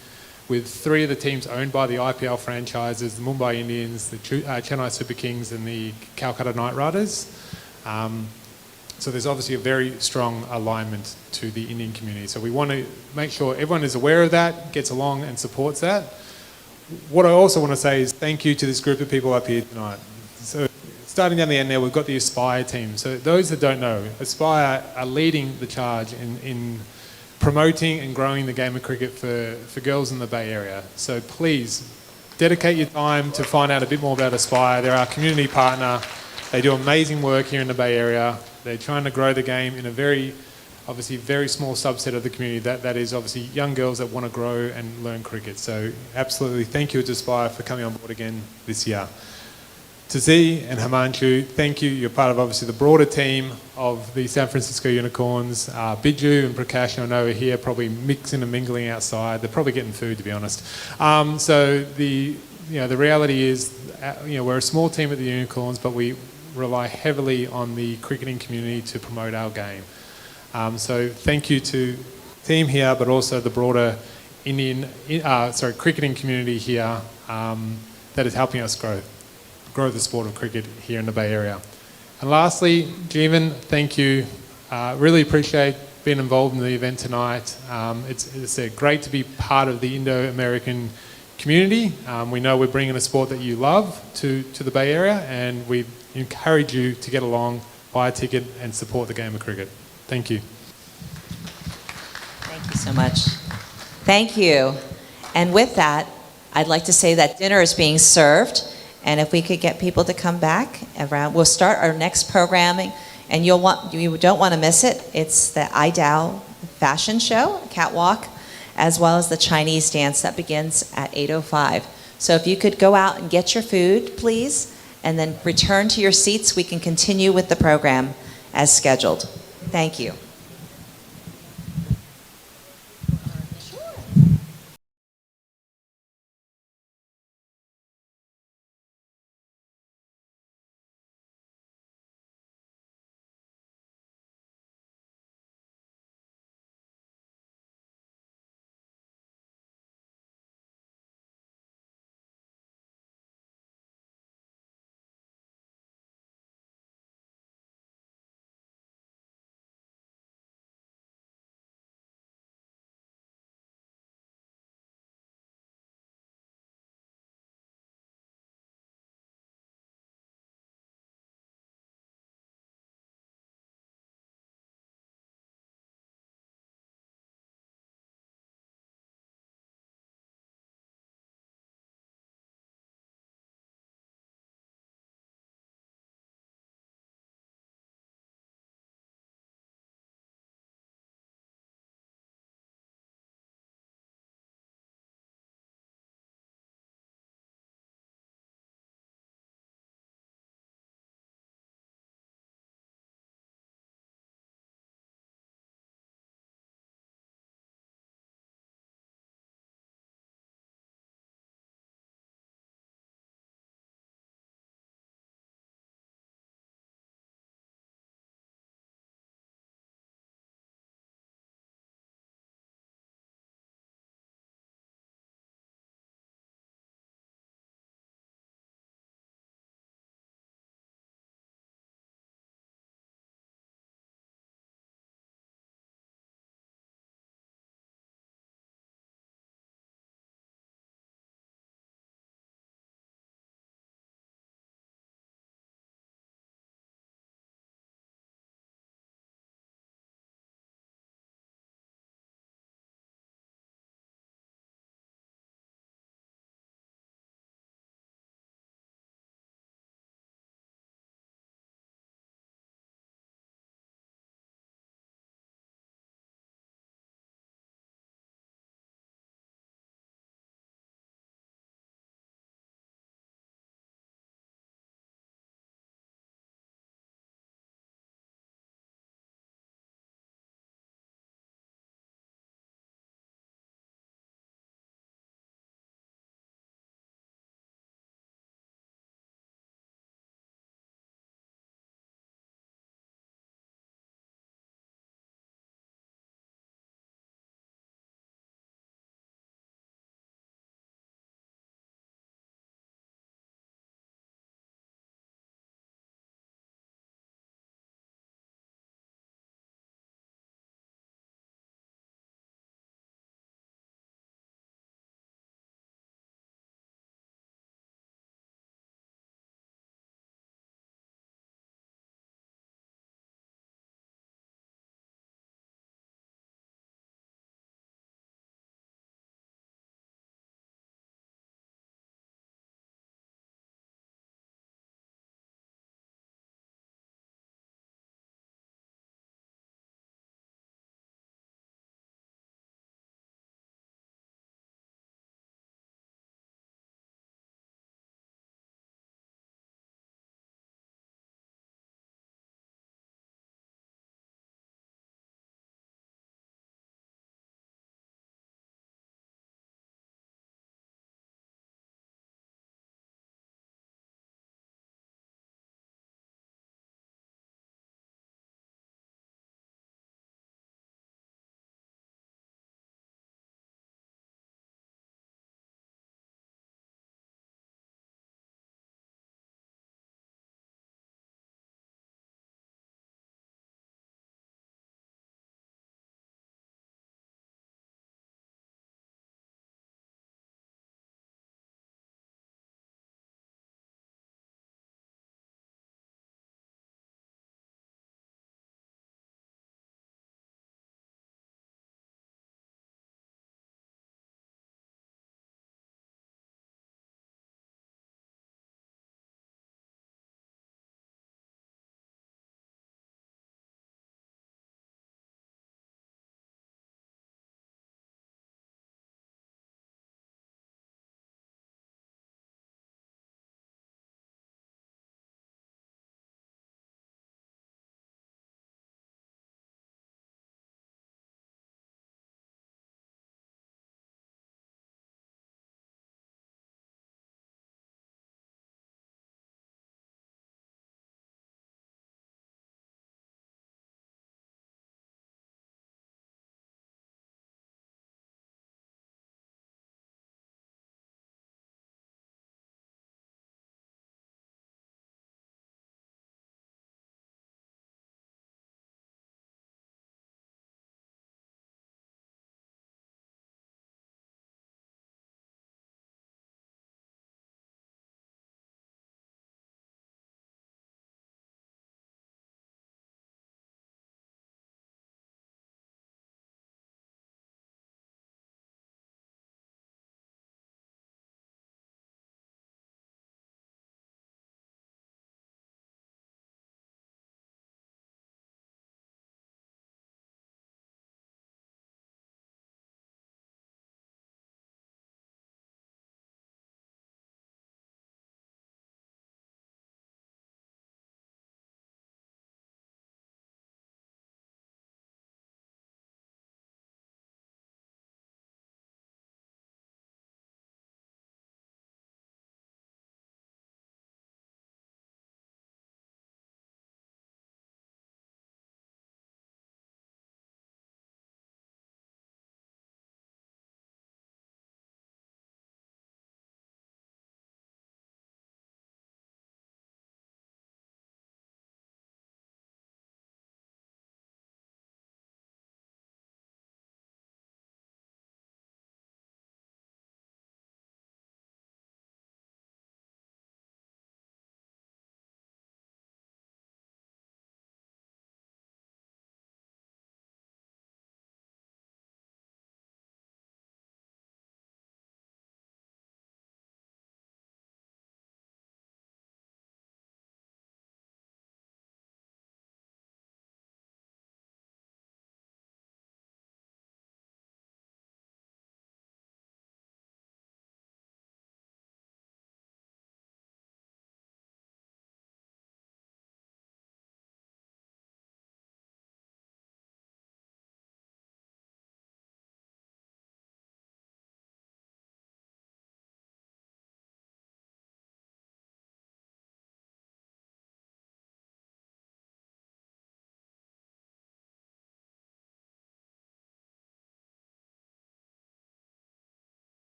with 3 of the teams owned by the IPL franchises, the Mumbai Indians, the Chennai Super Kings and the Calcutta Knight Riders. So there's obviously a very strong alignment to the Indian community. So we want to make sure everyone is aware of that, gets along and supports that. What I also want to say is thank you to this group of people up here tonight. So starting down the end there, we've got the Aspire team. So those that don't know, Aspire are leading the charge in promoting and growing the game of cricket for girls in the Bay Area. So please dedicate your time to find out a bit more about Aspire. They're our community partner. They do amazing work here in the Bay Area. They're trying to grow the game in a very small subset of the community. That is obviously young girls that want to grow and learn cricket. So absolutely thank you to Aspire for coming on board again this year. To Z and Himanshu, thank you. You're part of obviously the broader team of the San Francisco Unicorns. Biju and Prakash, I know, are here probably mixing and mingling outside. They're probably getting food, to be honest. So the reality is, we're a small team at the Unicorns, but we rely heavily on the cricketing community to promote our game. So thank you to the team here, but also the broader cricketing community here that is helping us grow the sport of cricket here in the Bay Area. And lastly, Jeevan, thank you. Really appreciate being involved in the event tonight. It's great to be part of the Indo-American community. We know we're bringing a sport that you love to the Bay Area, and we encourage you to get along, buy a ticket and support the game of cricket. Thank you. Thank you so much. Thank you. And with that, I'd like to say that dinner is being served. And if we could get people to come back around, we'll start our next programming, and you don't want to miss it. It's the IDAO fashion show, catwalk, as well as the Chinese dance that begins at 8:05. So if you could go out and get your food, please, and then return to your seats, we can continue with the program as scheduled. Thank you.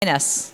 us.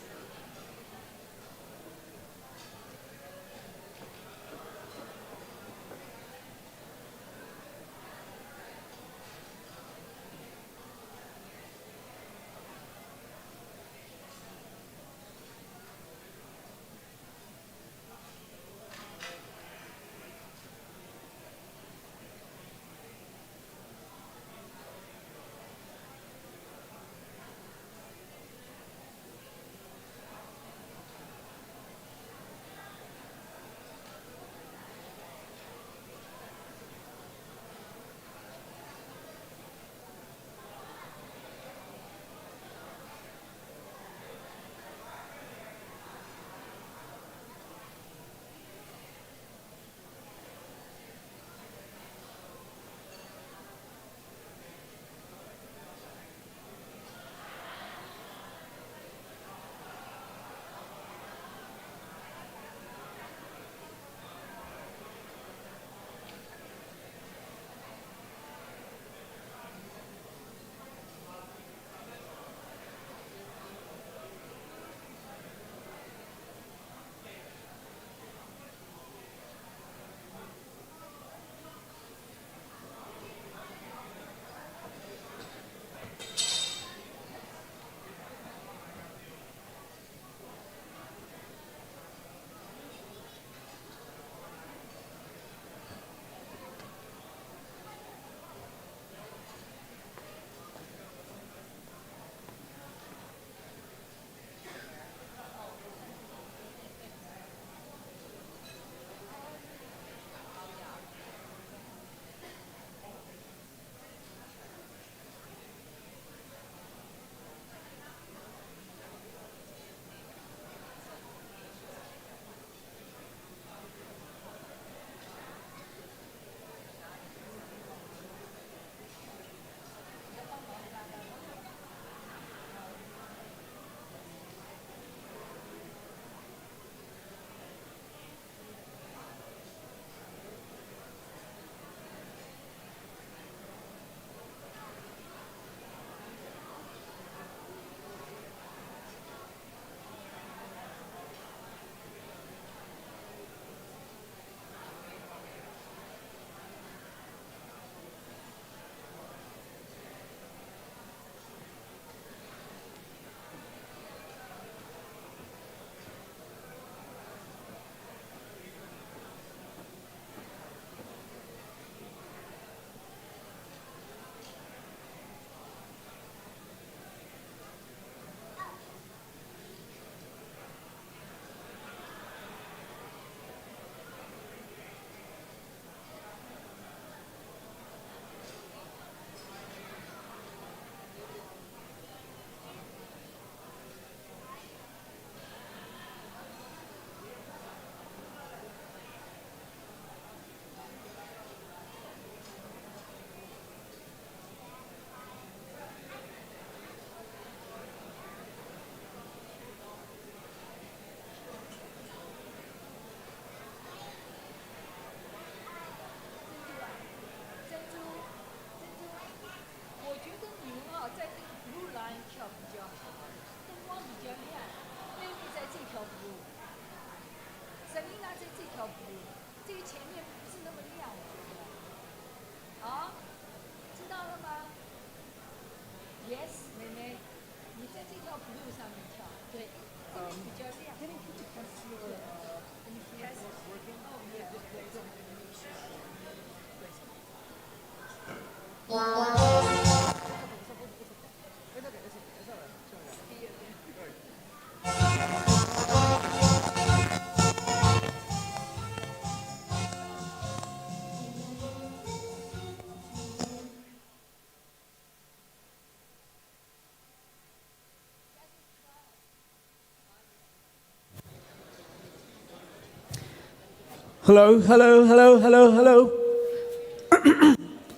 Hello, hello, hello, hello, hello.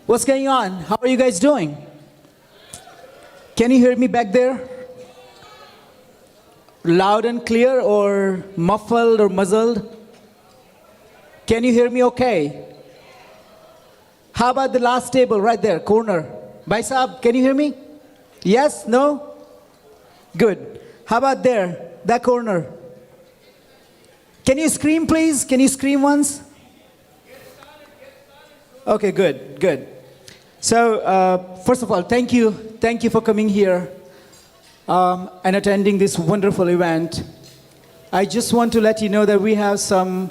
What's going on? How are you guys doing? Can you hear me back there? Loud and clear or muffled or muzzled? Can you hear me okay? How about the last table right there, corner? Bhai Saab, can you hear me? Yes? No? Good. How about there, that corner? Can you scream, please? Can you scream once? Okay, good, good. So, first of all, thank you. Thank you for coming here and attending this wonderful event. I just want to let you know that we have some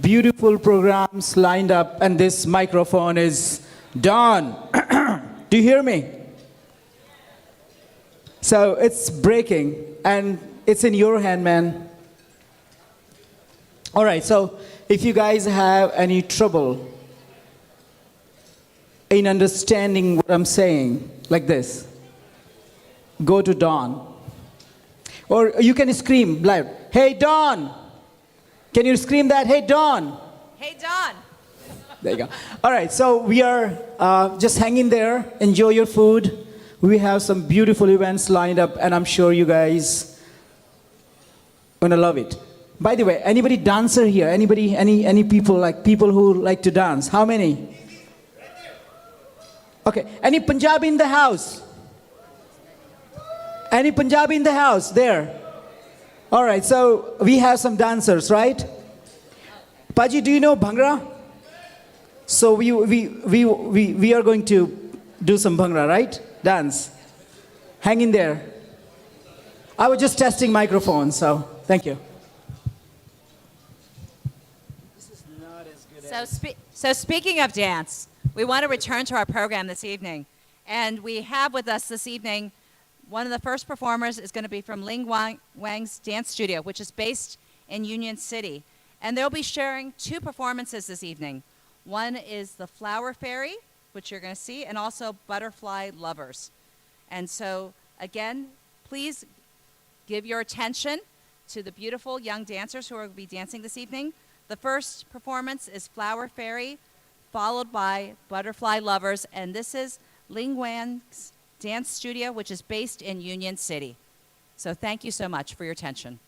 beautiful programs lined up, and this microphone is done. Do you hear me? So it's breaking, and it's in your hand, man. All right, so if you guys have any trouble in understanding what I'm saying, like this, go to Don. Or you can scream loud, "Hey, Don!" Can you scream that? "Hey, Don!" Hey, Don. There you go. All right, so we are just hanging there. Enjoy your food. We have some beautiful events lined up, and I'm sure you guys gonna love it. By the way, anybody dancer here? Anybody, any people who like to dance? How many? Okay, any Punjabi in the house? Any Punjabi in the house? There. All right, so we have some dancers, right? Paji, do you know Bhangra? So we are going to do some Bhangra, right? Dance. Hang in there. I was just testing microphones, so thank you. So speaking of dance, we want to return to our program this evening. And we have with us this evening, one of the first performers is going to be from Ling Wang's Dance Studio, which is based in Union City. And they'll be sharing two performances this evening. One is the Flower Fairy, which you're going to see, and also Butterfly Lovers. And so, again, please give your attention to the beautiful young dancers who are going to be dancing this evening. The first performance is Flower Fairy, followed by Butterfly Lovers, and this is Ling Wang's Dance Studio, which is based in Union City. So thank you so much for your attention.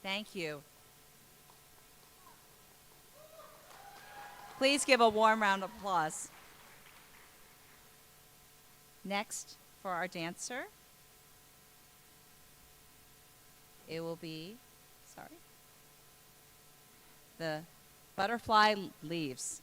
Thank you. Please give a warm round of applause. Next, for our dancer, it will be, the Butterfly Leaves.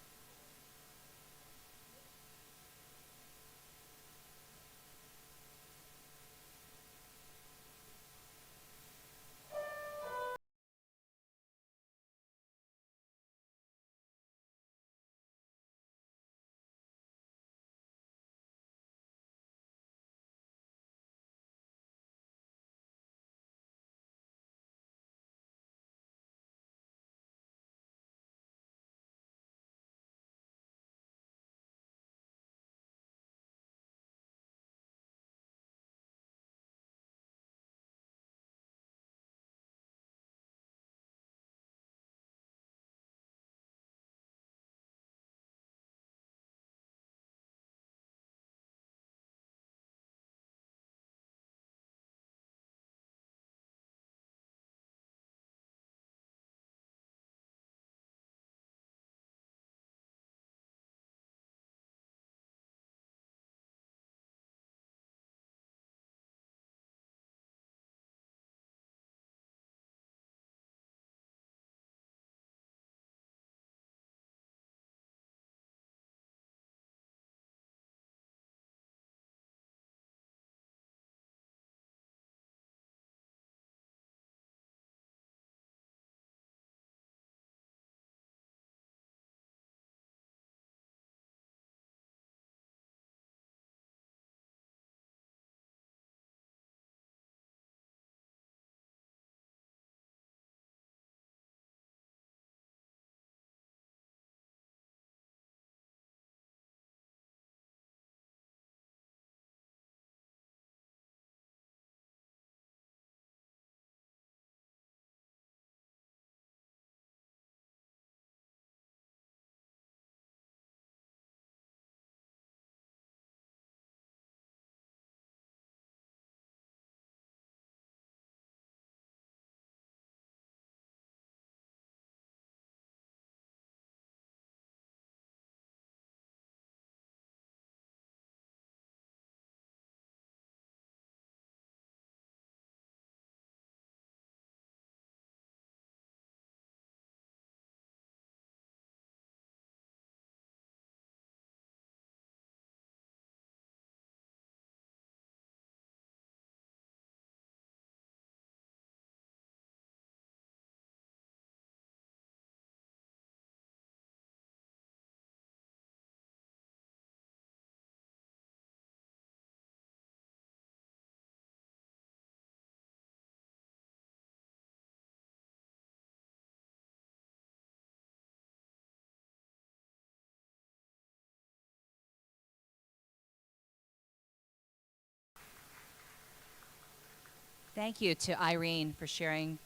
Thank you to Irene for sharing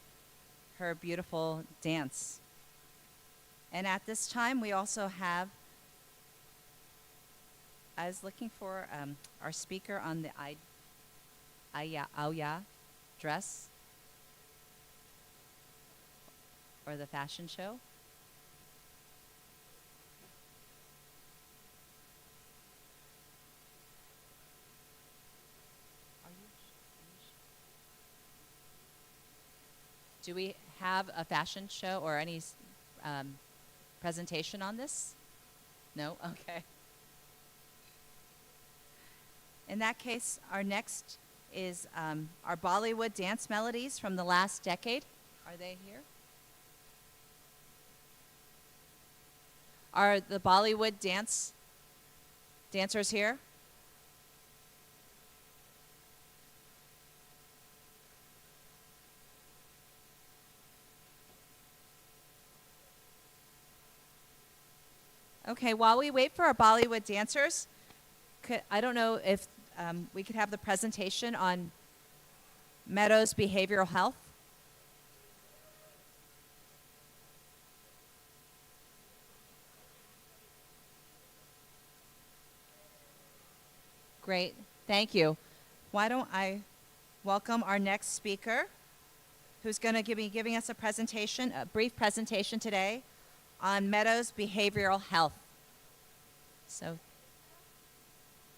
her beautiful dance. And at this time, we also have, I was looking for our speaker on the Auya dress or the fashion show. Do we have a fashion show or any presentation on this? No? Okay. In that case, our next is our Bollywood dance melodies from the last decade. Are they here? Are the Bollywood dancers here? Okay, while we wait for our Bollywood dancers, I don't know if we could have the presentation on Meadows Behavioral Health. Great, thank you. Why don't I welcome our next speaker, who's going to be giving us a presentation, a brief presentation today on Meadows Behavioral Health. So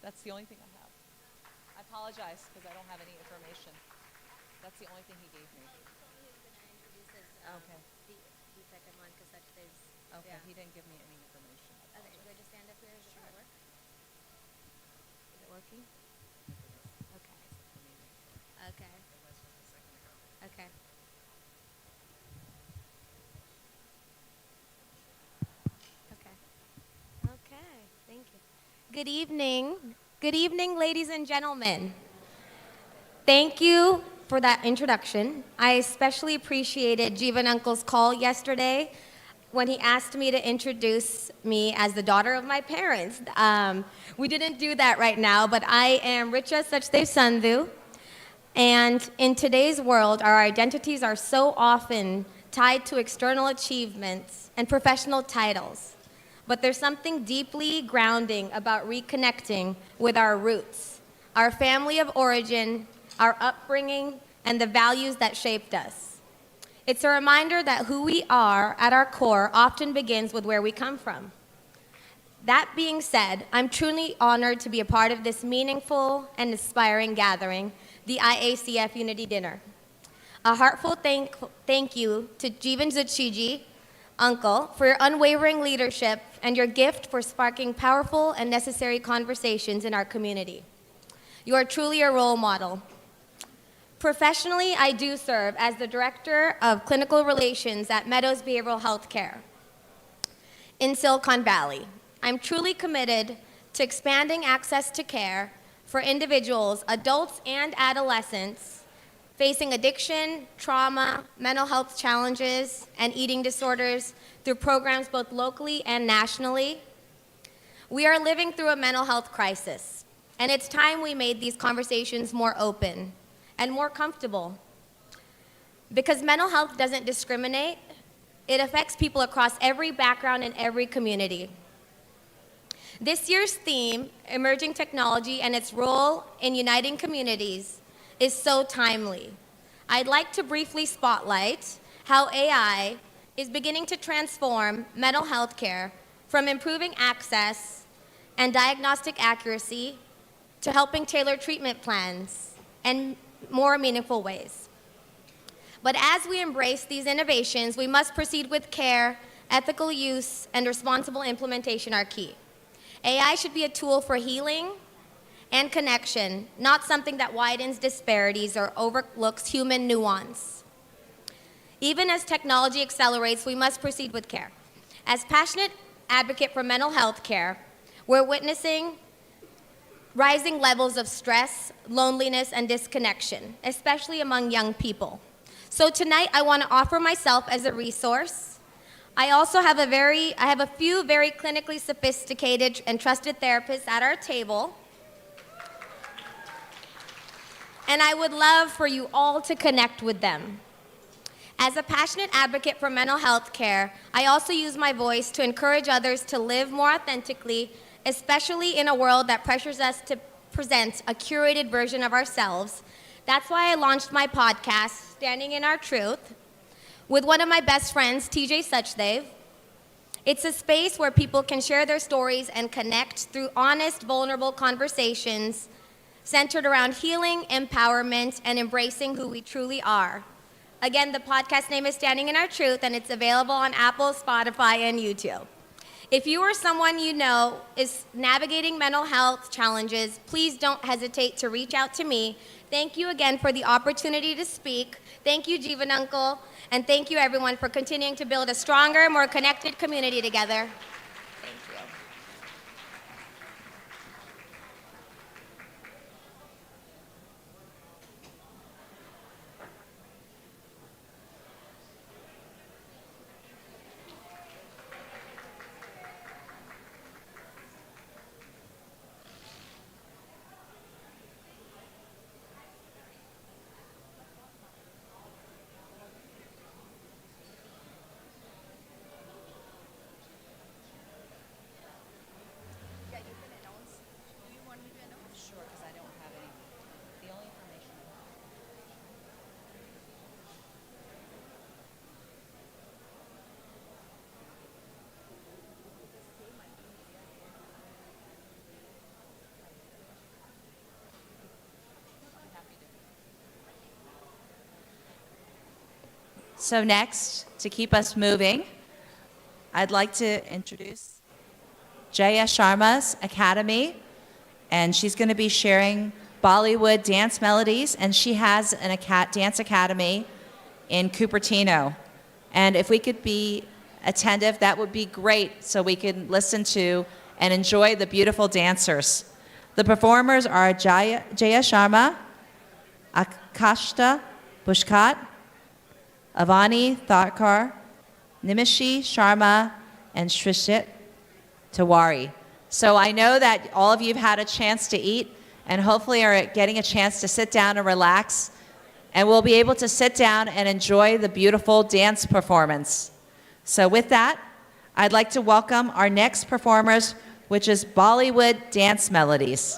that's the only thing I have. I apologize because I don't have any information. That's the only thing he gave me. Okay. Okay, he didn't give me any information. Okay, should I just stand up here? Is it going to work? Is it working? Okay. Okay. Okay. Okay. Okay, thank you. Good evening. Good evening, ladies and gentlemen. Thank you for that introduction. I especially appreciated Jeevan Uncle's call yesterday when he asked me to introduce me as the daughter of my parents. We didn't do that right now, but I am Richa Sachdev Sandhu. And in today's world, our identities are so often tied to external achievements and professional titles. But there's something deeply grounding about reconnecting with our roots, our family of origin, our upbringing, and the values that shaped us. It's a reminder that who we are at our core often begins with where we come from. That being said, I'm truly honored to be a part of this meaningful and inspiring gathering, the IACF Unity Dinner. A heartfelt thank you to Jeevan Zuchiji, Uncle, for your unwavering leadership and your gift for sparking powerful and necessary conversations in our community. You are truly a role model. Professionally, I do serve as the Director of Clinical Relations at Meadows Behavioral Health Care in Silicon Valley. I'm truly committed to expanding access to care for individuals, adults and adolescents facing addiction, trauma, mental health challenges, and eating disorders through programs both locally and nationally. We are living through a mental health crisis, and it's time we made these conversations more open and more comfortable. Because mental health doesn't discriminate, it affects people across every background and every community. This year's theme, Emerging Technology and its Role in Uniting Communities, is so timely. I'd like to briefly spotlight how AI is beginning to transform mental health care from improving access and diagnostic accuracy to helping tailor treatment plans and more meaningful ways. But as we embrace these innovations, we must proceed with care, ethical use, and responsible implementation are key. AI should be a tool for healing and connection, not something that widens disparities or overlooks human nuance. Even as technology accelerates, we must proceed with care. As passionate advocate for mental health care, we're witnessing rising levels of stress, loneliness, and disconnection, especially among young people. So tonight, I want to offer myself as a resource. I also have a few very clinically sophisticated and trusted therapists at our table. and I would love for you all to connect with them. As a passionate advocate for mental health care, I also use my voice to encourage others to live more authentically, especially in a world that pressures us to present a curated version of ourselves. That's why I launched my podcast, Standing in Our Truth, with one of my best friends, TJ Suchdev. It's a space where people can share their stories and connect through honest, vulnerable conversations centered around healing, empowerment, and embracing who we truly are. Again, the podcast name is Standing in Our Truth, and it's available on Apple, Spotify, and YouTube. If you or someone you know is navigating mental health challenges, please don't hesitate to reach out to me. Thank you again for the opportunity to speak. Thank you, Jeevan Uncle, and thank you everyone for continuing to build a stronger, more connected community together. Thank you. So next, to keep us moving, I'd like to introduce Jaya Sharma's Academy, and she's going to be sharing Bollywood dance melodies, and she has an dance academy in Cupertino. And if we could be attentive, that would be great, so we can listen to and enjoy the beautiful dancers. The performers are Jaya Sharma, Akashta Bushkat, Avani Tharkar, Nimishi Sharma, and Shrishit Tiwari. So I know that all of you have had a chance to eat and hopefully are getting a chance to sit down and relax, and we'll be able to sit down and enjoy the beautiful dance performance. So with that, I'd like to welcome our next performers, which is Bollywood Dance Melodies.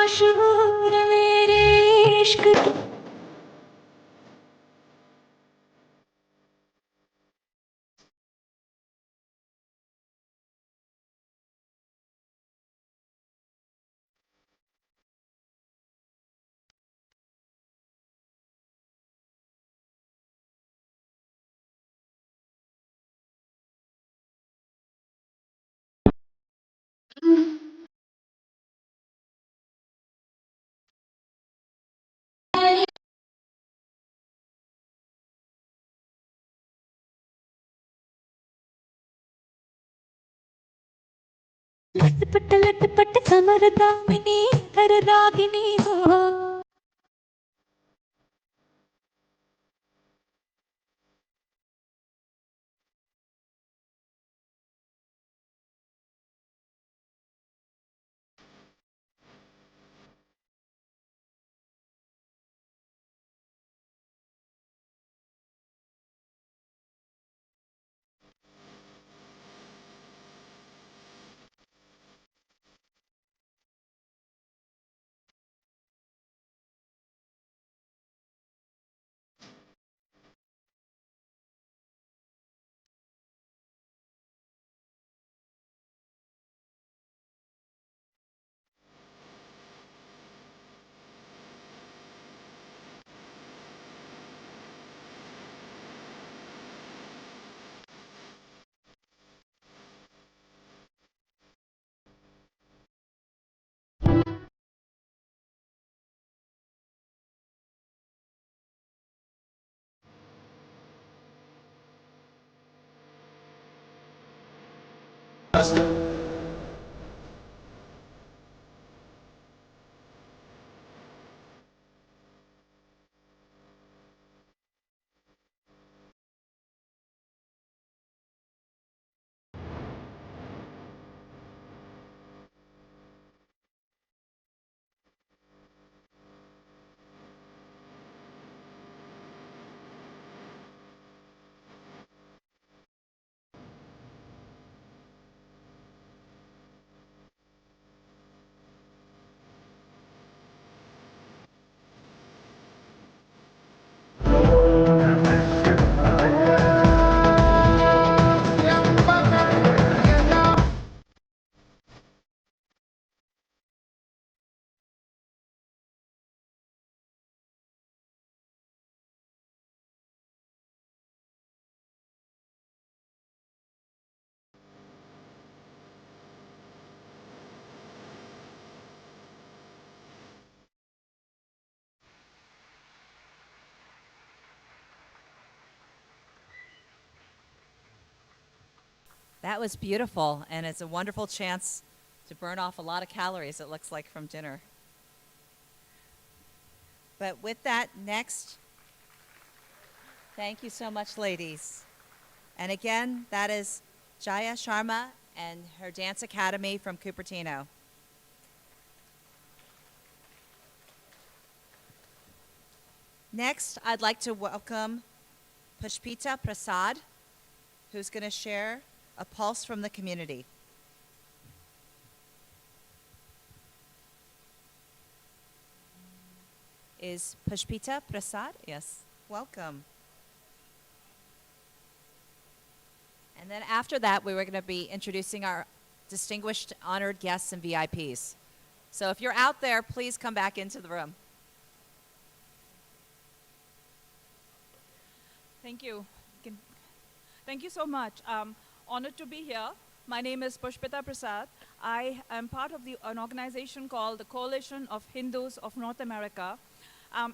मशहूर मेरे इश्क लटपट लटपट कमर दामिनी धर रागिनी हो That was beautiful, and it's a wonderful chance to burn off a lot of calories, it looks like, from dinner. But with that, next, thank you so much, ladies. And again, that is Jaya Sharma and her Dance Academy from Cupertino. Next, I'd like to welcome Pushpita Prasad, who's going to share a pulse from the community. Is Pushpita Prasad? Yes, welcome. And then after that, we were going to be introducing our distinguished honored guests and VIPs. So if you're out there, please come back into the room. Thank you. Thank you so much. Honored to be here. My name is Pushpita Prasad. I am part of an organization called the Coalition of Hindus of North America.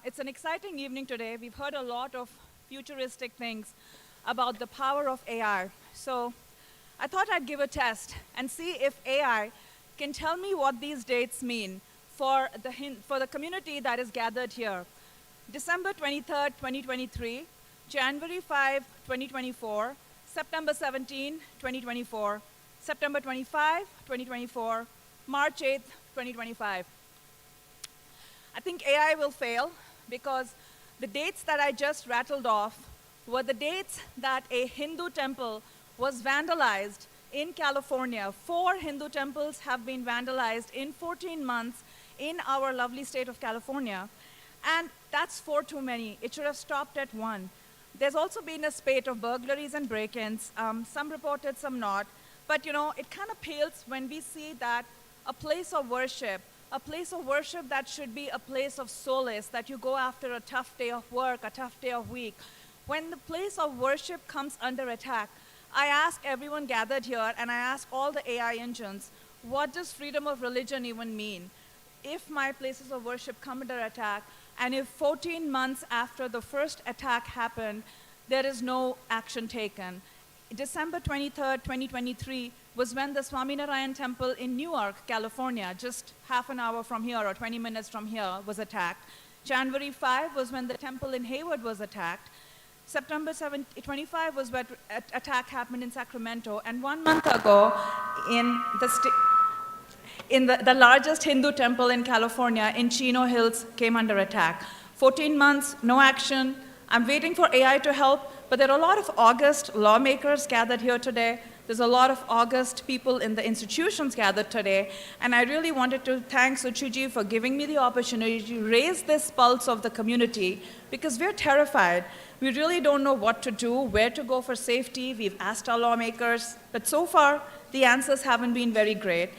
It's an exciting evening today. We've heard a lot of futuristic things about the power of AI. So I thought I'd give a test and see if AI can tell me what these dates mean for the community that is gathered here. December 23rd, 2023, January 5, 2024, September 17, 2024, September 25, 2024, March 8th, 2025. I think AI will fail because the dates that I just rattled off were the dates that a Hindu temple was vandalized in California. 4 Hindu temples have been vandalized in 14 months in our lovely state of California. And that's 4 too many. It should have stopped at 1. There's also been a spate of burglaries and break-ins, some reported, some not. But you know, it kind of pales when we see that a place of worship that should be a place of solace, that you go after a tough day of work, a tough day of week. When the place of worship comes under attack, I ask everyone gathered here, and I ask all the AI engines, what does freedom of religion even mean? If my places of worship come under attack, and if 14 months after the first attack happened, there is no action taken. December 23rd, 2023 was when the Swaminarayan temple in Newark, California, just half an hour from here or 20 minutes from here, was attacked. January 5 was when the temple in Hayward was attacked. September 25 was when an attack happened in Sacramento. And 1 month ago, in the largest Hindu temple in California, in Chino Hills, came under attack. 14 months, no action. I'm waiting for AI to help, but there are a lot of august lawmakers gathered here today. There's a lot of august people in the institutions gathered today, and I really wanted to thank Suchiji for giving me the opportunity to raise this pulse of the community, because we're terrified. We really don't know what to do, where to go for safety. We've asked our lawmakers, but so far, the answers haven't been very great.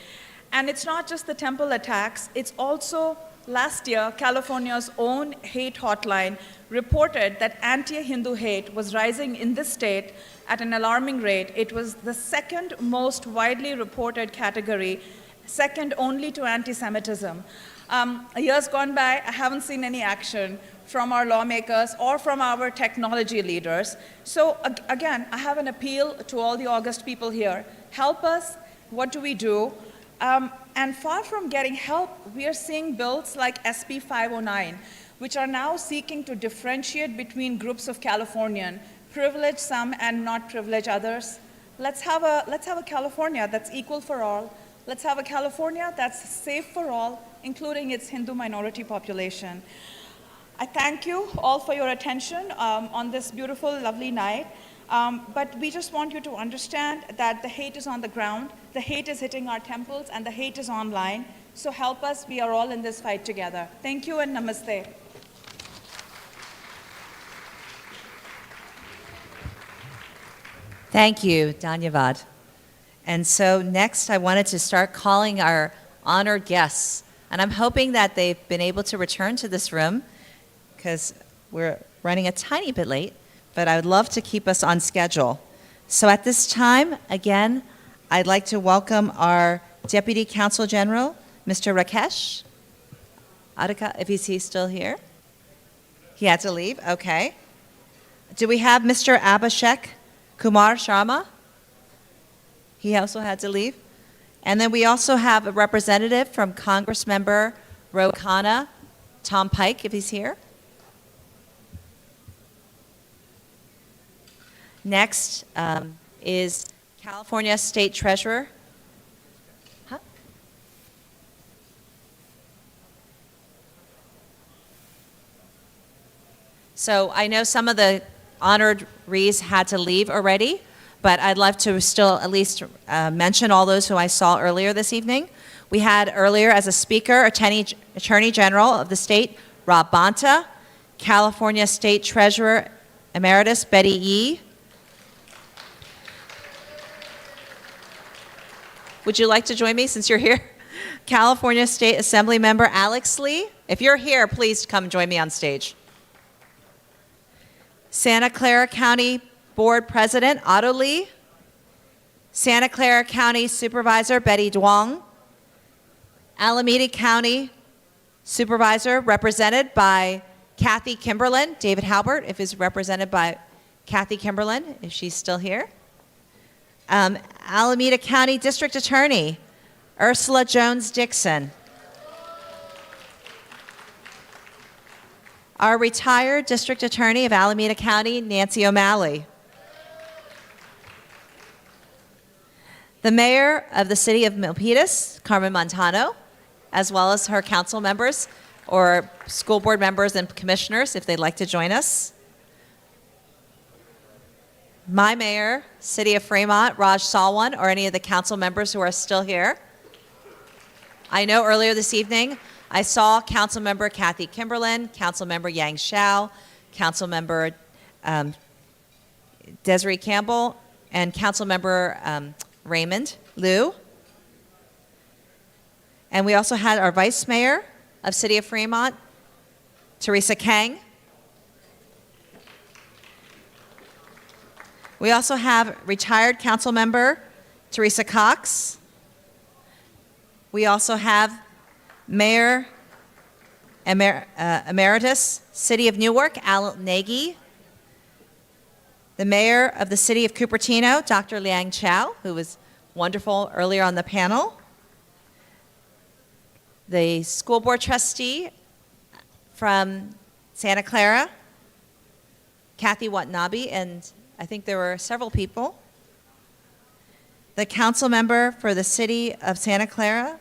And it's not just the temple attacks, it's also last year, California's own hate hotline reported that anti-Hindu hate was rising in this state at an alarming rate. It was the second most widely reported category, second only to anti-Semitism. Years gone by, I haven't seen any action from our lawmakers or from our technology leaders. So again, I have an appeal to all the august people here. Help us. What do we do? And far from getting help, we are seeing bills like SB 509, which are now seeking to differentiate between groups of Californians, privilege some and not privilege others. Let's have a California that's equal for all. Let's have a California that's safe for all, including its Hindu minority population. I thank you all for your attention on this beautiful, lovely night. But we just want you to understand that the hate is on the ground, the hate is hitting our temples, and the hate is online. So help us, we are all in this fight together. Thank you and namaste. Thank you, Dhanyavad. And so next I wanted to start calling our honored guests. And I'm hoping that they've been able to return to this room because we're running a tiny bit late, but I would love to keep us on schedule. So at this time, again, I'd like to welcome our Deputy Counsel General, Mr. Rakesh Adhikar, if he's still here. He had to leave, okay. Do we have Mr. Abhishek Kumar Sharma? He also had to leave. And then we also have a representative from Congress member Ro Khanna, Tom Pike, if he's here. Next is California State Treasurer. Huh? So I know some of the honorees had to leave already, but I'd love to still at least mention all those who I saw earlier this evening. We had earlier as a speaker, Attorney General of the state, Rob Bonta, California State Treasurer Emeritus Betty Yee. Would you like to join me since you're here? California State Assembly Member Alex Lee. If you're here, please come join me on stage. Santa Clara County Board President Otto Lee. Santa Clara County Supervisor Betty Duong. Alameda County Supervisor represented by Kathy Kimberlin. David Halbert, if is represented by Kathy Kimberlin, if she's still here. Alameda County District Attorney Ursula Jones-Dixon. Our retired District Attorney of Alameda County, Nancy O'Malley. The Mayor of the City of Milpitas, Carmen Montano, as well as her council members or school board members and commissioners if they'd like to join us. My mayor, City of Fremont, Raj Salwan, or any of the council members who are still here. I know earlier this evening I saw Councilmember Kathy Kimberlin, Councilmember Yang Xiao, Councilmember Desiree Campbell, and Councilmember Raymond Liu. And we also had our Vice Mayor of City of Fremont, Teresa Kang. We also have retired council member Teresa Cox. We also have Mayor Emeritus, City of Newark, Al Nagy. The Mayor of the City of Cupertino, Dr. Liang Chow, who was wonderful earlier on the panel. The School Board Trustee from Santa Clara, Kathy Watanabe, and I think there were several people. The council member for the City of Santa Clara,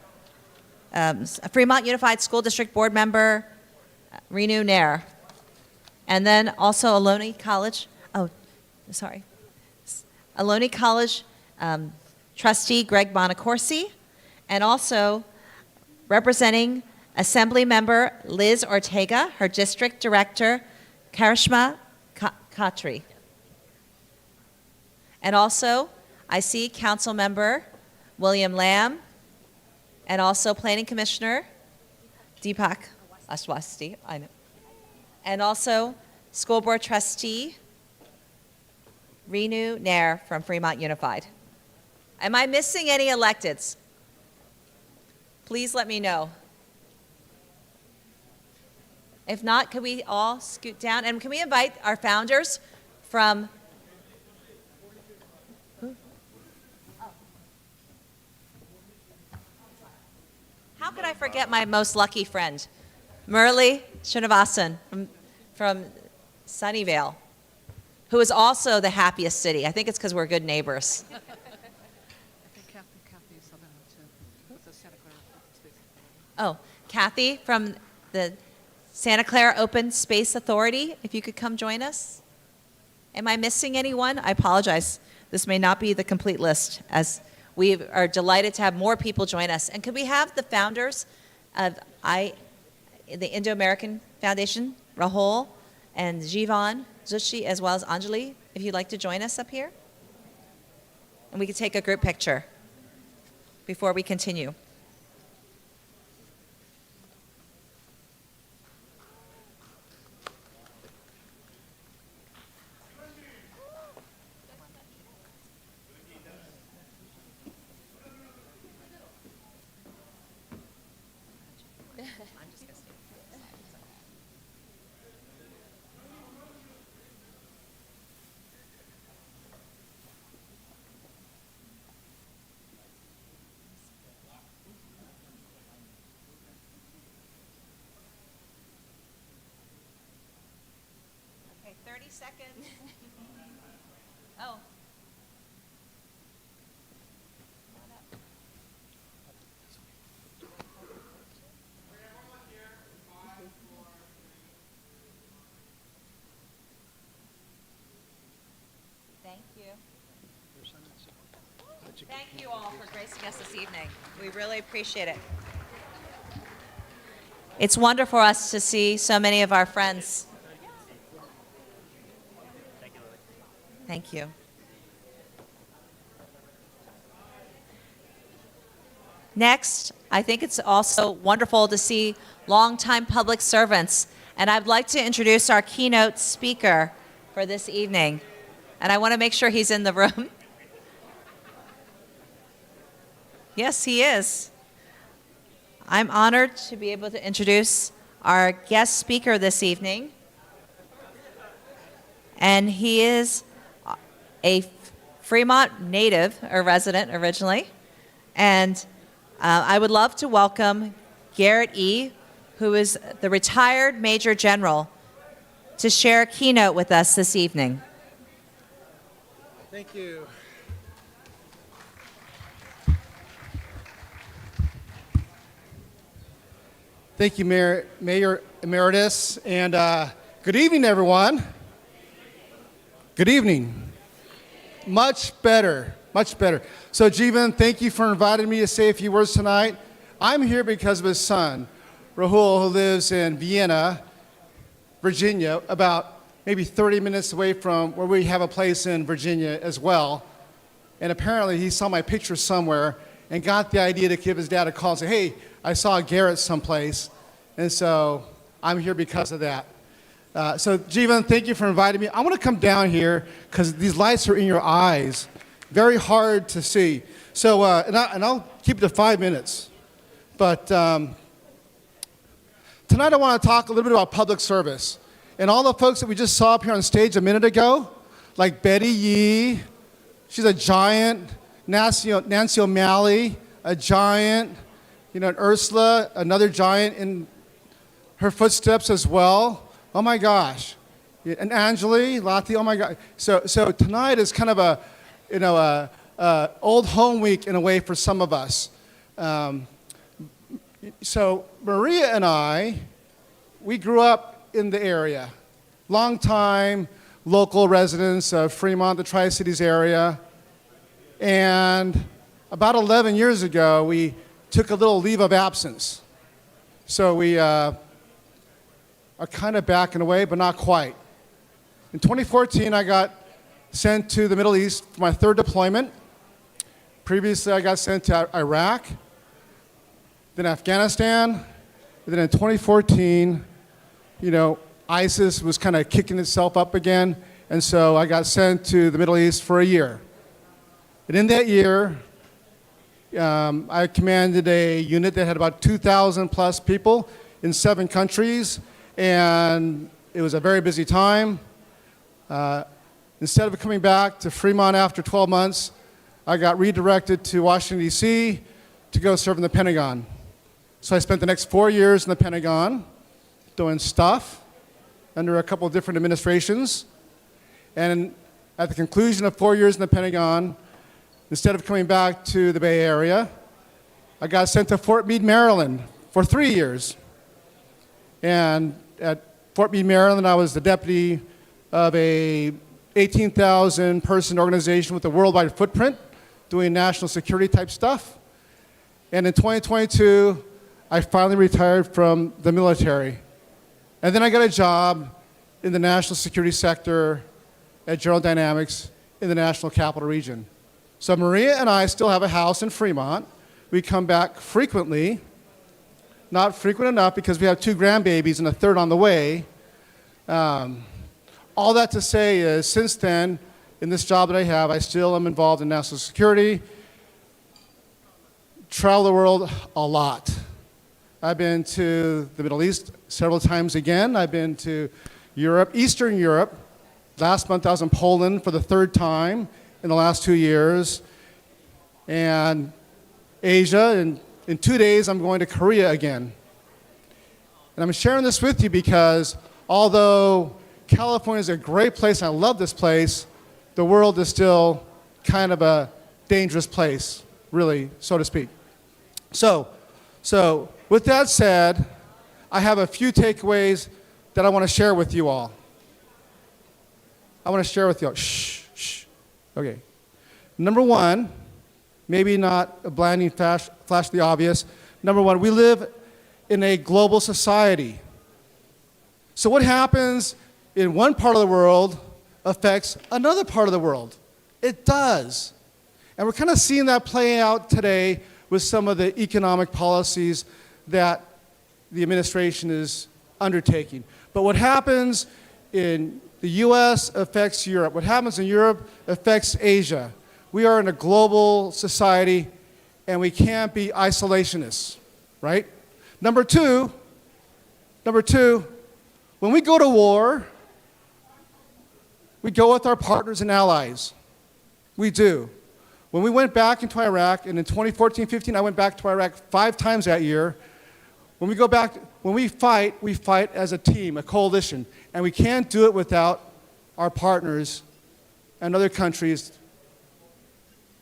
Fremont Unified School District Board member, Renu Nair. And then also Ohlone College, Ohlone College trustee Greg Bonacorsi, and also representing Assembly member Liz Ortega, her district director Karishma Khatri. And also, I see council member William Lamb, and also planning commissioner Deepak Ashwasti, I know. And also school board trustee Renu Nair from Fremont Unified. Am I missing any electeds? Please let me know. If not, could we all scoot down? And can we invite our founders from... How could I forget my most lucky friend, Murli Srinivasan from Sunnyvale, who is also the happiest city. I think it's because we're good neighbors. Oh, Kathy from the Santa Clara Open Space Authority, if you could come join us. Am I missing anyone? I apologize. This may not be the complete list, as we are delighted to have more people join us. And could we have the founders of the Indo-American Foundation, Rahul and Jivan Zushi, as well as Anjali, if you'd like to join us up here? And we could take a group picture before we continue. Okay, 30 seconds. Oh. Thank you. Thank you all for gracing us this evening. We really appreciate it. It's wonderful for us to see so many of our friends. Thank you. Next, I think it's also wonderful to see longtime public servants. And I'd like to introduce our keynote speaker for this evening. And I want to make sure he's in the room. Yes, he is. I'm honored to be able to introduce our guest speaker this evening. And he is a Fremont native or resident originally. And I would love to welcome Garrett E., who is the retired Major General, to share a keynote with us this evening. Thank you. Thank you, Mayor Emeritus, and good evening, everyone. Good evening. Much better, much better. So, Jeevan, thank you for inviting me to say a few words tonight. I'm here because of his son, Rahul, who lives in Vienna, Virginia, about maybe 30 minutes away from where we have a place in Virginia as well. And apparently he saw my picture somewhere and got the idea to give his dad a call and say, hey, I saw Garrett someplace. And so I'm here because of that. So Jivan, thank you for inviting me. I want to come down here because these lights are in your eyes. Very hard to see. So, and I'll keep it to 5 minutes. But tonight I want to talk a little bit about public service. And all the folks that we just saw up here on stage a minute ago, like Betty Yee, she's a giant, Nancy O'Malley, a giant, and Ursula, another giant in her footsteps as well. Oh my gosh. And Anjali, Lati, oh my God. So tonight is kind of a old home week in a way for some of us. So Maria and I, we grew up in the area. Long time local residents of Fremont, the Tri-Cities area. And about 11 years ago, we took a little leave of absence. So we are kind of back in a way, but not quite. In 2014, I got sent to the Middle East for my third deployment. Previously, I got sent to Iraq, then Afghanistan, and then in 2014, ISIS was kind of kicking itself up again, and so I got sent to the Middle East for a year. And in that year, I commanded a unit that had about 2,000 plus people in 7 countries, and it was a very busy time. Instead of coming back to Fremont after 12 months, I got redirected to Washington, D.C. to go serve in the Pentagon. So I spent the next 4 years in the Pentagon doing stuff under a couple of different administrations. And at the conclusion of 4 years in the Pentagon, instead of coming back to the Bay Area, I got sent to Fort Meade, Maryland for 3 years. And at Fort Meade, Maryland, I was the deputy of a 18,000 person organization with a worldwide footprint doing national security type stuff. And in 2022, I finally retired from the military. And then I got a job in the national security sector at General Dynamics in the National Capital Region. So Maria and I still have a house in Fremont. We come back frequently, not frequent enough because we have 2 grandbabies and a third on the way. All that to say is, since then, in this job that I have, I still am involved in national security, travel the world a lot. I've been to the Middle East several times again. I've been to Europe, Eastern Europe. Last month I was in Poland for the 3rd time in the last 2 years. And Asia, and in 2 days I'm going to Korea again. And I'm sharing this with you because although California is a great place, and I love this place, the world is still kind of a dangerous place, really, so to speak. So with that said, I have a few takeaways that I want to share with you all. Shh. Okay. Number 1, maybe not a blinding flash the obvious. Number 1, we live in a global society. So what happens in one part of the world affects another part of the world. It does. And we're kind of seeing that play out today with some of the economic policies that the administration is undertaking. But what happens in the US affects Europe. What happens in Europe affects Asia. We are in a global society and we can't be isolationists, right? Number two, when we go to war, we go with our partners and allies. We do. When we went back into Iraq, and in 2014-15, I went back to Iraq 5 times that year. When we fight as a team, a coalition, and we can't do it without our partners and other countries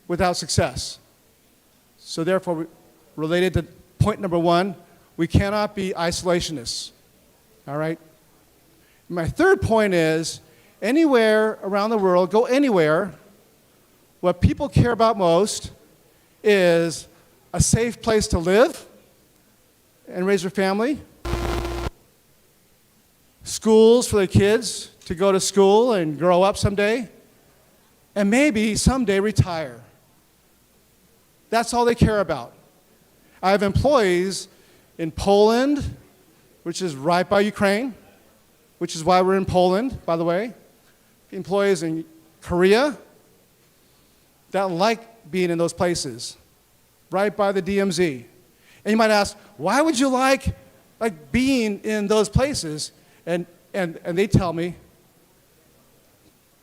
without success. So therefore, related to point number 1, we cannot be isolationists, all right? My third point is, anywhere around the world, go anywhere, what people care about most is a safe place to live and raise their family, schools for their kids to go to school and grow up someday, and maybe someday retire. That's all they care about. I have employees in Poland, which is right by Ukraine, which is why we're in Poland, by the way. Employees in Korea that like being in those places, right by the DMZ. And you might ask, why would you like being in those places? And they tell me,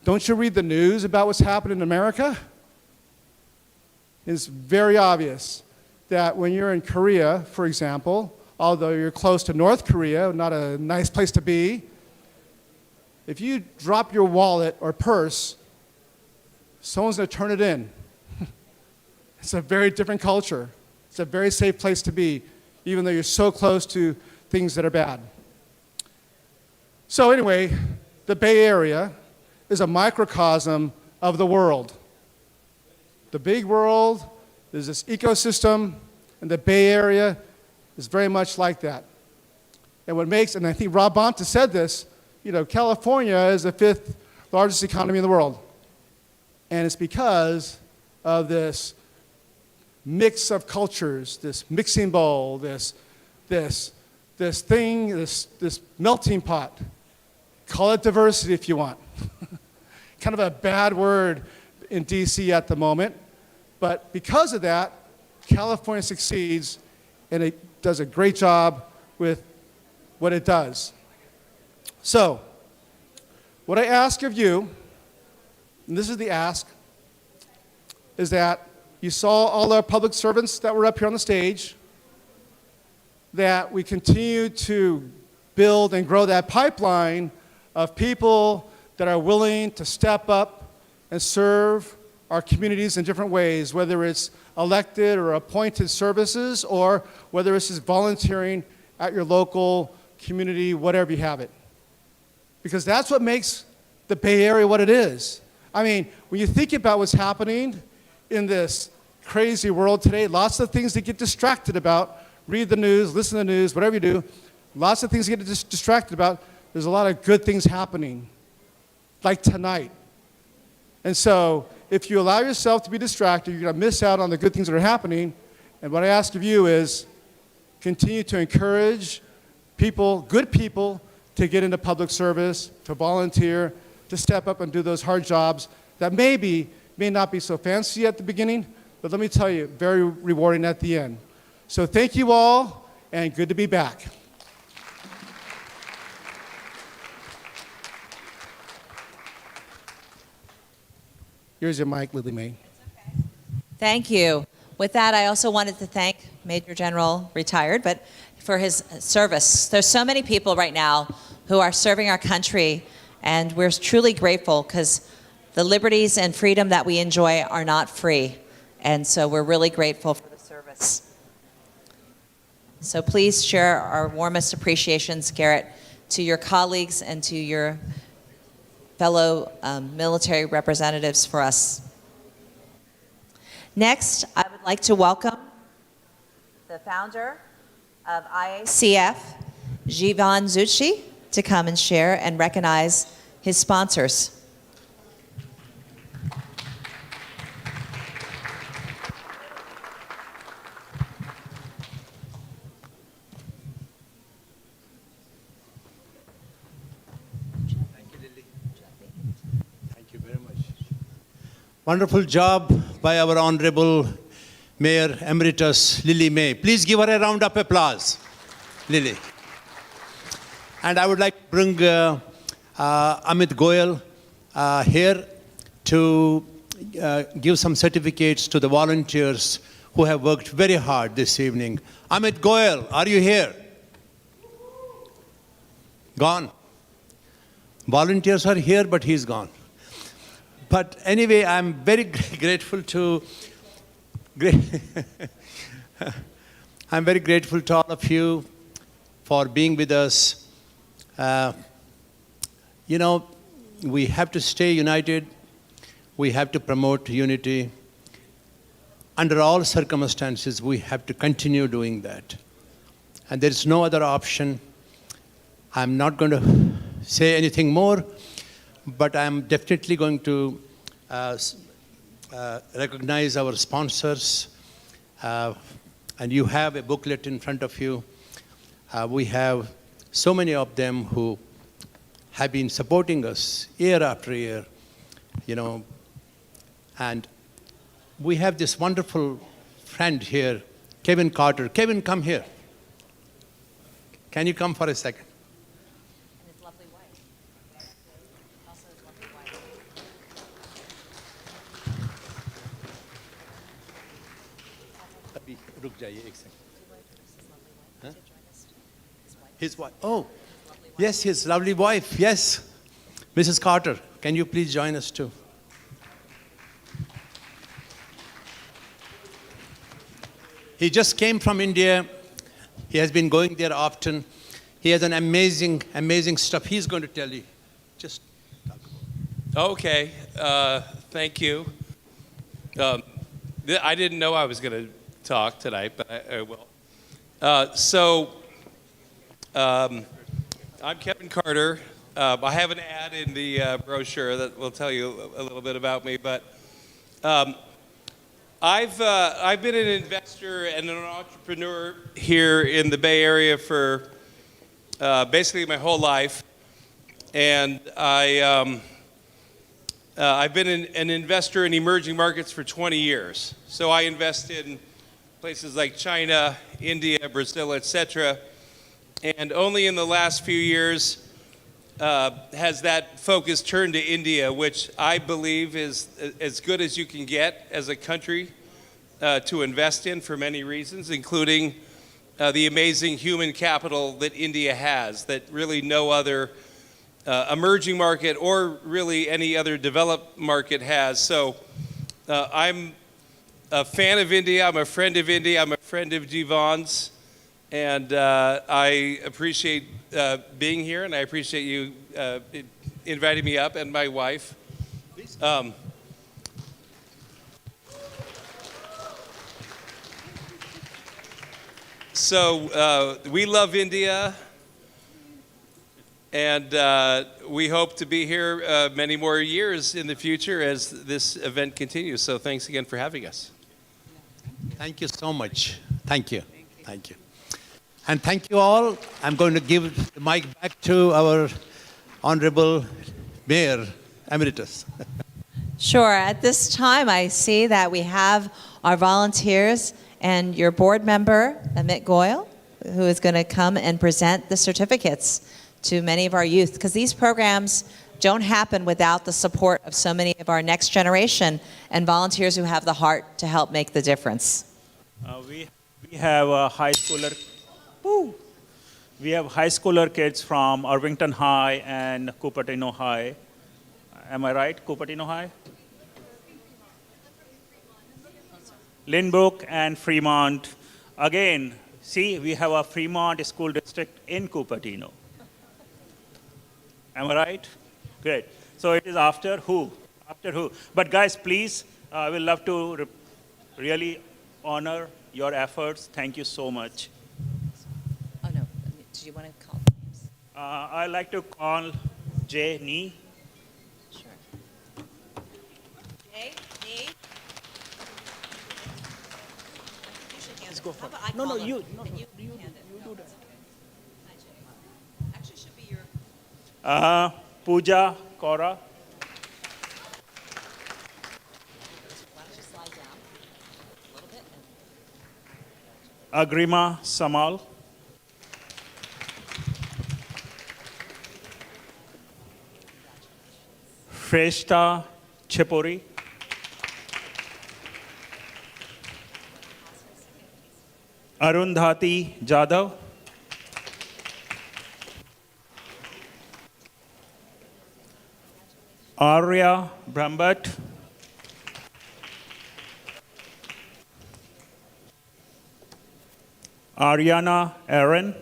don't you read the news about what's happening in America? It's very obvious that when you're in Korea, for example, although you're close to North Korea, not a nice place to be, if you drop your wallet or purse, someone's going to turn it in. It's a very different culture. It's a very safe place to be, even though you're so close to things that are bad. So anyway, the Bay Area is a microcosm of the world. The big world, there's this ecosystem, and the Bay Area is very much like that. And what makes, and I think Rob Bonta said this, California is the 5th largest economy in the world. And it's because of this mix of cultures, this mixing bowl, this melting pot. Call it diversity if you want. Kind of a bad word in DC at the moment. But because of that, California succeeds, and it does a great job with what it does. So, what I ask of you, and this is the ask, is that you saw all our public servants that were up here on the stage, that we continue to build and grow that pipeline of people that are willing to step up and serve our communities in different ways, whether it's elected or appointed services, or whether it's just volunteering at your local community, whatever you have it. Because that's what makes the Bay Area what it is. I mean, when you think about what's happening in this crazy world today, lots of things to get distracted about. Read the news, listen to the news, whatever you do. Lots of things to get distracted about. There's a lot of good things happening, like tonight. And so, if you allow yourself to be distracted, you're going to miss out on the good things that are happening. And what I ask of you is continue to encourage people, good people, to get into public service, to volunteer, to step up and do those hard jobs that may not be so fancy at the beginning, but let me tell you, very rewarding at the end. So thank you all, and good to be back. Here's your mic, Lily Mae. Thank you. With that, I also wanted to thank Major General, retired, but for his service. There's so many people right now who are serving our country, and we're truly grateful because the liberties and freedom that we enjoy are not free. And so we're really grateful for the service. So please share our warmest appreciations, Garrett, to your colleagues and to your fellow military representatives for us. Next, I would like to welcome the founder of IACF, Jivan Zucchi, to come and share and recognize his sponsors. Wonderful job by our Honorable Mayor Emeritus Lily Mae. Please give her a round of applause, Lily. And I would like to bring Amit Goyal here to give some certificates to the volunteers who have worked very hard this evening. Amit Goyal, are you here? Gone. Volunteers are here, but he's gone. But anyway, I'm very grateful to I'm very grateful to all of you for being with us. We have to stay united. We have to promote unity. Under all circumstances, we have to continue doing that. and there is no other option. I'm not going to say anything more, but I'm definitely going to recognize our sponsors. And you have a booklet in front of you. We have so many of them who have been supporting us year after year, you know. And we have this wonderful friend here, Kevin Carter. Kevin, come here. Can you come for a second? And his lovely wife. Also his lovely wife. अभी रुक जाइए एक second. Huh? His wife. Oh, yes, his lovely wife. Yes, Mrs. Carter. Can you please join us too? He just came from India. He has been going there often. He has an amazing, amazing stuff. He's going to tell you. Just Okay, thank you. I didn't know I was going to talk tonight, but I will. I'm Kevin Carter. I have an ad in the brochure that will tell you a little bit about me, but I've been an investor and an entrepreneur here in the Bay Area for basically my whole life, and I've been an investor in emerging markets for 20 years. So I invest in places like China, India, Brazil, etc. And only in the last few years has that focus turned to India, which I believe is as good as you can get as a country to invest in for many reasons, including the amazing human capital that India has that really no other emerging market or really any other developed market has. So I'm a fan of India, I'm a friend of India, I'm a friend of Jivan's, and I appreciate being here, and I appreciate you inviting me up, and my wife. So we love India, and we hope to be here many more years in the future as this event continues. So thanks again for having us. Thank you so much. Thank you. Thank you. And thank you all. I'm going to give the mic back to our Honorable Mayor Emeritus. Sure. At this time, I see that we have our volunteers and your board member, Amit Goyal, who is going to come and present the certificates to many of our youth, because these programs don't happen without the support of so many of our next generation and volunteers who have the heart to help make the difference. We have a high schooler. We have high schooler kids from Irvington High and Cupertino High. Am I right? Cupertino High? Lynbrook and Fremont. Again, see, we have a Fremont school district in Cupertino. Am I right? Great. So it is after who? After who? But guys, please, I will love to really honor your efforts. Thank you so much. Oh, no. Did you want to call names? I'd like to call Jay Nee. Sure. Jay, Nee. You should hand it. Go for How about I No, call no, him, you. No, and no, you you hand it? do that. Hi, Jay. Actually, it should be your... Pooja Kaura. Why don't you slide down a little bit? Agrima Samal. Shrestha Chipuri. Arundhati Jadhav. Arya Brambhat. Ariana Aaron.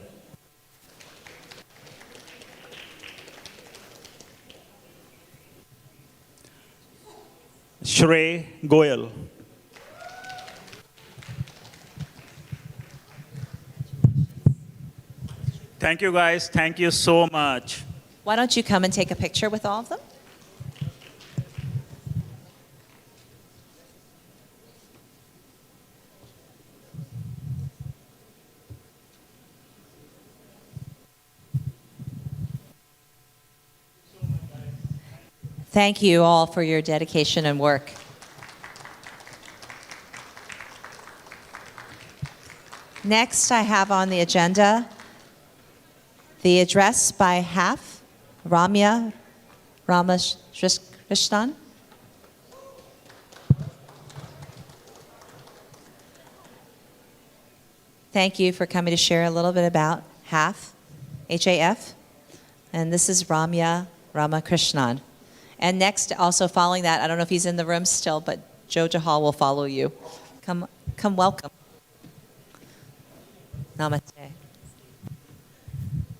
Shrey Goyal. Thank you, guys. Thank you so much. Why don't you come and take a picture with all of them? Thank you all for your dedication and work. Next, I have on the agenda the address by HAF, Ramya Ramakrishnan. Thank you for coming to share a little bit about HAF, H-A-F. And this is Ramya Ramakrishnan. And next, also following that, I don't know if he's in the room still, but Joe Jahal will follow you. Come welcome. Namaste.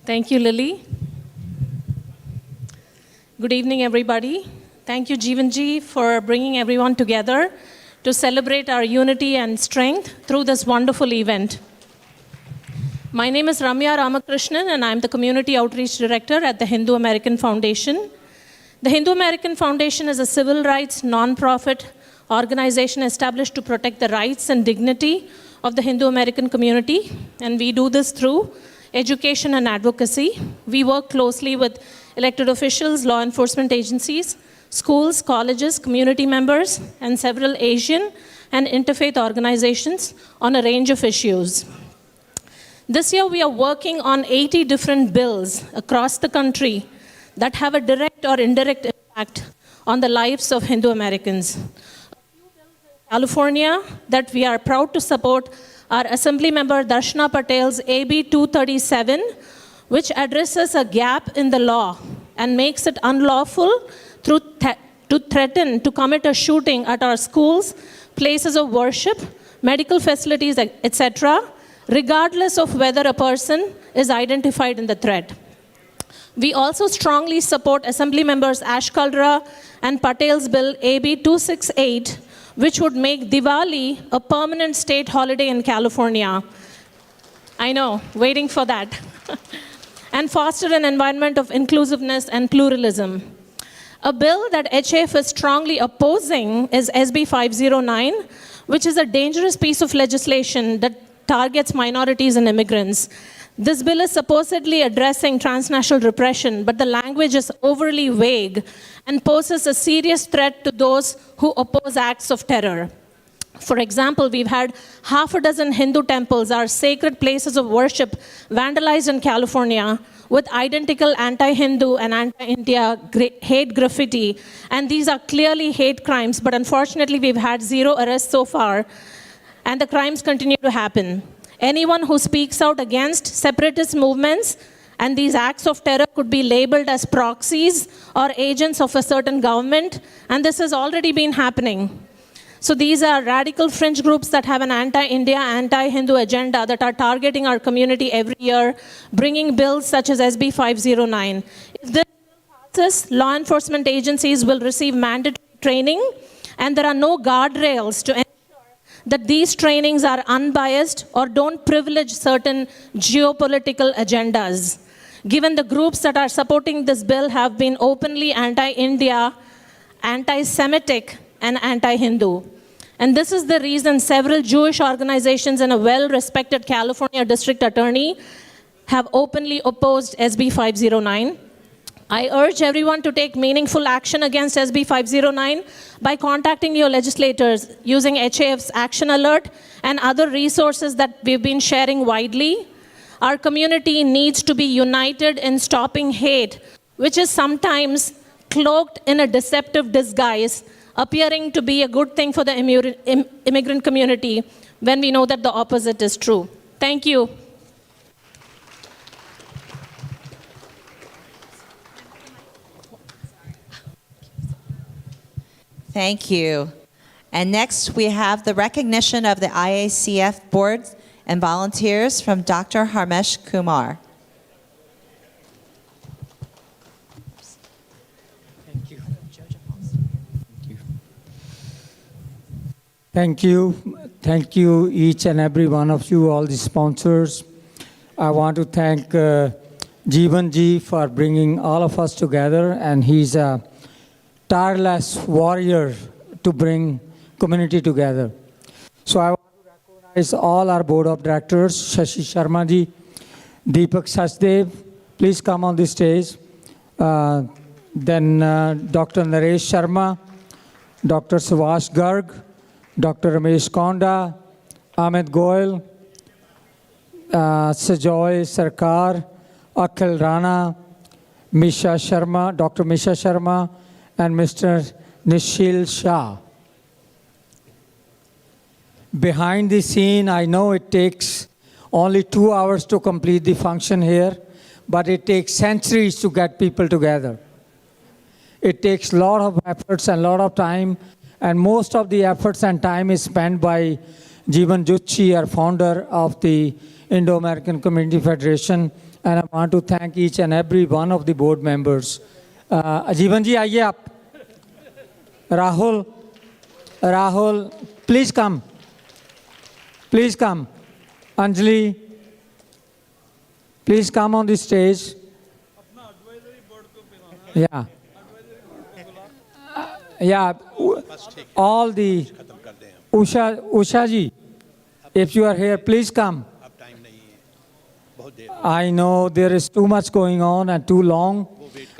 Thank you, Lily. Good evening, everybody. Thank you, Jeevanji, for bringing everyone together to celebrate our unity and strength through this wonderful event. My name is Ramya Ramakrishnan, and I'm the Community Outreach Director at the Indo-American Foundation. The Indo-American Foundation is a civil rights nonprofit organization established to protect the rights and dignity of the Indo-American community, and we do this through education and advocacy. We work closely with elected officials, law enforcement agencies, schools, colleges, community members, and several Asian and interfaith organizations on a range of issues. This year, we are working on 80 different bills across the country that have a direct or indirect impact on the lives of Indo-Americans. California that we are proud to support are Assembly Member Darshana Patel's AB 237, which addresses a gap in the law and makes it unlawful to threaten to commit a shooting at our schools, places of worship, medical facilities, etc., regardless of whether a person is identified in the threat. We also strongly support Assembly Members Ash Kaldra and Patel's Bill AB 268, which would make Diwali a permanent state holiday in California. I know, waiting for that. And foster an environment of inclusiveness and pluralism. A bill that HAF is strongly opposing is SB 509, which is a dangerous piece of legislation that targets minorities and immigrants. This bill is supposedly addressing transnational repression, but the language is overly vague and poses a serious threat to those who oppose acts of terror. For example, we've had half a dozen Hindu temples, our sacred places of worship, vandalized in California with identical anti-Hindu and anti-India hate graffiti. And these are clearly hate crimes, but unfortunately, we've had 0 arrests so far, and the crimes continue to happen. Anyone who speaks out against separatist movements and these acts of terror could be labeled as proxies or agents of a certain government, and this has already been happening. So these are radical fringe groups that have an anti-India, anti-Hindu agenda that are targeting our community every year, bringing bills such as SB 509. If this passes, law enforcement agencies will receive mandatory training, and there are no guardrails to ensure that these trainings are unbiased or don't privilege certain geopolitical agendas. Given the groups that are supporting this bill have been openly anti-India, anti-Semitic, and anti-Hindu. And this is the reason several Jewish organizations and a well-respected California district attorney have openly opposed SB 509. I urge everyone to take meaningful action against SB 509 by contacting your legislators using HAF's Action Alert and other resources that we've been sharing widely. Our community needs to be united in stopping hate, which is sometimes cloaked in a deceptive disguise, appearing to be a good thing for the immigrant community when we know that the opposite is true. Thank you. Thank you. And next, we have the recognition of the IACF board and volunteers from Dr. Harmesh Kumar. Thank you. Thank you. Thank you, each and every one of you, all the sponsors. I want to thank Jeevan Ji for bringing all of us together, and he's a tireless warrior to bring community together. So I want to recognize all our board of directors, Shashi Sharma Ji, Deepak Sachdev, please come on the stage. Then Dr. Naresh Sharma, Dr. Suvash Garg, Dr. Ramesh Konda, Amit Goyal, Sajoy Sarkar, Akhil Rana, Misha Sharma, Dr. Misha Sharma, and Mr. Nishil Shah. Behind the scene, I know it takes only 2 hours to complete the function here, but it takes centuries to get people together. It takes a lot of efforts and a lot of time, and most of the efforts and time is spent by Jeevan Juchi, our founder of the Indo-American Community Federation, and I want to thank each and every one of the board members. Jeevan ji, aaiye aap. Rahul, please come. Please come. Anjali, please come on the stage. Yeah. Yeah, all the Usha ji, if you are here, please come. I know there is too much going on and too long.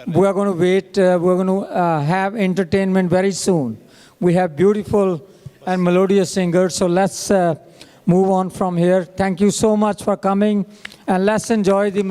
We are going to wait. We're going to have entertainment very soon. We have beautiful and melodious singers, so let's move on from here. Thank you so much for coming, and let's enjoy the